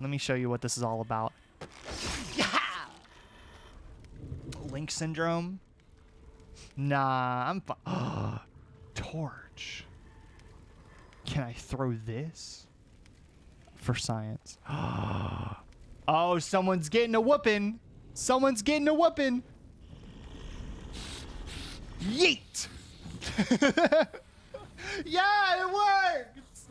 Let me show you what this is all about. Yeah! Link syndrome? Nah, I'm fine. Torch. Can I throw this? For science. Oh, someone's getting a whooping. Someone's getting a whooping. Yeet! Yeah, it works!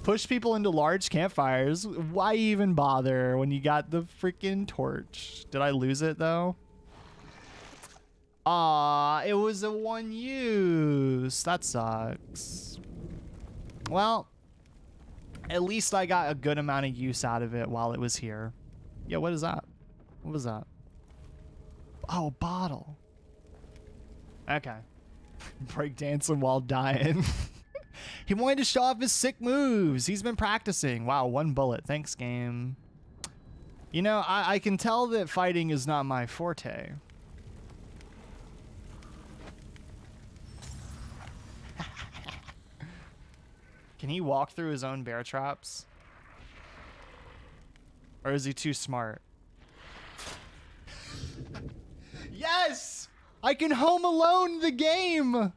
Push people into large campfires. Why even bother when you got the freaking torch? Did I lose it though? Aw, it was a one use. That sucks. Well, at least I got a good amount of use out of it while it was here. Yeah, what is that? What was that? Oh, bottle. Okay. Breakdancing while dying. He wanted to show off his sick moves. He's been practicing. Wow, 1 bullet. Thanks, game. You know, I can tell that fighting is not my forte. Can he walk through his own bear traps? Or is he too smart? Yes! I can Home Alone the game!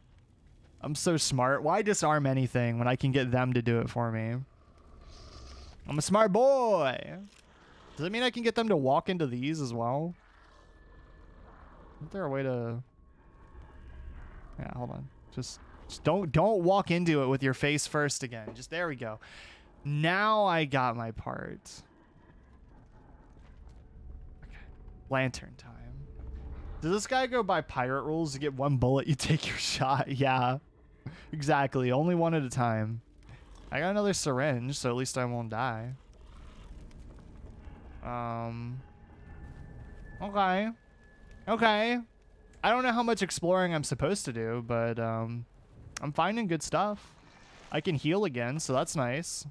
I'm so smart. Why disarm anything when I can get them to do it for me? I'm a smart boy. Does that mean I can get them to walk into these as well? Isn't there a way to... Yeah, hold on. Just don't walk into it with your face first again. Just there we go. Now I got my part. Okay. Lantern time. Does this guy go by pirate rules? You get 1 bullet, you take your shot. Yeah. Exactly. Only one at a time. I got another syringe, so at least I won't die. Okay. Okay. I don't know how much exploring I'm supposed to do, but I'm finding good stuff. I can heal again, so that's nice.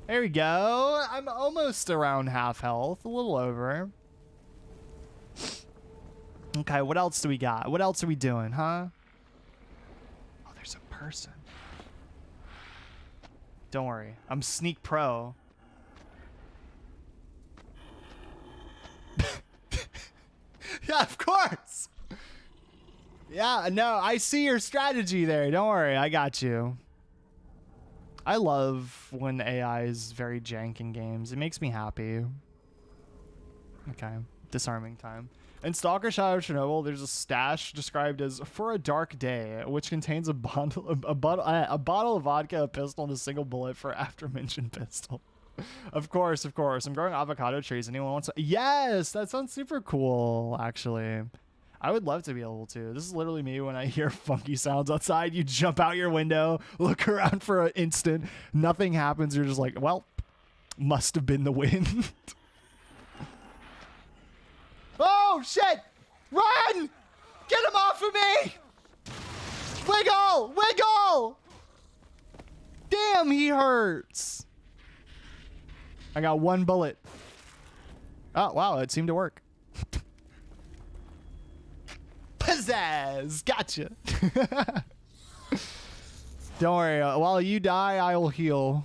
There we go. I'm almost around half health, a little over. Okay, what else do we got? What else are we doing, huh? Oh, there's a person. Don't worry. I'm sneak pro. Yeah, of course. Yeah, no, I see your strategy there. Don't worry, I got you. I love when AI is very jank in games. It makes me happy. Okay, disarming time. In Stalker Shadow of Chernobyl, there's a stash described as "for a dark day," which contains a bottle of vodka, a pistol, and a single bullet for aforementioned pistol. Of course, of course. I'm growing avocado trees. Anyone wants to? Yes, that sounds super cool, actually. I would love to be able to. This is literally me when I hear funky sounds outside. You jump out your window, look around for an instant. Nothing happens. You're just like, well, must have been the wind. Oh, shit! Run! Get him off of me! Wiggle! Wiggle! Damn, he hurts. I got 1 bullet. Oh, wow, it seemed to work. Pizzazz! Gotcha! Don't worry, while you die, I will heal.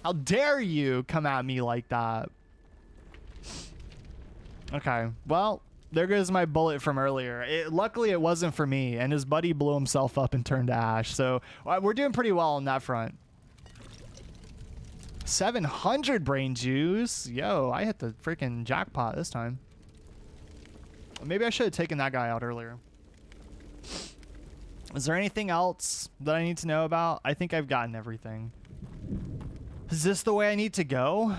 How dare you come at me like that? Okay, well, there goes my bullet from earlier. Luckily, it wasn't for me, and his buddy blew himself up and turned to ash, so we're doing pretty well on that front. 700 brain juice. Yo, I hit the freaking jackpot this time. Maybe I should have taken that guy out earlier. Is there anything else that I need to know about? I think I've gotten everything. Is this the way I need to go?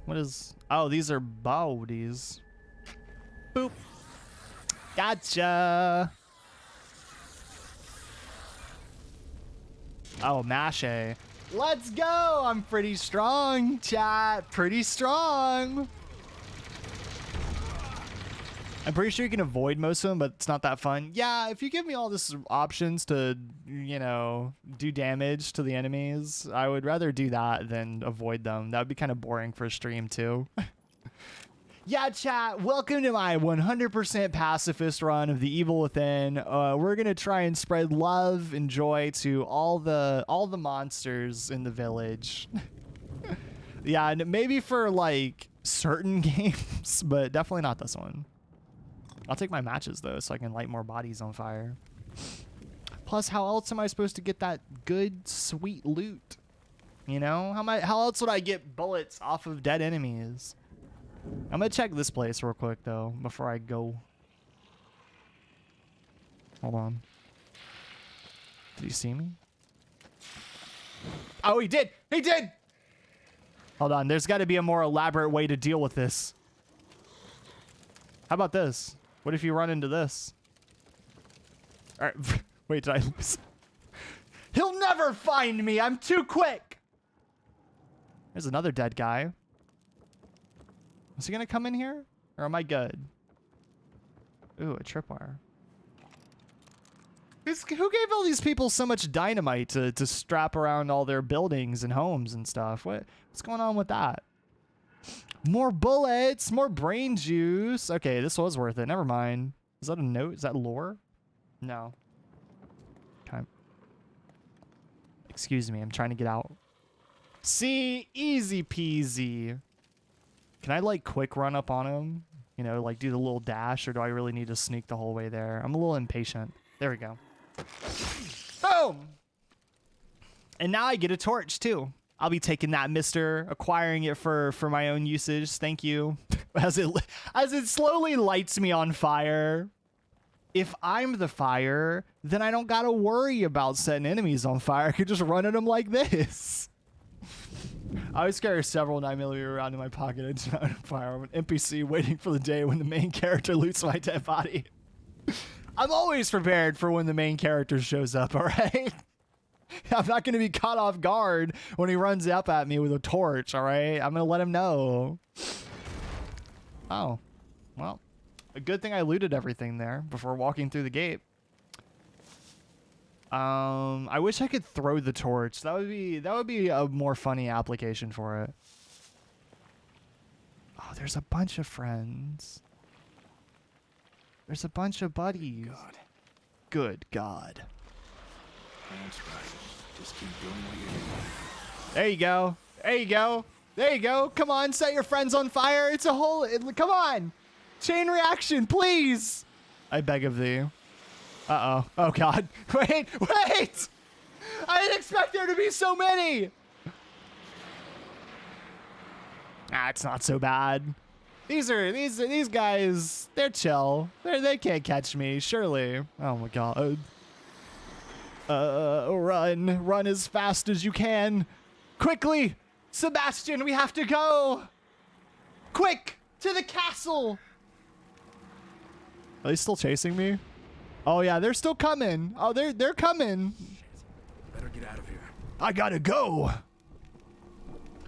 What is... Oh, these are bodies. Boop. Gotcha. Oh, mash A. Let's go! I'm pretty strong, chat. Pretty strong. I'm pretty sure you can avoid most of them, but it's not that fun. Yeah, if you give me all these options to, you know, do damage to the enemies, I would rather do that than avoid them. That would be kind of boring for a stream, too. Yeah, chat, welcome to my 100% pacifist run of The Evil Within. We're going to try and spread love and joy to all the monsters in the village. Yeah, and maybe for, like, certain games, but definitely not this one. I'll take my matches, though, so I can light more bodies on fire. Plus, how else am I supposed to get that good, sweet loot? You know? How else would I get bullets off of dead enemies? I'm gonna check this place real quick, though, before I go. Hold on. Did he see me? Oh, he did! He did! Hold on, there's got to be a more elaborate way to deal with this. How about this? What if you run into this? All right. Wait, did I lose? He'll never find me. I'm too quick. There's another dead guy. Is he going to come in here? Or am I good? Ooh, a tripwire. Who gave all these people so much dynamite to strap around all their buildings and homes and stuff? What's going on with that? More bullets, more brain juice. Okay, this was worth it. Never mind. Is that a note? Is that lore? No. Okay. Excuse me, I'm trying to get out. See, easy peasy. Can I like quick run up on him? You know, like do the little dash, or do I really need to sneak the whole way there? I'm a little impatient. There we go. Boom! And now I get a torch too. I'll be taking that, mister, acquiring it for my own usage. Thank you. As it slowly lights me on fire. If I'm the fire, then I don't gotta worry about setting enemies on fire. I could just run at them like this. I always carry several 9mm around in my pocket. I do not own a fire. I'm an NPC waiting for the day when the main character loots my dead body. I'm always prepared for when the main character shows up, alright? I'm not going to be caught off guard when he runs up at me with a torch, alright? I'm going to let him know. Oh. Well, a good thing I looted everything there before walking through the gate. I wish I could throw the torch. That would be a more funny application for it. Oh, there's a bunch of friends. There's a bunch of buddies. God. Good God. That's right. Just keep doing what you're doing. There you go. There you go. There you go. Come on, set your friends on fire. It's a whole... come on. Chain reaction, please. I beg of thee. Uh-oh. Oh, God. Wait. Wait. I didn't expect there to be so many. It's not so bad. These guys, they're chill. They can't catch me, surely. Oh, my God. Run as fast as you can. Quickly. Sebastian, we have to go. Quick, to the castle. Are they still chasing me? Oh yeah, they're still coming. Oh, they're coming. Better get out of here. I gotta go.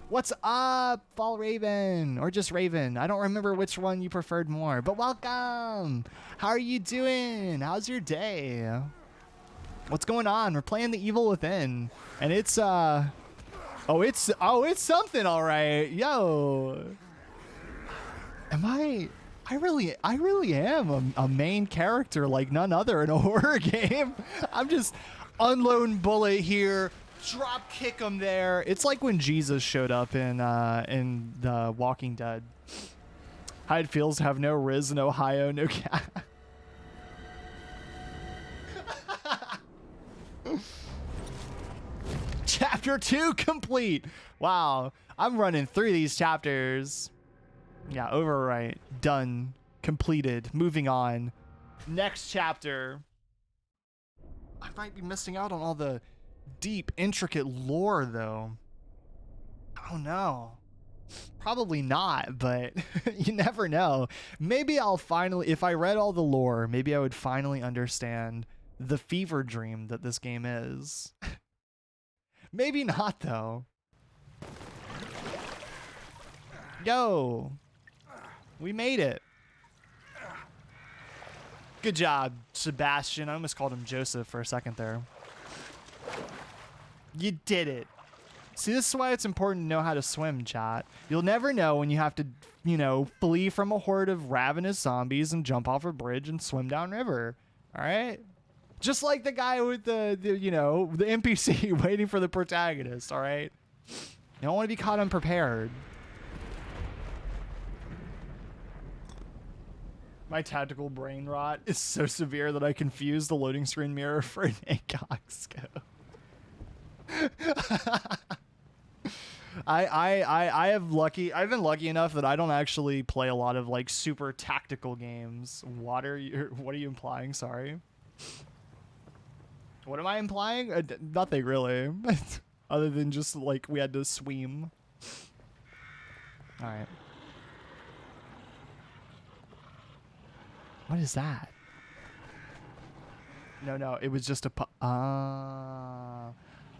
What's up, Fall Raven? Or just Raven. I don't remember which one you preferred more, but welcome. How are you doing? How's your day? What's going on? We're playing The Evil Within. And it's it's something, all right. Yo. I really am a main character like none other in a horror game. I'm just unloading bullet here, drop kick him there. It's like when Jesus showed up in The Walking Dead. How it feels to have no Riz in Ohio, no cat. Chapter 2 complete. Wow, I'm running through these chapters. Yeah, overwrite. Done. Completed. Moving on. Next chapter. I might be missing out on all the deep, intricate lore, though. Oh, no. Probably not, but you never know. Maybe I'll finally, if I read all the lore, maybe I would finally understand the fever dream that this game is. Maybe not, though. Yo. We made it. Good job, Sebastian. I almost called him Joseph for a second there. You did it. See, this is why it's important to know how to swim, chat. You'll never know when you have to, flee from a horde of ravenous zombies and jump off a bridge and swim downriver. All right? Just like the guy with the NPC waiting for the protagonist, all right? You don't want to be caught unprepared. My tactical brain rot is so severe that I confuse the loading screen mirror for an ACOG scope. I've been lucky enough that I don't actually play a lot of like super tactical games. What are you implying? Sorry. What am I implying? Nothing really. Other than just like we had to swim. Alright. What is that? No, it was just a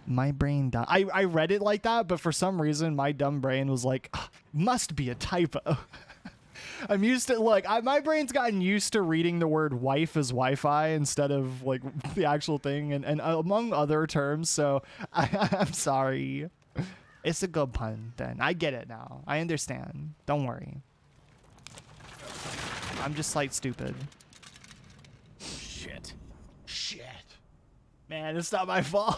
my brain died. I read it like that, but for some reason my dumb brain was like, must be a typo. I'm used to my brain's gotten used to reading the word wife as Wi-Fi instead of like the actual thing and among other terms. So I'm sorry. It's a good pun then. I get it now. I understand. Don't worry. I'm just like stupid. Shit. Man, it's not my fault.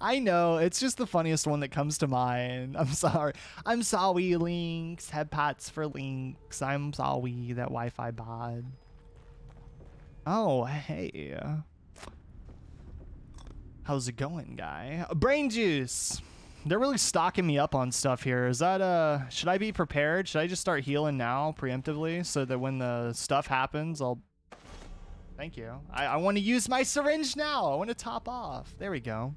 I know, it's just the funniest one that comes to mind. I'm sorry. I'm sorry, Links. Headpats for Links. I'm sorry that Wi-Fi bad. Oh, hey. How's it going, guy? Brain juice. They're really stocking me up on stuff here. Is that, should I be prepared? Should I just start healing now preemptively so that when the stuff happens, I'll... Thank you. I want to use my syringe now. I want to top off. There we go.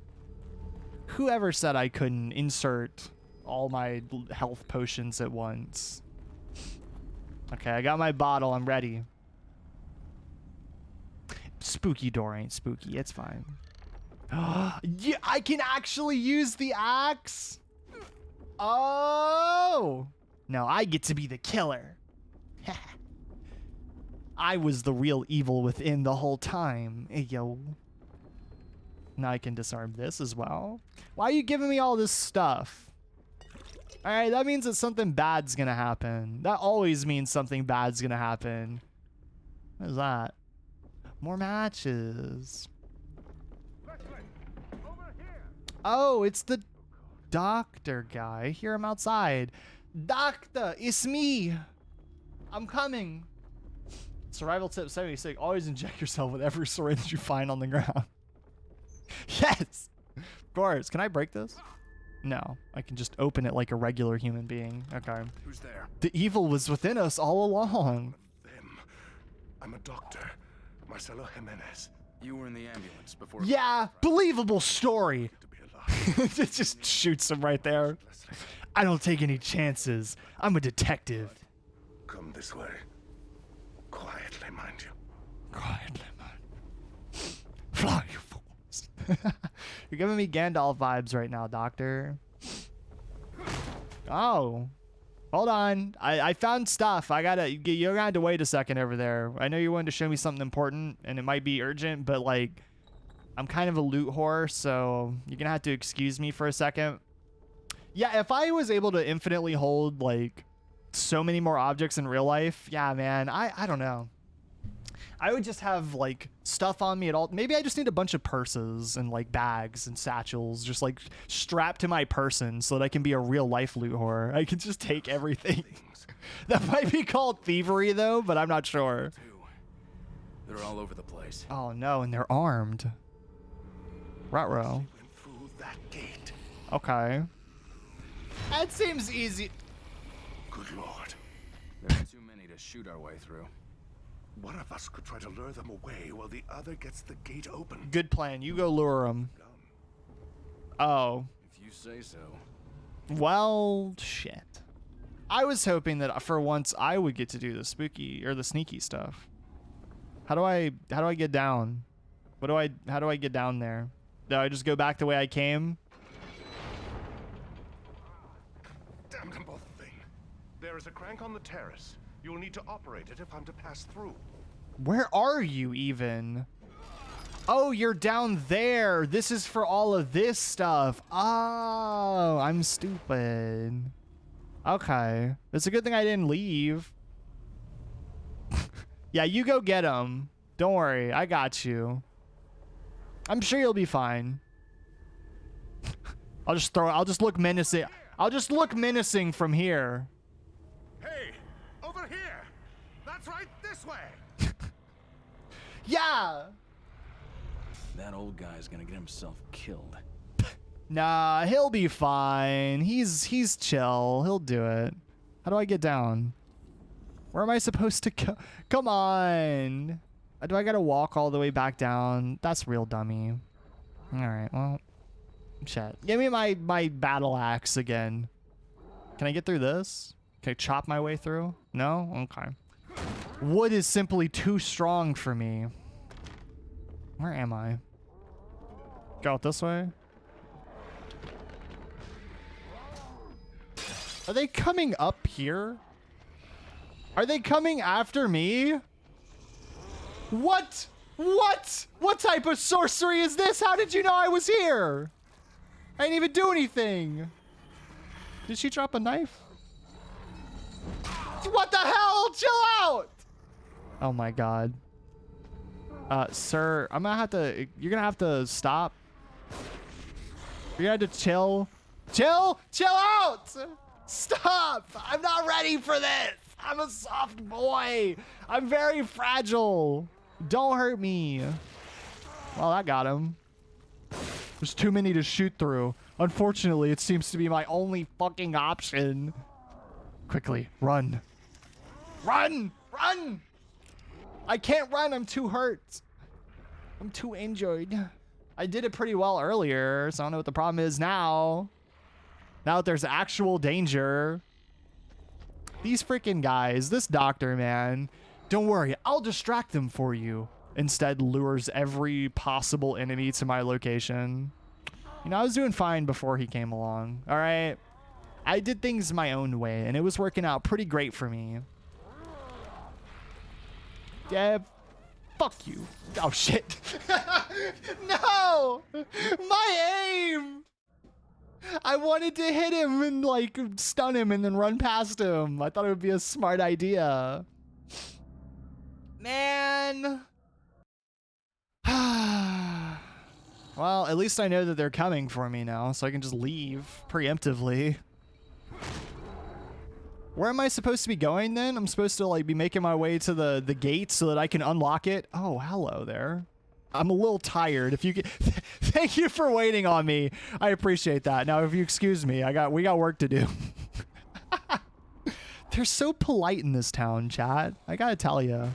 Whoever said I couldn't insert all my health potions at once? Okay, I got my bottle. I'm ready. Spooky door ain't spooky. It's fine. Yeah, I can actually use the axe. Oh, no, I get to be the killer. I was the real evil within the whole time. Hey, yo. Now I can disarm this as well. Why are you giving me all this stuff? All right, that means that something bad's gonna happen. That always means something bad's gonna happen. What is that? More matches. Oh, it's the doctor guy. I hear him outside. Doctor, it's me. I'm coming. Survival tip 76. Always inject yourself with every syringe you find on the ground. Yes! Of course. Can I break this? No. I can just open it like a regular human being. Okay. Who's there? The evil was within us all along. Them. I'm a doctor. Marcelo Jimenez. You were in the ambulance before... Yeah! Believable story! To be alive. It just shoots him right there. I don't take any chances. I'm a detective. Come this way. Quietly, mind you. Quietly, man. Fly, you fools. You're giving me Gandalf vibes right now, Doctor. Oh. Hold on. I found stuff. You're gonna have to wait a second over there. I know you wanted to show me something important, and it might be urgent, but, like, I'm kind of a loot whore, so you're gonna have to excuse me for a second. Yeah, if I was able to infinitely hold, like, so many more objects in real life, yeah, man, I don't know. I would just have like stuff on me at all. Maybe I just need a bunch of purses and like bags and satchels just like strapped to my person so that I can be a real life loot whore. I can just take everything. That might be called thievery though, but I'm not sure. They're all over the place. Oh no, and they're armed. Ruh-roh. Went through that gate. Okay. That seems easy. Good lord. There are too many to shoot our way through. One of us could try to lure them away while the other gets the gate open. Good plan. You go lure them. Oh. If you say so. Well, shit. I was hoping that for once I would get to do the spooky or the sneaky stuff. How do I get down? How do I get down there? Do I just go back the way I came? Damn them both thing. There is a crank on the terrace. You'll need to operate it if I'm to pass through. Where are you even? Oh, you're down there. This is for all of this stuff. Oh, I'm stupid. Okay. It's a good thing I didn't leave. Yeah, you go get him. Don't worry. I got you. I'm sure you'll be fine. I'll just look menacing. I'll just look menacing from here. Hey, over here. That's right, this way. Yeah. That old guy's gonna get himself killed. Nah, he'll be fine. He's chill. He'll do it. How do I get down? Where am I supposed to go? Come on. Do I gotta walk all the way back down? That's real dummy. Alright, well. Shit. Give me my battle axe again. Can I get through this? Can I chop my way through? No? Okay. Wood is simply too strong for me. Where am I? Go out this way? Are they coming up here? Are they coming after me? What? What? What type of sorcery is this? How did you know I was here? I didn't even do anything. Did she drop a knife? What the hell? Chill out! Oh my god. Sir, I'm gonna have to... You're gonna have to stop. You're gonna have to chill. Chill! Chill out! Stop! I'm not ready for this! I'm a soft boy! I'm very fragile! Don't hurt me. Well, that got him. There's too many to shoot through. Unfortunately, it seems to be my only fucking option. Quickly, run. Run! Run! I can't run, I'm too hurt. I'm too injured. I did it pretty well earlier, so I don't know what the problem is now. Now that there's actual danger. These freaking guys, this doctor, man. Don't worry, I'll distract them for you. Instead lures every possible enemy to my location. You know, I was doing fine before he came along, all right? I did things my own way, and it was working out pretty great for me. Yeah, fuck you. Oh, shit. No! My aim! I wanted to hit him and, like, stun him and then run past him. I thought it would be a smart idea. Man. Well, at least I know that they're coming for me now, so I can just leave preemptively. Where am I supposed to be going then? I'm supposed to like be making my way to the gate so that I can unlock it. Oh, hello there. I'm a little tired. If you could, thank you for waiting on me. I appreciate that. Now, if you excuse me, we got work to do. They're so polite in this town, chat. I gotta tell you.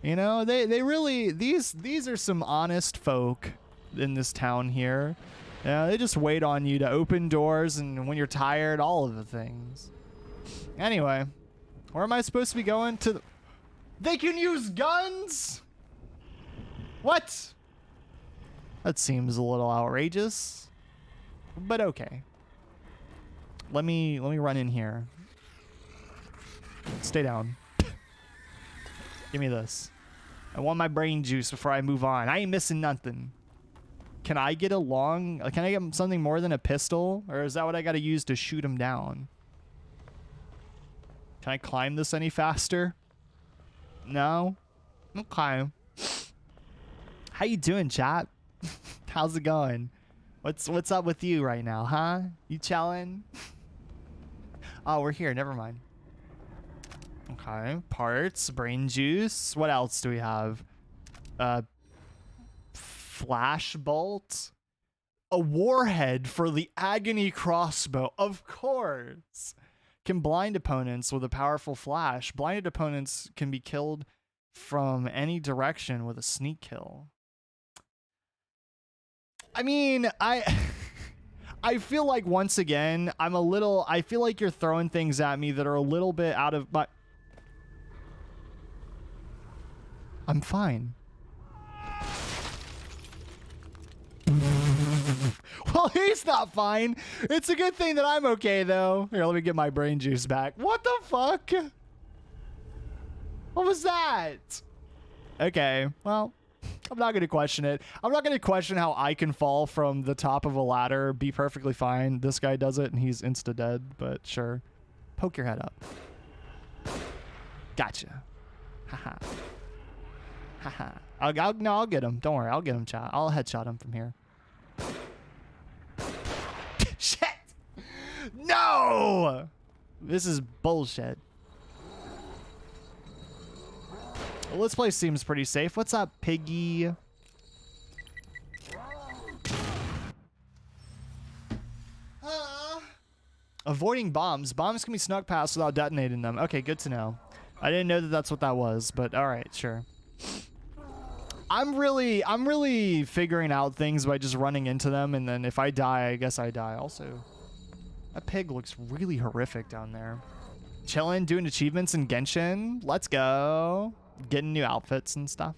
You know, they really, these are some honest folk in this town here. Yeah, they just wait on you to open doors and when you're tired, all of the things. Anyway, where am I supposed to be going to? They can use guns? What? That seems a little outrageous, but okay. Let me run in here. Stay down. Give me this. I want my brain juice before I move on. I ain't missing nothing. Can I get can I get something more than a pistol? Or is that what I gotta use to shoot him down? Can I climb this any faster? No? Okay. How you doing, chat? How's it going? What's up with you right now, huh? You chillin'? Oh, we're here. Never mind. Okay, parts, brain juice. What else do we have? Flash bolt. A warhead for the agony crossbow. Of course. Can blind opponents with a powerful flash. Blinded opponents can be killed from any direction with a sneak kill. I mean, I feel like once again, I feel like you're throwing things at me that are a little bit out of my... I'm fine. Well, he's not fine. It's a good thing that I'm okay, though. Here, let me get my brain juice back. What the fuck? What was that? Okay, well, I'm not going to question it. I'm not going to question how I can fall from the top of a ladder, be perfectly fine. This guy does it, and he's insta-dead, but sure. Poke your head up. Gotcha. Haha. Haha. I'll get him. Don't worry. I'll get him, chat. I'll headshot him from here. Shit! No! This is bullshit. Well, this place seems pretty safe. What's up, piggy? Avoiding bombs. Bombs can be snuck past without detonating them. Okay, good to know. I didn't know that that's what that was, but all right, sure. I'm really figuring out things by just running into them, and then if I die, I guess I die. Also, that pig looks really horrific down there. Chilling, doing achievements in Genshin. Let's go. Getting new outfits and stuff.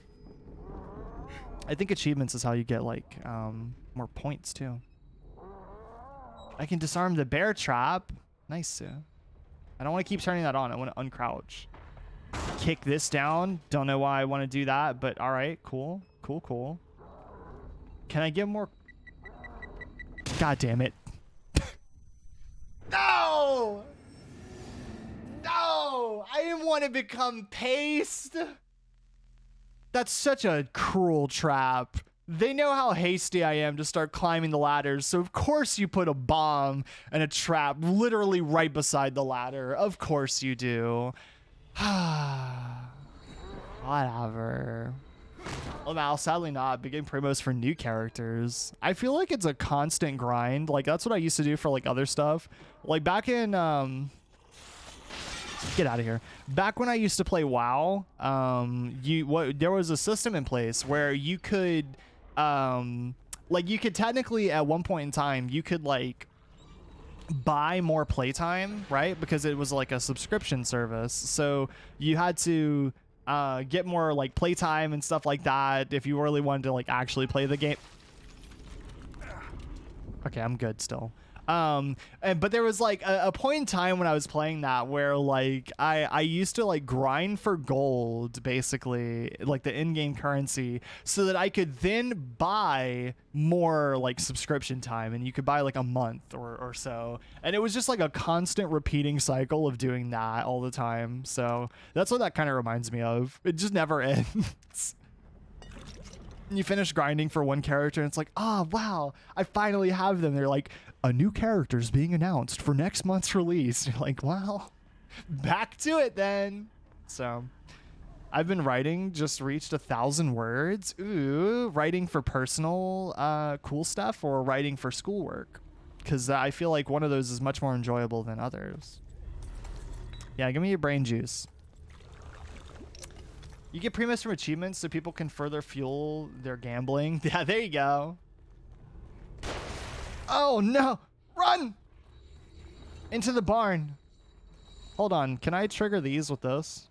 I think achievements is how you get like more points too. I can disarm the bear trap. Nice. I don't want to keep turning that on. I want to uncrouch. Kick this down. Don't know why I want to do that, but all right, cool. Can I get more? God damn it. No! No! I didn't want to become paste. That's such a cruel trap. They know how hasty I am to start climbing the ladders, so of course you put a bomb and a trap literally right beside the ladder. Of course you do. Whatever. Well, now, sadly not. Begin promos for new characters. I feel like it's a constant grind. Like, that's what I used to do for, like, other stuff. Like, back in, get out of here. Back when I used to play WoW, there was a system in place where you could, like, you could technically, at one point in time, you could, like, buy more playtime, right? Because it was like a subscription service. So you had to get more like playtime and stuff like that if you really wanted to like actually play the game. Okay, I'm good still. But there was like a point in time when I was playing that where like I used to like grind for gold, basically like the in-game currency, so that I could then buy more like subscription time, and you could buy like a month or so, and it was just like a constant repeating cycle of doing that all the time. So that's what that kind of reminds me of. It just never ends. You finish grinding for one character and it's like, oh wow, I finally have them. They're like, a new character's being announced for next month's release. You're like, well, back to it then. So I've been writing, just reached 1,000 words. Ooh, writing for personal cool stuff or writing for schoolwork, because I feel like one of those is much more enjoyable than others. Yeah, give me your brain juice. You get premiums from achievements so people can further fuel their gambling. Yeah, there you go. Oh no! Run! Into the barn. Hold on, can I trigger these with this?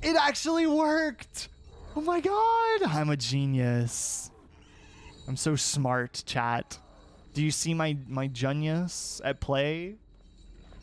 It actually worked! Oh my god! I'm a genius. I'm so smart, chat. Do you see my genius at play?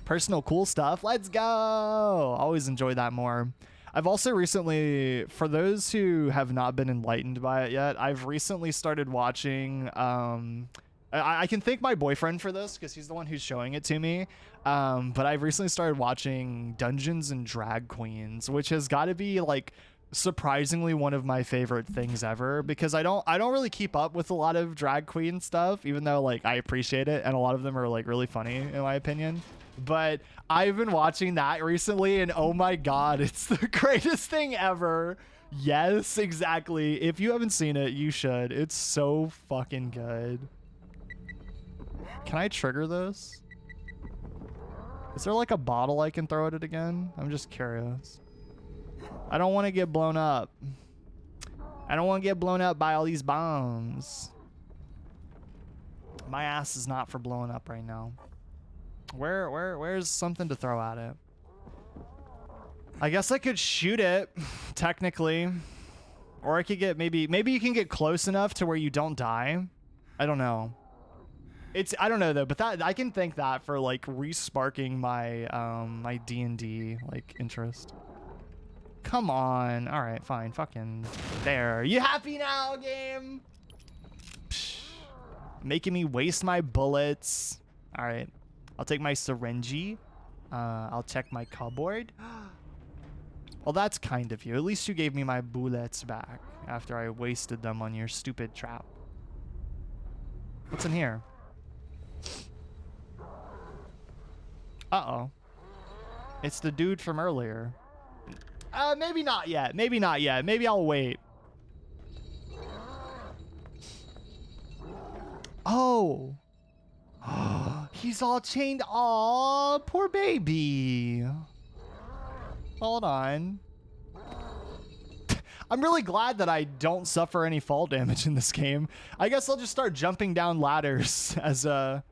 Personal cool stuff. Let's go! Always enjoy that more. I've also recently, for those who have not been enlightened by it yet, I've recently started watching, I can thank my boyfriend for this because he's the one who's showing it to me, but I've recently started watching Dungeons and Drag Queens, which has got to be like surprisingly one of my favorite things ever, because I don't really keep up with a lot of drag queen stuff, even though like I appreciate it and a lot of them are like really funny in my opinion. But I've been watching that recently and oh my god, it's the greatest thing ever. Yes, exactly. If you haven't seen it, you should. It's so fucking good. Can I trigger this? Is there like a bottle I can throw at it again? I'm just curious. I don't want to get blown up. I don't want to get blown up by all these bombs. My ass is not for blowing up right now. Where's something to throw at it? I guess I could shoot it, technically. Or I could get maybe you can get close enough to where you don't die. I don't know. I don't know though, but that I can thank that for like re-sparking my my D&D like interest. Come on. All right, fine. Fucking there. You happy now, game? Psh, making me waste my bullets. All right. I'll take my syringe. I'll check my cupboard. Well, that's kind of you. At least you gave me my bullets back after I wasted them on your stupid trap. What's in here? Uh-oh. It's the dude from earlier. Maybe not yet. Maybe not yet. Maybe I'll wait. Oh. He's all chained. Aw, poor baby. Hold on. I'm really glad that I don't suffer any fall damage in this game. I guess I'll just start jumping down ladders as a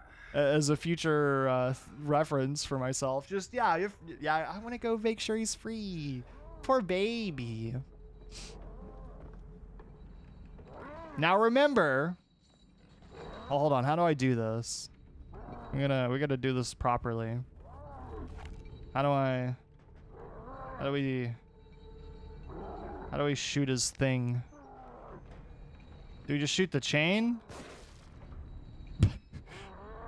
future reference for myself. Just yeah, I want to go make sure he's free. Poor baby. Now remember. Oh, hold on. How do I do this? We gotta do this properly. How do we shoot his thing? Do we just shoot the chain?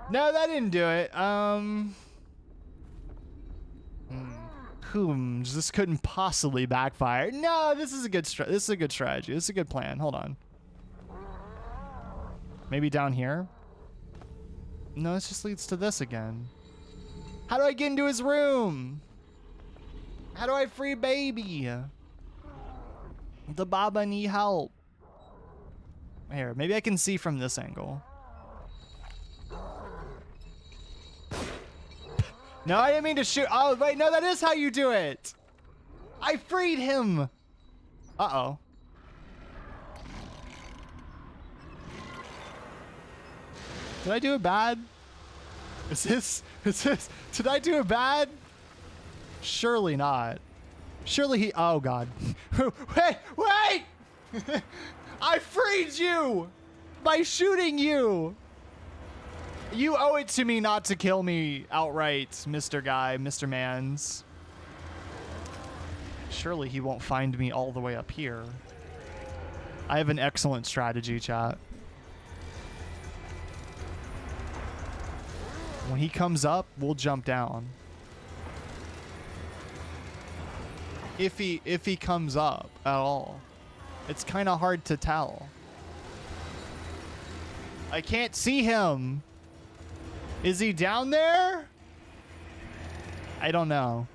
No, that didn't do it. This couldn't possibly backfire. No, this is a good strategy. This is a good plan. Hold on. Maybe down here? No, this just leads to this again. How do I get into his room? How do I free baby? The Baba need help. Here, maybe I can see from this angle. No, I didn't mean to shoot. Oh, wait, no, that is how you do it. I freed him. Uh-oh. Did I do it bad? Did I do it bad? Surely not. Surely he, oh God. Wait! I freed you by shooting you. You owe it to me not to kill me outright, Mr. Guy, Mr. Mans. Surely he won't find me all the way up here. I have an excellent strategy, chat. When he comes up, we'll jump down. If he comes up at all. It's kind of hard to tell. I can't see him. Is he down there? I don't know.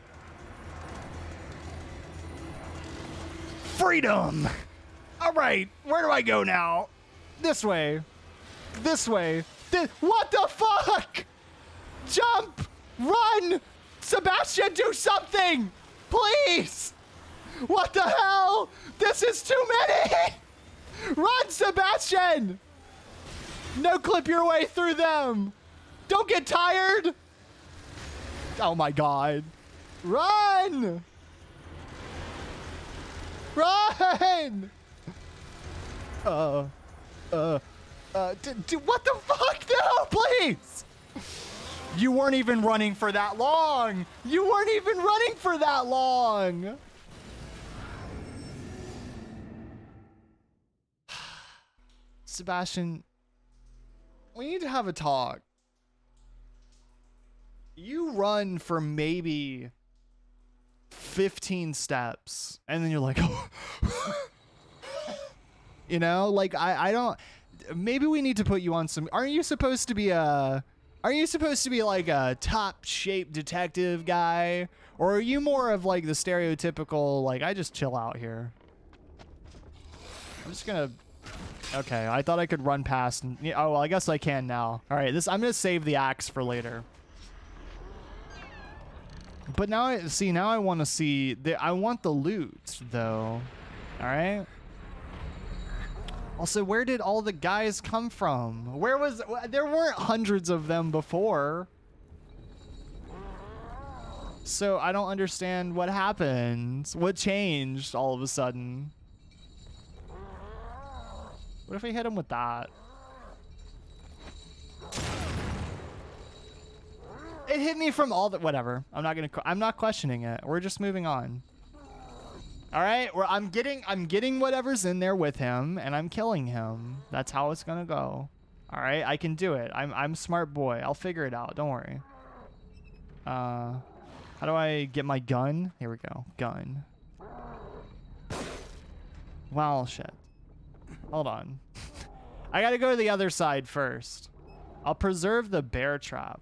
Freedom! All right, where do I go now? This way. This way. What the fuck? Jump! Run! Sebastian, do something! Please! What the hell? This is too many! Run, Sebastian! No clip your way through them! Don't get tired! Oh my god. Run! Run! What the fuck? No, please! You weren't even running for that long! You weren't even running for that long! Sebastian, we need to have a talk. You run for maybe 15 steps, and then you're like, oh. You know, like, I don't, maybe we need to put you on some, aren't you supposed to be like a top shape detective guy? Or are you more of like the stereotypical, like, I just chill out here? I'm just gonna, okay, I thought I could run past, and, oh, well, I guess I can now. All right, I'm gonna save the axe for later. But now I want to see, I want the loot, though. All right? Also, where did all the guys come from? There weren't hundreds of them before. So I don't understand what happened. What changed all of a sudden? What if I hit him with that? It hit me from all the, whatever. I'm not questioning it. We're just moving on. All right, I'm getting whatever's in there with him, and I'm killing him. That's how it's gonna go. All right, I can do it. I'm a smart boy. I'll figure it out. Don't worry. How do I get my gun? Here we go. Gun. Well, shit. Hold on. I gotta go to the other side first. I'll preserve the bear trap.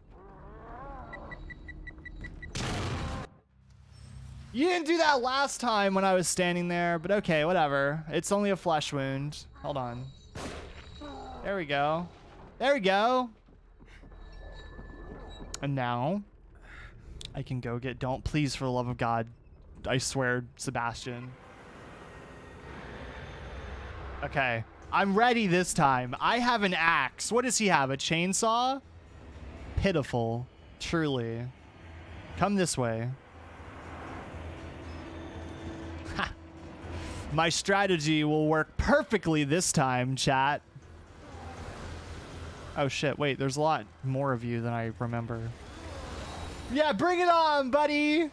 You didn't do that last time when I was standing there, but okay, whatever. It's only a flesh wound. Hold on. There we go. There we go. And now I can go get, don't, please, for the love of God. I swear, Sebastian. Okay. I'm ready this time. I have an axe. What does he have? A chainsaw? Pitiful. Truly. Come this way. Ha. My strategy will work perfectly this time, chat. Oh shit, wait, there's a lot more of you than I remember. Yeah, bring it on, buddy!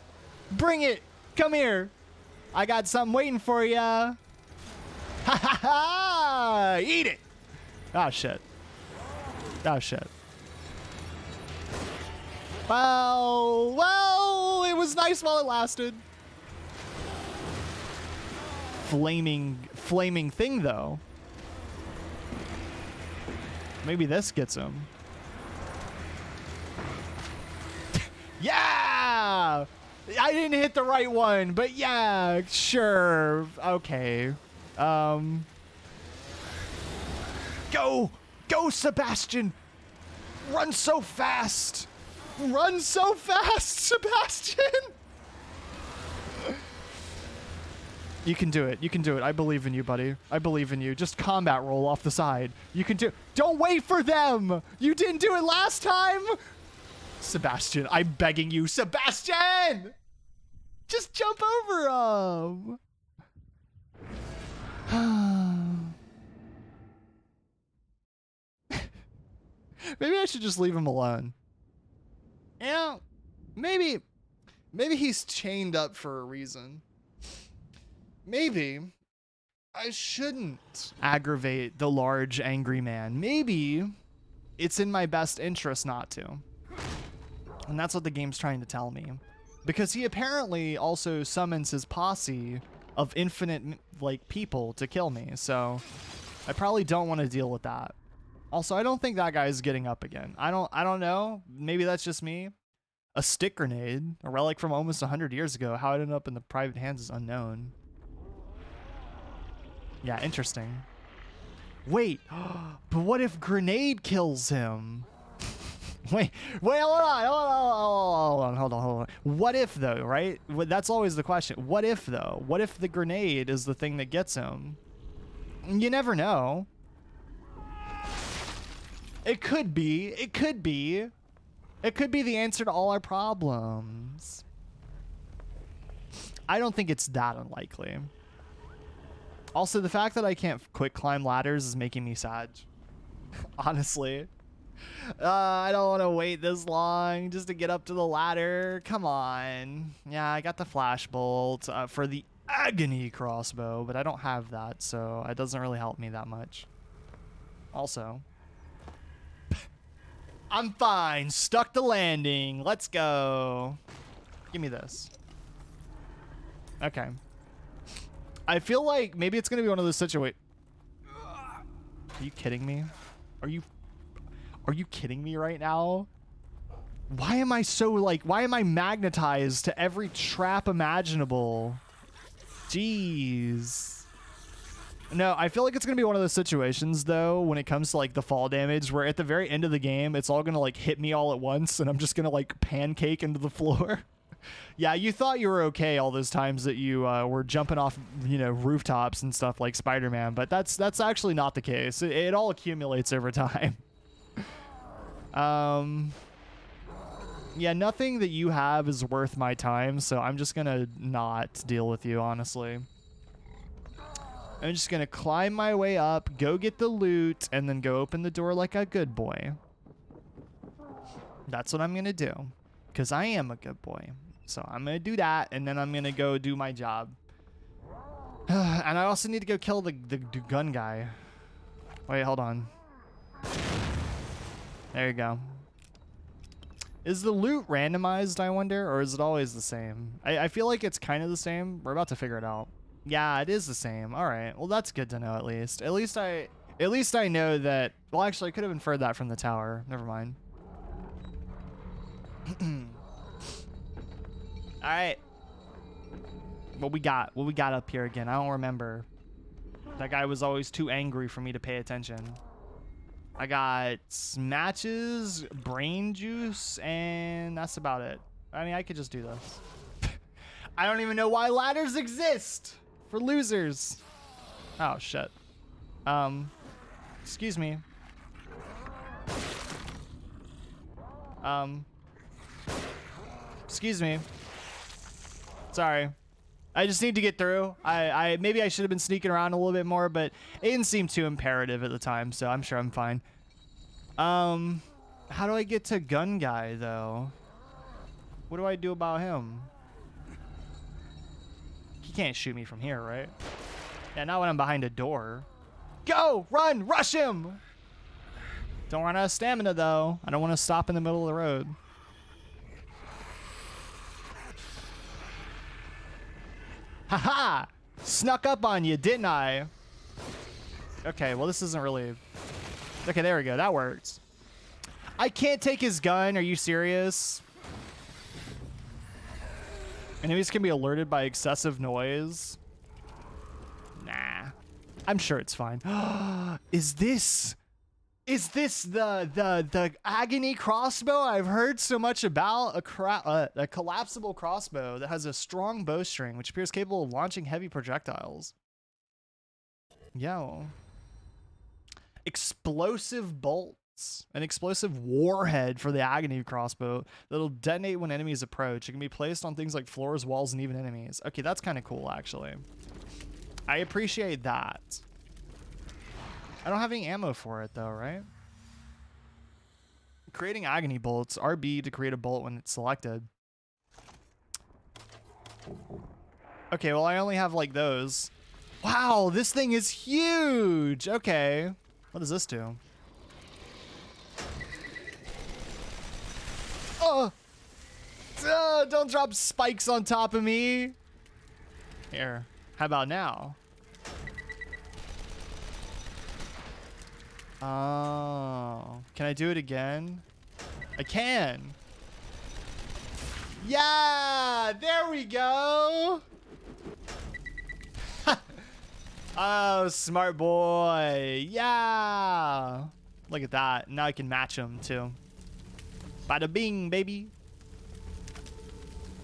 Bring it! Come here! I got something waiting for ya! Ha ha ha! Eat it! Oh shit. Oh shit. Well, it was nice while it lasted. Flaming thing though. Maybe this gets him. Yeah! I didn't hit the right one, but yeah, sure. Okay. Go! Go, Sebastian! Run so fast! Run so fast, Sebastian! You can do it. You can do it. I believe in you, buddy. I believe in you. Just combat roll off the side. You can do... Don't wait for them! You didn't do it last time! Sebastian, I'm begging you. Sebastian! Just jump over him. Maybe I should just leave him alone. Yeah, maybe he's chained up for a reason. Maybe I shouldn't aggravate the large angry man. Maybe it's in my best interest not to. And that's what the game's trying to tell me. Because he apparently also summons his posse of infinite, like, people to kill me. So I probably don't want to deal with that. Also, I don't think that guy's getting up again. I don't know. Maybe that's just me. A stick grenade, a relic from almost 100 years ago. How it ended up in the private hands is unknown. Yeah, interesting. Wait, but what if grenade kills him? Wait, hold on. What if though, right? That's always the question. What if though? What if the grenade is the thing that gets him? You never know. It could be. It could be. It could be the answer to all our problems. I don't think it's that unlikely. Also, the fact that I can't quick climb ladders is making me sad. Honestly. I don't want to wait this long just to get up to the ladder. Come on. Yeah, I got the flashbolt for the agony crossbow, but I don't have that, so it doesn't really help me that much. Also, I'm fine. Stuck the landing. Let's go. Give me this. Okay. I feel like maybe it's going to be one of those situations. Are you kidding me? Are you kidding me right now? Why am I so like, why am I magnetized to every trap imaginable? Jeez. No, I feel like it's going to be one of those situations though, when it comes to like the fall damage, where at the very end of the game, it's all going to like hit me all at once and I'm just going to like pancake into the floor. Yeah, you thought you were okay all those times that you were jumping off, you know, rooftops and stuff like Spider-Man, but that's actually not the case. It all accumulates over time. Yeah, nothing that you have is worth my time, so I'm just gonna not deal with you, honestly. I'm just gonna climb my way up, go get the loot, and then go open the door like a good boy. That's what I'm gonna do, because I am a good boy. So I'm gonna do that, and then I'm gonna go do my job. And I also need to go kill the gun guy. Wait, hold on. There you go. Is the loot randomized, I wonder, or is it always the same? I feel like it's kind of the same. We're about to figure it out. Yeah, it is the same. All right. Well, that's good to know at least. At least I know that. Well, actually, I could have inferred that from the tower. Never mind. All right. What we got up here again? I don't remember. That guy was always too angry for me to pay attention. I got matches, brain juice, and that's about it. I mean, I could just do this. I don't even know why ladders exist for losers. Oh, shit. Excuse me. Excuse me. Sorry. I just need to get through. I maybe I should have been sneaking around a little bit more, but it didn't seem too imperative at the time, so I'm sure I'm fine. How do I get to gun guy though? What do I do about him? He can't shoot me from here, right? Yeah, not when I'm behind a door. Go! Run! Rush him! Don't run out of stamina though. I don't want to stop in the middle of the road. Haha! Snuck up on you, didn't I? Okay, well this isn't really... Okay, there we go. That works. I can't take his gun. Are you serious? Enemies can be alerted by excessive noise. Nah. I'm sure it's fine. Is this the agony crossbow I've heard so much about? A collapsible crossbow that has a strong bowstring, which appears capable of launching heavy projectiles. Yo. Explosive bolts. An explosive warhead for the agony crossbow that'll detonate when enemies approach. It can be placed on things like floors, walls, and even enemies. Okay, that's kind of cool, actually. I appreciate that. I don't have any ammo for it, though, right? Creating agony bolts. RB to create a bolt when it's selected. Okay, well, I only have, like, those. Wow, this thing is huge! Okay. What does this do? Oh! Don't drop spikes on top of me! Here. How about now? Oh. Can I do it again? I can! Yeah! There we go! Oh, smart boy. Yeah. Look at that. Now I can match him too. Bada bing, baby.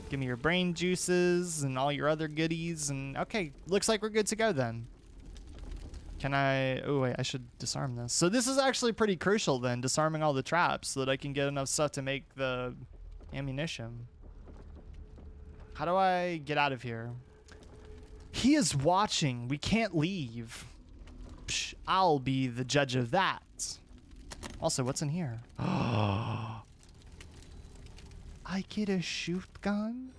Give me your brain juices and all your other goodies. And okay, looks like we're good to go then. Can I... Oh, wait, I should disarm this. So this is actually pretty crucial then, disarming all the traps so that I can get enough stuff to make the ammunition. How do I get out of here? He is watching. We can't leave. Psh, I'll be the judge of that. Also, what's in here? I get a shoot gun?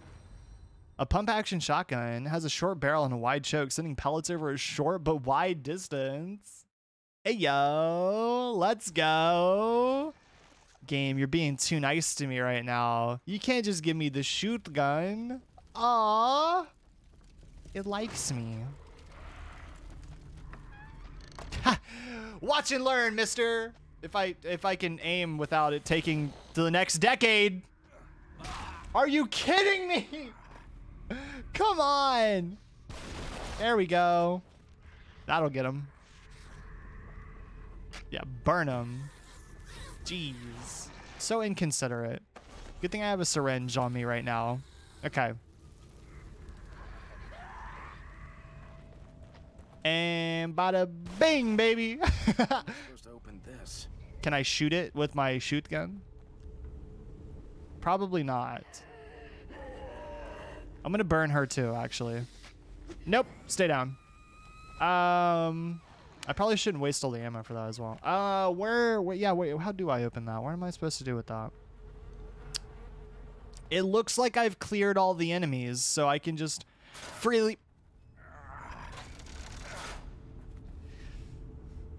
A pump-action shotgun has a short barrel and a wide choke, sending pellets over a short but wide distance. Hey, yo. Let's go. Game, you're being too nice to me right now. You can't just give me the shoot gun. Aww. It likes me. Ha! Watch and learn, mister. If I can aim without it taking to the next decade. Are you kidding me? Come on. There we go. That'll get him. Yeah, burn him. Jeez. So inconsiderate. Good thing I have a syringe on me right now. Okay. And bada bing, baby. Supposed to open this. Can I shoot it with my shoot gun? Probably not. I'm gonna burn her too, actually. Nope, stay down. I probably shouldn't waste all the ammo for that as well. Wait, how do I open that? What am I supposed to do with that? It looks like I've cleared all the enemies, so I can just freely...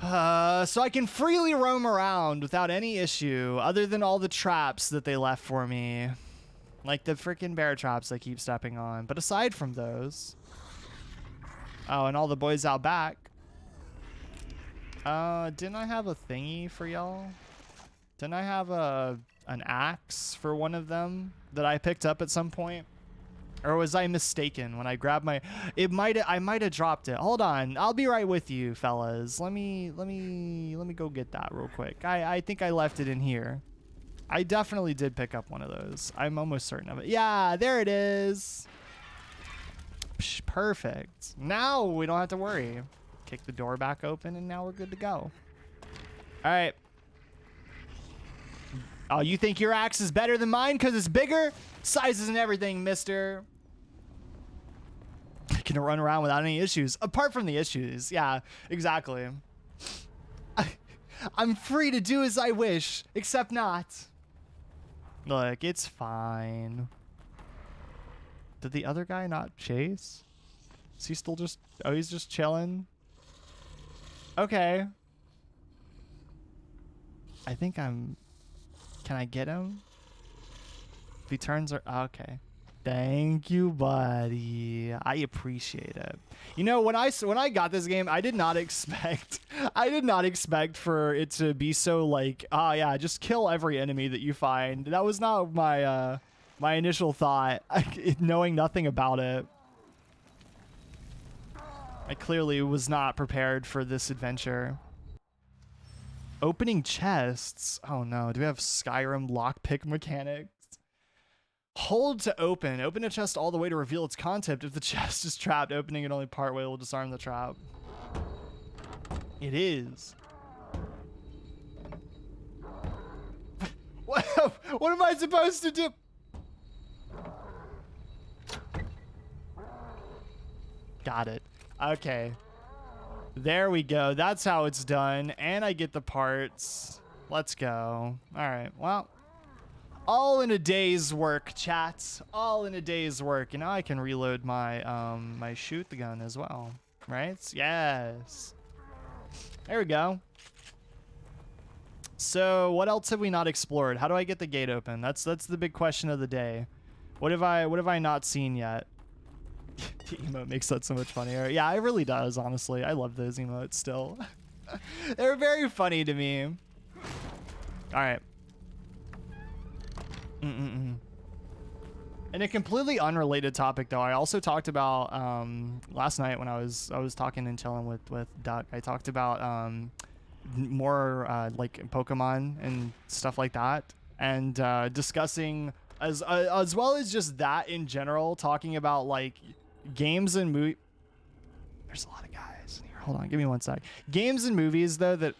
so I can freely roam around without any issue, other than all the traps that they left for me. Like the freaking bear traps I keep stepping on. But aside from those... Oh, and all the boys out back. Didn't I have a thingy for y'all? Didn't I have an axe for one of them that I picked up at some point? Or was I mistaken when I grabbed my... I might have dropped it. Hold on. I'll be right with you, fellas. Let me go get that real quick. I think I left it in here. I definitely did pick up one of those. I'm almost certain of it. Yeah, there it is. Psh, perfect. Now we don't have to worry. kick the door back open, and now we're good to go. All right. Oh, you think your axe is better than mine because it's bigger? Sizes and everything, mister. I can run around without any issues. Apart from the issues. Yeah, exactly. I'm free to do as I wish, except not. Look, it's fine. Did the other guy not chase? Is he still just... Oh, he's just chilling? Okay. I think I'm... Can I get him? If he turns... Okay. Thank you, buddy. I appreciate it. You know, when I got this game, I did not expect for it to be so like, oh yeah, just kill every enemy that you find. That was not my my initial thought, knowing nothing about it. I clearly was not prepared for this adventure. Opening chests. Oh no, do we have Skyrim lockpick mechanics? Hold to open. Open a chest all the way to reveal its content. If the chest is trapped, opening it only part way will disarm the trap. It is. What am I supposed to do? Got it. Okay. There we go. That's how it's done. And I get the parts. Let's go. All right. Well, all in a day's work, chat. All in a day's work. And now I can reload my my shoot the gun as well. Right? Yes. There we go. So what else have we not explored? How do I get the gate open? That's the big question of the day. What have I not seen yet? The emote makes that so much funnier. Yeah, it really does, honestly. I love those emotes still. They're very funny to me. All right. In a completely unrelated topic, though, I also talked about last night when I was talking and chilling with Duck. I talked about more like Pokemon and stuff like that, and discussing as well as just that in general, talking about like games and movie. There's a lot of guys in here. Hold on, give me one sec. Games and movies, though, that,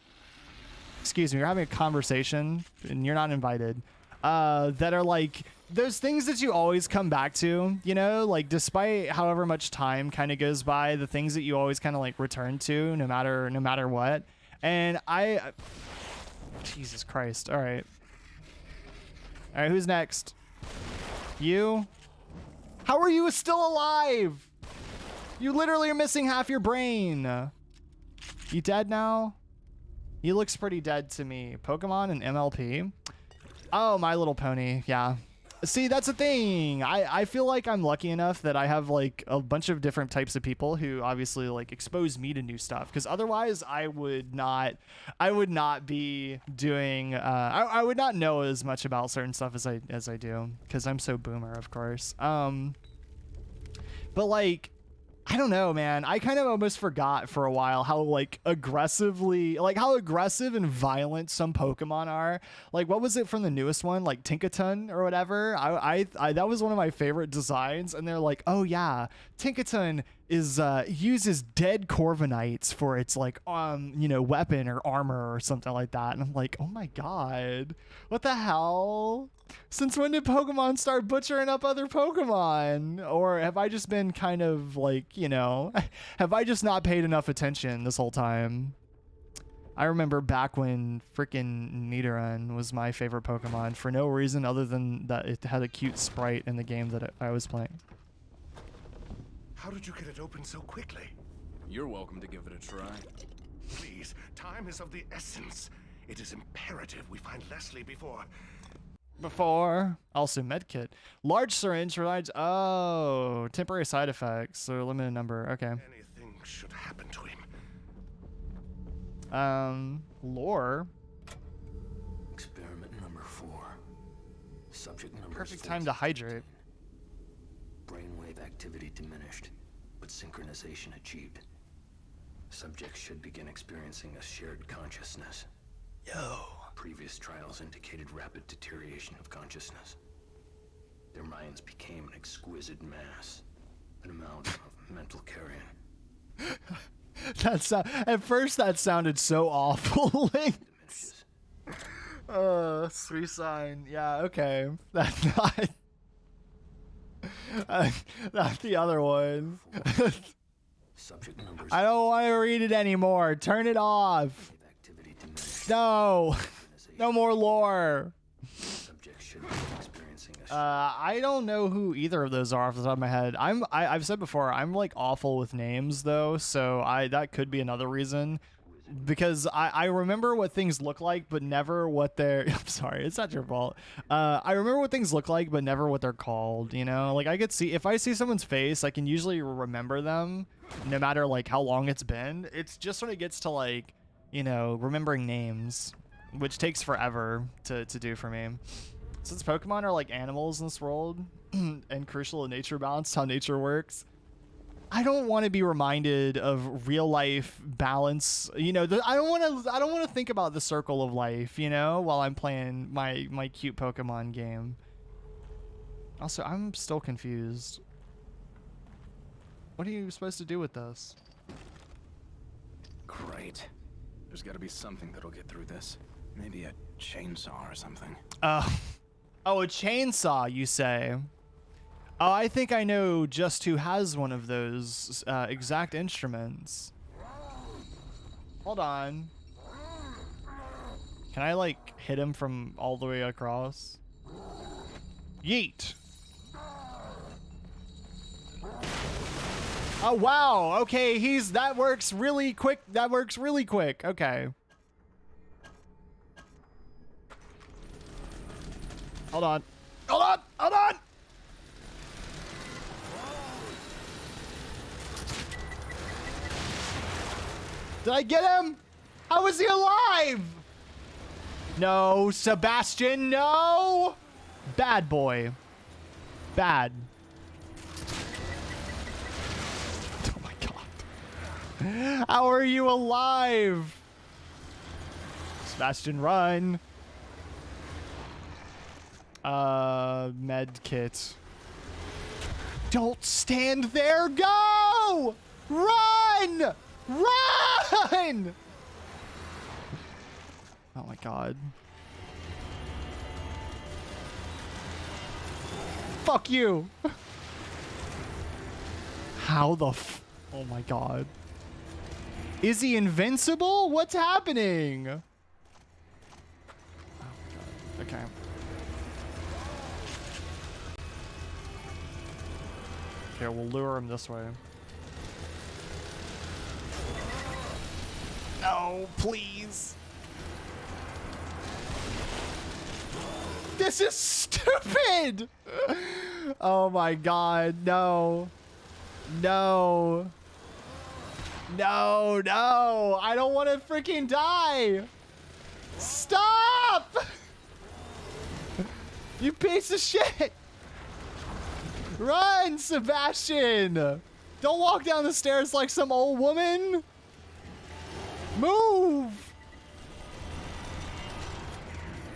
excuse me, you're having a conversation and you're not invited. That are like those things that you always come back to, you know, like despite however much time kind of goes by, the things that you always kind of like return to no matter what. And Jesus Christ. All right, who's next? You? How are you still alive? You literally are missing half your brain. You dead now? He looks pretty dead to me. Pokemon and MLP. Oh, My Little Pony. Yeah. See, that's the thing. I feel like I'm lucky enough that I have like a bunch of different types of people who obviously like expose me to new stuff, because otherwise I would not be doing I would not know as much about certain stuff as I do, because I'm so boomer, of course. But like, I don't know, man. I kind of almost forgot for a while how aggressive and violent some Pokemon are. Like, what was it from the newest one? Like Tinkaton or whatever. I that was one of my favorite designs. And they're like, oh yeah, Tinkaton is uses dead Corviknights for its like weapon or armor or something like that. And I'm like, oh my god, what the hell? Since when did Pokemon start butchering up other Pokemon? Or have I just been kind of like, have I just not paid enough attention this whole time? I remember back when freaking Nidoran was my favorite Pokemon for no reason other than that it had a cute sprite in the game that I was playing. How did you get it open so quickly? You're welcome to give it a try. Please, time is of the essence. It is imperative we find Leslie before... Also medkit. Large syringe provides temporary side effects, so limited number. Okay. Anything should happen to him. Lore. Experiment number 4. Subject number. Perfect time to hydrate. Brainwave activity diminished, but synchronization achieved. Subjects should begin experiencing a shared consciousness. Yo. Previous trials indicated rapid deterioration of consciousness. Their minds became an exquisite mass, an amount of mental carrion. That's at first that sounded so awful. Diminishes. Three sign. Yeah, okay. That's not not the other one. Subject numbers. I don't want to read it anymore. Turn it off. Activity diminished. No. No more lore. Subject should be experiencing a I don't know who either of those are off the top of my head. I've said before, I'm like awful with names though, so that could be another reason. Because I remember what things look like, but never what they're. I'm sorry, it's not your fault. I remember what things look like, but never what they're called. You know, like I could see if I see someone's face, I can usually remember them, no matter like how long it's been. It's just when it gets to like, you know, remembering names, which takes forever to do for me. Since Pokemon are like animals in this world and crucial in nature balance, how nature works. I don't want to be reminded of real life balance. You know, I don't want to think about the circle of life, you know, while I'm playing my cute Pokemon game. Also, I'm still confused. What are you supposed to do with this? Great. There's got to be something that'll get through this. Maybe a chainsaw or something. Oh, a chainsaw, you say? Oh, I think I know just who has one of those exact instruments. Hold on. Can I, like, hit him from all the way across? Yeet. Oh, wow. Okay, that works really quick. That works really quick. Okay. Hold on. Hold on. Hold on. Did I get him? How is he alive? No, Sebastian, no! Bad boy. Bad. Oh my god. How are you alive? Sebastian, run. Med kit. Don't stand there, go! Run! Run! Oh my god. Fuck you. How the oh my god. Is he invincible? What's happening? Oh my god. Okay. Okay, we'll lure him this way. No, please. This is stupid. Oh my god, no. No. No, no. I don't want to freaking die. Stop! You piece of shit. Run, Sebastian. Don't walk down the stairs like some old woman. Move!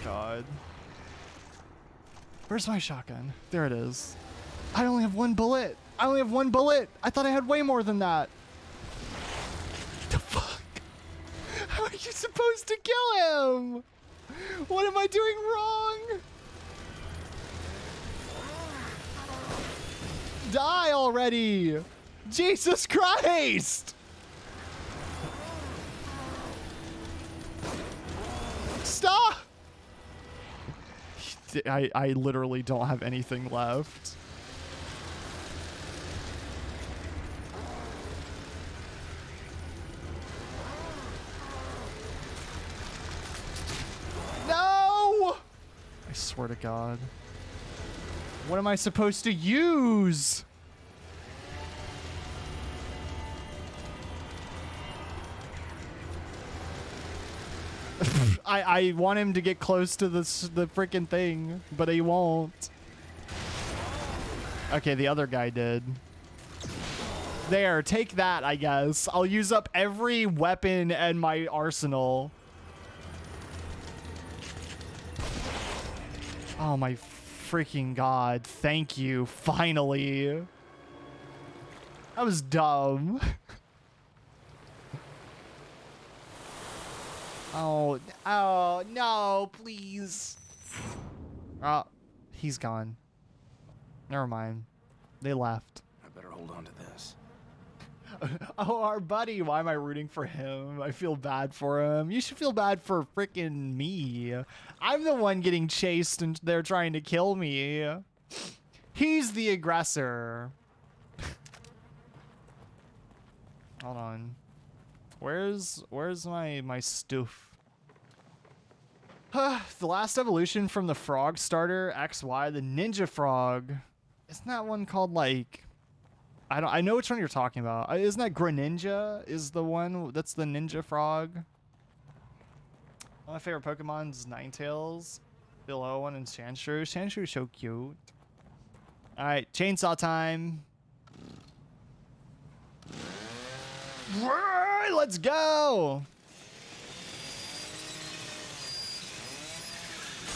God. Where's my shotgun? There it is. I only have one bullet. I only have one bullet. I thought I had way more than that. The fuck? How are you supposed to kill him? What am I doing wrong? Die already! Jesus Christ! Stop! I literally don't have anything left. No! I swear to God. What am I supposed to use? I want him to get close to the freaking thing, but he won't. Okay, the other guy did. There, take that, I guess. I'll use up every weapon in my arsenal. Oh my freaking god. Thank you, finally. That was dumb. Oh, oh no, please. Oh, he's gone. Never mind. They left. I better hold on to this. Oh, our buddy. Why am I rooting for him? I feel bad for him. You should feel bad for freaking me. I'm the one getting chased and they're trying to kill me. He's the aggressor. Hold on. Where's my stuff? The last evolution from the frog starter XY, the ninja frog. Isn't that one called like I know which one you're talking about. Isn't that Greninja is the one that's the ninja frog? One of my favorite Pokemon is Ninetales. The low one is Sandshrew. Sandshrew is so cute. Alright, chainsaw time. Let's go!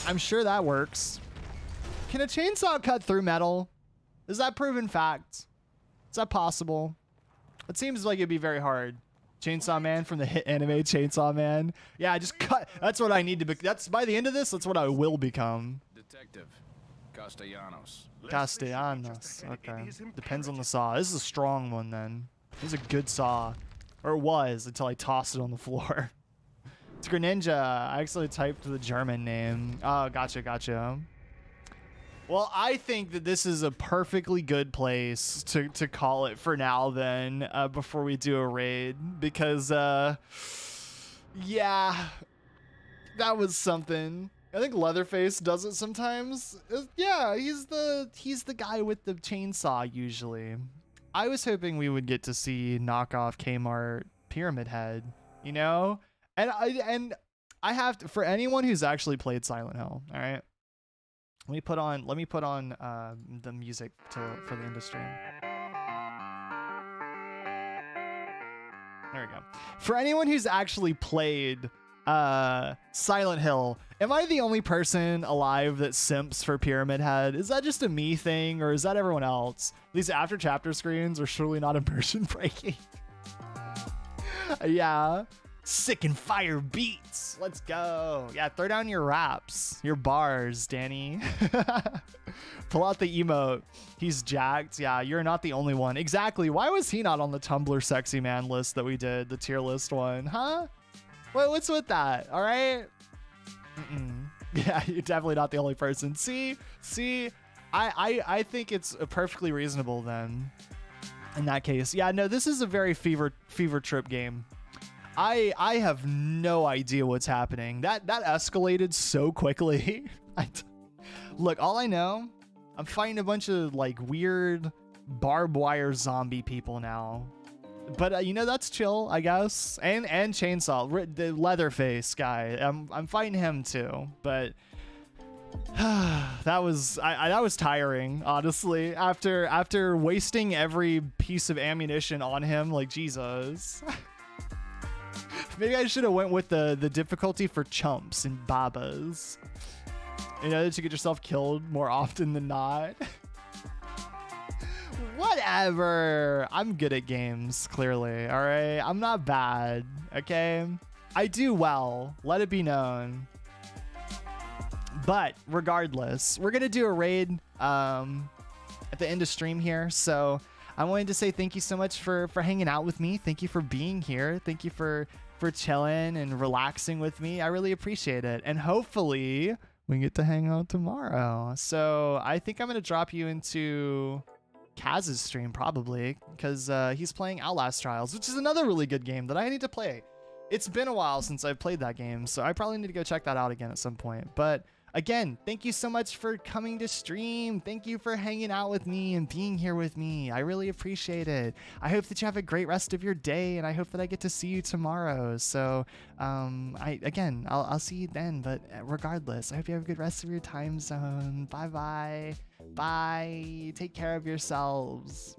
I'm sure that works. Can a chainsaw cut through metal? Is that proven fact? Is that possible? It seems like it'd be very hard. Chainsaw Man from the hit anime Chainsaw Man. Yeah, just cut. That's what I need to be. That's by the end of this. That's what I will become. Detective Castellanos. Castellanos. Okay. Depends on the saw. This is a strong one then. This is a good saw. Or it was until I tossed it on the floor. It's Greninja. I actually typed the German name. Oh, gotcha. Well, I think that this is a perfectly good place to call it for now then, before we do a raid. Because, yeah, that was something. I think Leatherface does it sometimes. Yeah, he's the guy with the chainsaw usually. I was hoping we would get to see knockoff Kmart Pyramid Head, you know? And I have to, for anyone who's actually played Silent Hill, all right? Let me put on the music for the industry. There we go. For anyone who's actually played Silent Hill, am I the only person alive that simps for Pyramid Head? Is that just a me thing, or is that everyone else? These after chapter screens are surely not immersion breaking. Yeah. Sick and fire beats. Let's go. Yeah, throw down your raps, your bars, Danny. Pull out the emote. He's jacked. Yeah, you're not the only one. Exactly. Why was he not on the Tumblr sexy man list that we did, the tier list one? Huh? What's with that? All right. Yeah, you're definitely not the only person. See, I think it's perfectly reasonable then. In that case, yeah, no, this is a very fever trip game. I have no idea what's happening. That escalated so quickly. Look, all I know, I'm fighting a bunch of like weird barbed wire zombie people now. But you know, that's chill, I guess. And Chainsaw, the Leatherface guy. I'm fighting him too. But that was tiring, honestly. After wasting every piece of ammunition on him, like Jesus. Maybe I should have went with the difficulty for chumps and babas. You know, to get yourself killed more often than not. Whatever. I'm good at games, clearly. All right. I'm not bad. Okay. I do well. Let it be known. But regardless, we're going to do a raid at the end of stream here. So I wanted to say thank you so much for hanging out with me. Thank you for being here. Thank you for chilling and relaxing with me. I really appreciate it. And hopefully we get to hang out tomorrow. So I think I'm going to drop you into Kaz's stream probably, because he's playing Outlast Trials, which is another really good game that I need to play. It's been a while since I've played that game, so I probably need to go check that out again at some point. But again, thank you so much for coming to stream. Thank you for hanging out with me and being here with me. I really appreciate it. I hope that you have a great rest of your day, and I hope that I get to see you tomorrow. So I'll see you then. But regardless, I hope you have a good rest of your time zone. Bye. Take care of yourselves.